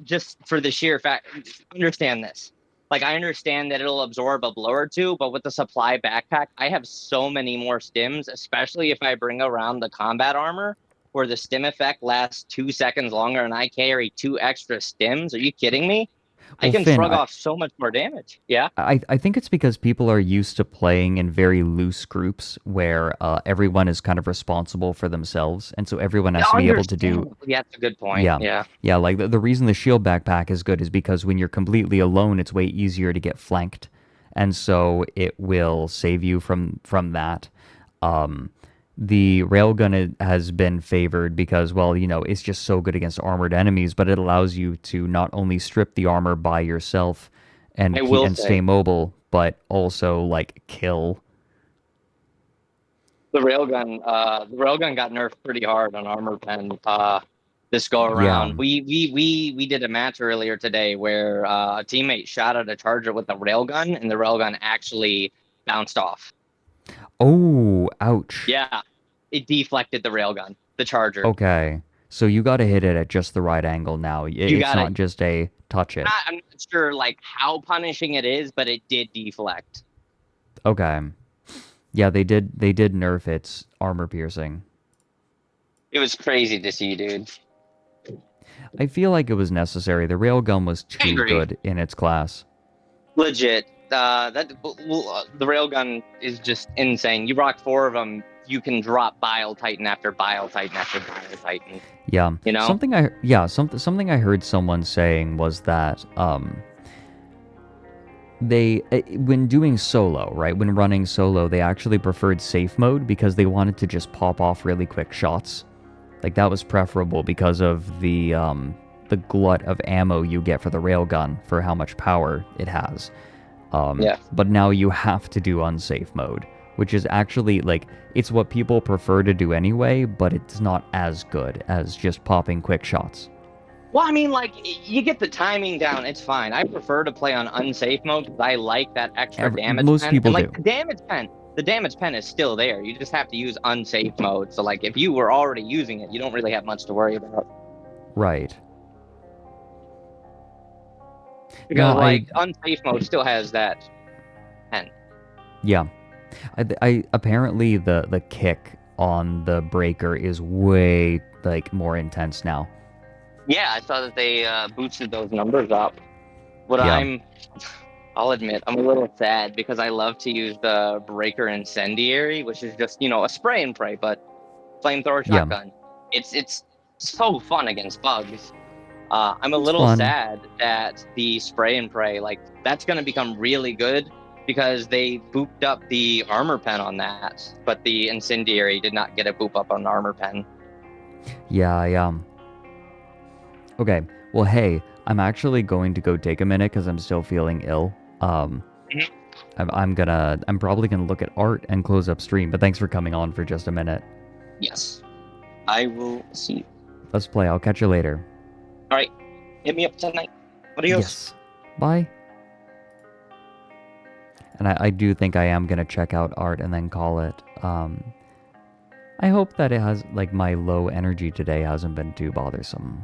Just for the sheer fact, understand this. Like, I understand that it'll absorb a blow or two, but with the supply backpack, I have so many more stims, especially if I bring around the combat armor, where the stim effect lasts 2 seconds longer and I carry 2 extra stims. Are you kidding me? I Well, can Finn, shrug off so much more damage. Yeah. I think it's because people are used to playing in very loose groups where everyone is kind of responsible for themselves, and so everyone has to be able to do. Yeah, that's a good point. Yeah. Yeah, like the reason the shield backpack is good is because when you're completely alone, it's way easier to get flanked, and so it will save you from that. The railgun has been favored because, well, it's just so good against armored enemies, but it allows you to not only strip the armor by yourself and stay mobile, but also like kill. The railgun got nerfed pretty hard on Armor Pen this go around. Yeah. We did a match earlier today where a teammate shot at a charger with a railgun, and the railgun actually bounced off. Oh, ouch. Yeah, it deflected the railgun, the charger. Okay, so you got to hit it at just the right angle now. It's not just a touch it. I'm not sure like how punishing it is, but it did deflect. Okay. Yeah, they did nerf its armor piercing. It was crazy to see, dude. I feel like it was necessary. The railgun was I too agree. good in its class. Legit. The railgun is just insane. You rock 4 of them, you can drop Bile Titan after Bile Titan after Bile Titan. Yeah. You know? Something I heard someone saying was that they when doing solo, right? When running solo, they actually preferred safe mode because they wanted to just pop off really quick shots. Like that was preferable because of the glut of ammo you get for the railgun for how much power it has. Yeah. But now you have to do unsafe mode, which is actually like it's what people prefer to do anyway, but it's not as good as just popping quick shots. Well, I mean, like, you get the timing down, it's fine. I prefer to play on unsafe mode because I like that extra damage Most pen. people And, like, do. the damage pen is still there. You just have to use unsafe mode. So, like, if you were already using it, you don't really have much to worry about. Right. Because, like, unsafe mode still has that pen. Yeah. I apparently the kick on the breaker is way like more intense now. Yeah, I saw that they boosted those numbers up. Yeah. I'll admit, I'm a little sad because I love to use the breaker incendiary, which is just, a spray and pray, but flamethrower Yeah. shotgun. It's so fun against bugs. I'm a It's little fun. sad that the spray and pray, like, that's going to become really good because they booped up the armor pen on that, but the incendiary did not get a boop up on armor pen. Yeah. Okay. Well, hey, I'm actually going to go take a minute because I'm still feeling ill. I'm probably gonna look at art and close up stream. But thanks for coming on for just a minute. Yes, I will see you. Let's play. I'll catch you later. All right, hit me up tonight. Adios. Yes. Bye. And I do think I am gonna check out art and then call it. I hope that it has like my low energy today hasn't been too bothersome.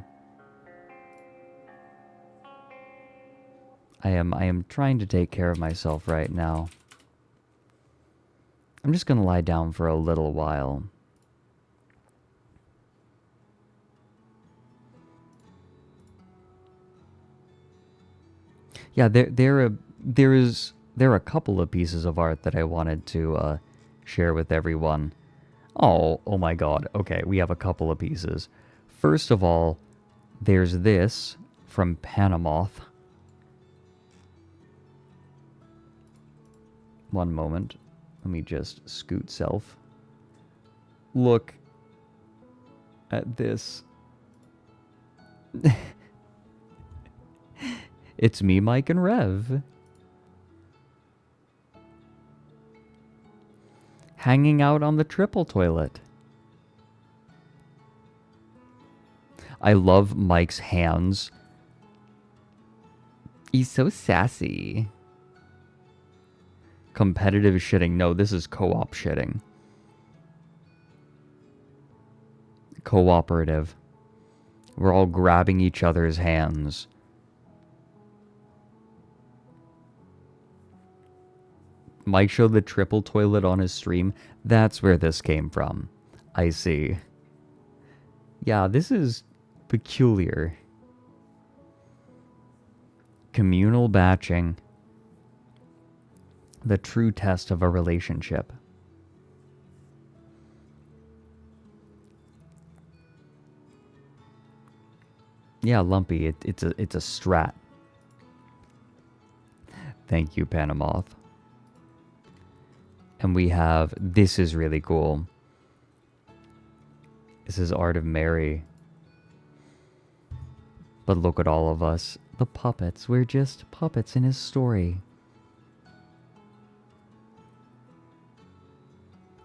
I am trying to take care of myself right now. I'm just gonna lie down for a little while. Yeah, there are a couple of pieces of art that I wanted to share with everyone. Oh my god. Okay, we have a couple of pieces. First of all, there's this from Panamoth. One moment. Let me just scoot self. Look at this. It's me, Mike, and Rev. Hanging out on the triple toilet. I love Mike's hands. He's so sassy. Competitive shitting. No, this is co-op shitting. Cooperative. We're all grabbing each other's hands. Mike showed the triple toilet on his stream. That's where this came from. I see. Yeah, this is peculiar. Communal batching. The true test of a relationship. Yeah, Lumpy, it's a strat. Thank you, Panamoth. And we have, this is really cool. This is Art of Mary. But look at all of us. The puppets. We're just puppets in his story.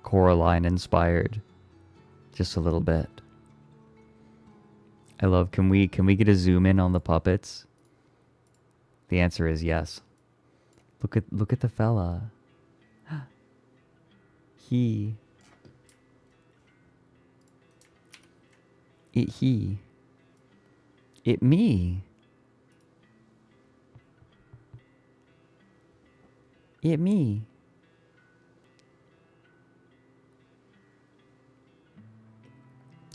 Coraline inspired. Just a little bit. I love, can we get a zoom in on the puppets? The answer is yes. Look at the fella. He. It he. It me. It me.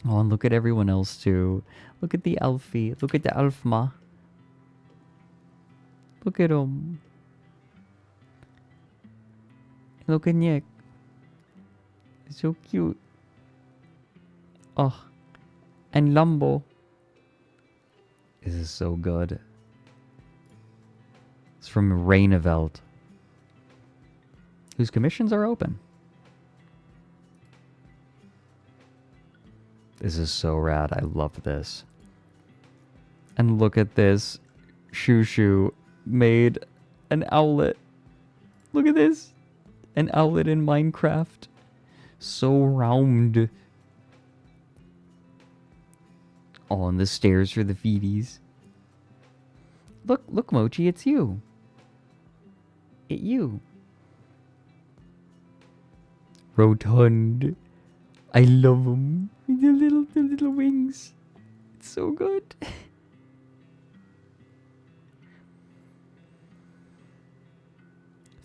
Oh, and look at everyone else too. Look at the Alfie. Look at the Alfma. Look at him. Look at Nick. It's so cute. Oh. And Lumbo. This is so good. It's from Raineveld, whose commissions are open. This is so rad. I love this. And look at this. Shushu made an owlet. Look at this. An owlet in Minecraft. So round. Oh, and the stairs for the feeties. Look, Mochi, it's you. It's you. Rotund. I love him. The little wings. It's so good.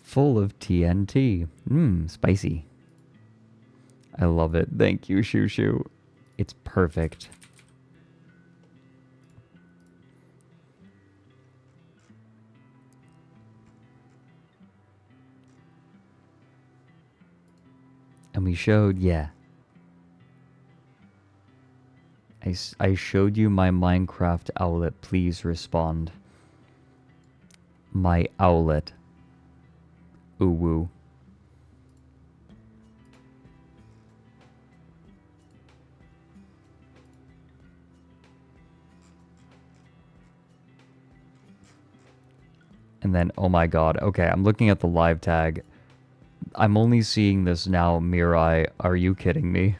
Full of TNT. Spicy. I love it. Thank you, Shushu. It's perfect. And we showed, yeah. I showed you my Minecraft owlet. Please respond. My owlet. Ooh woo. And then, oh my god. Okay, I'm looking at the live tag. I'm only seeing this now, Mirai. Are you kidding me?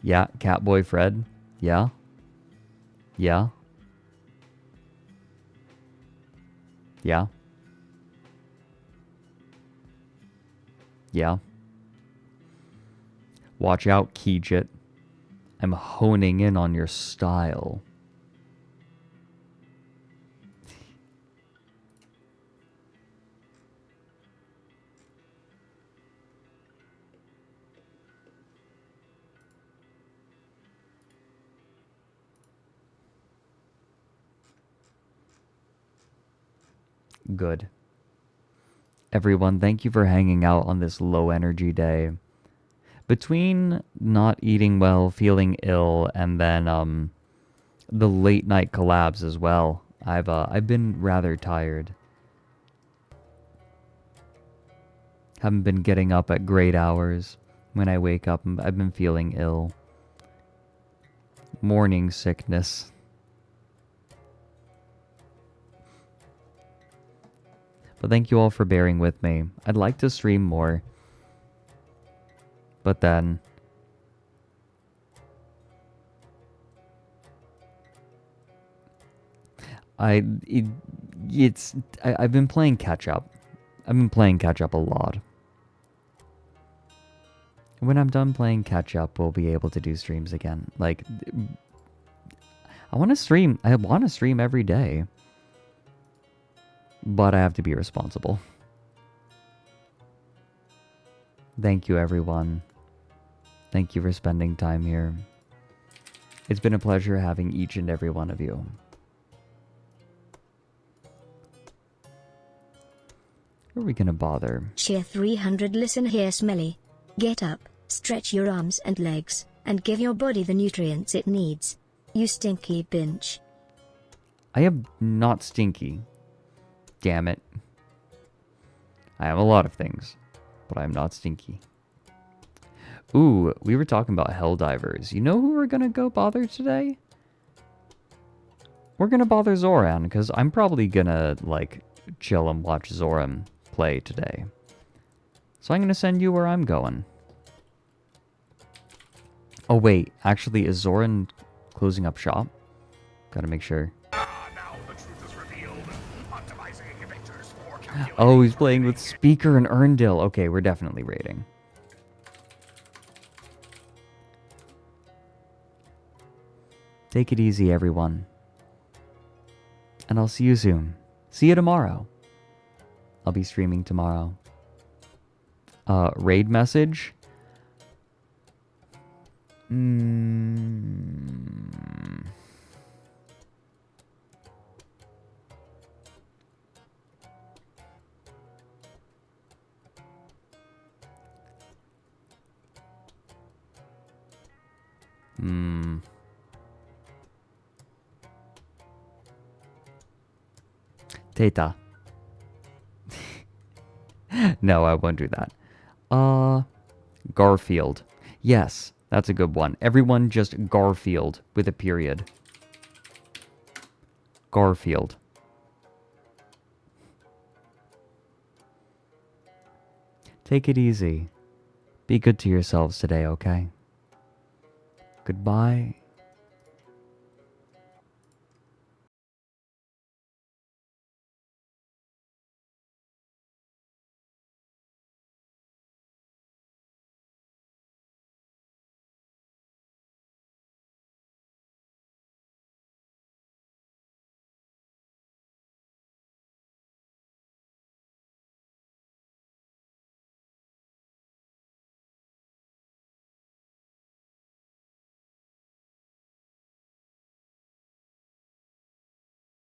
Yeah, Catboy Fred. Yeah. Yeah. Yeah. Yeah. Watch out, Kijit. I'm honing in on your style. Good. Everyone, thank you for hanging out on this low energy day. Between not eating well, feeling ill, and then the late night collabs as well, I've been rather tired. Haven't been getting up at great hours. When I wake up, I've been feeling ill. Morning sickness. But thank you all for bearing with me. I'd like to stream more. But then I've been playing catch up. I've been playing catch up a lot. When I'm done playing catch up, we'll be able to do streams again. Like, I want to stream. I want to stream every day. But I have to be responsible. Thank you, everyone. Thank you for spending time here. It's been a pleasure having each and every one of you. Who are we gonna bother? Cheer 300. Listen here, Smelly. Get up, stretch your arms and legs, and give your body the nutrients it needs. You stinky bitch. I am not stinky. Damn it. I am a lot of things, but I'm not stinky. Ooh, we were talking about Helldivers. You know who we're gonna go bother today? We're gonna bother Zoran, because I'm probably gonna, like, chill and watch Zoran play today. So I'm gonna send you where I'm going. Oh wait, actually, is Zoran closing up shop? Gotta make sure. Oh, he's playing with Speaker and Erndil. Okay, we're definitely raiding. Take it easy, everyone. And I'll see you soon. See you tomorrow. I'll be streaming tomorrow. Raid message. Mm. Hmm. Theta. No, I won't do that. Garfield. Yes, that's a good one. Everyone just Garfield with a period. Garfield. Take it easy. Be good to yourselves today, okay? Goodbye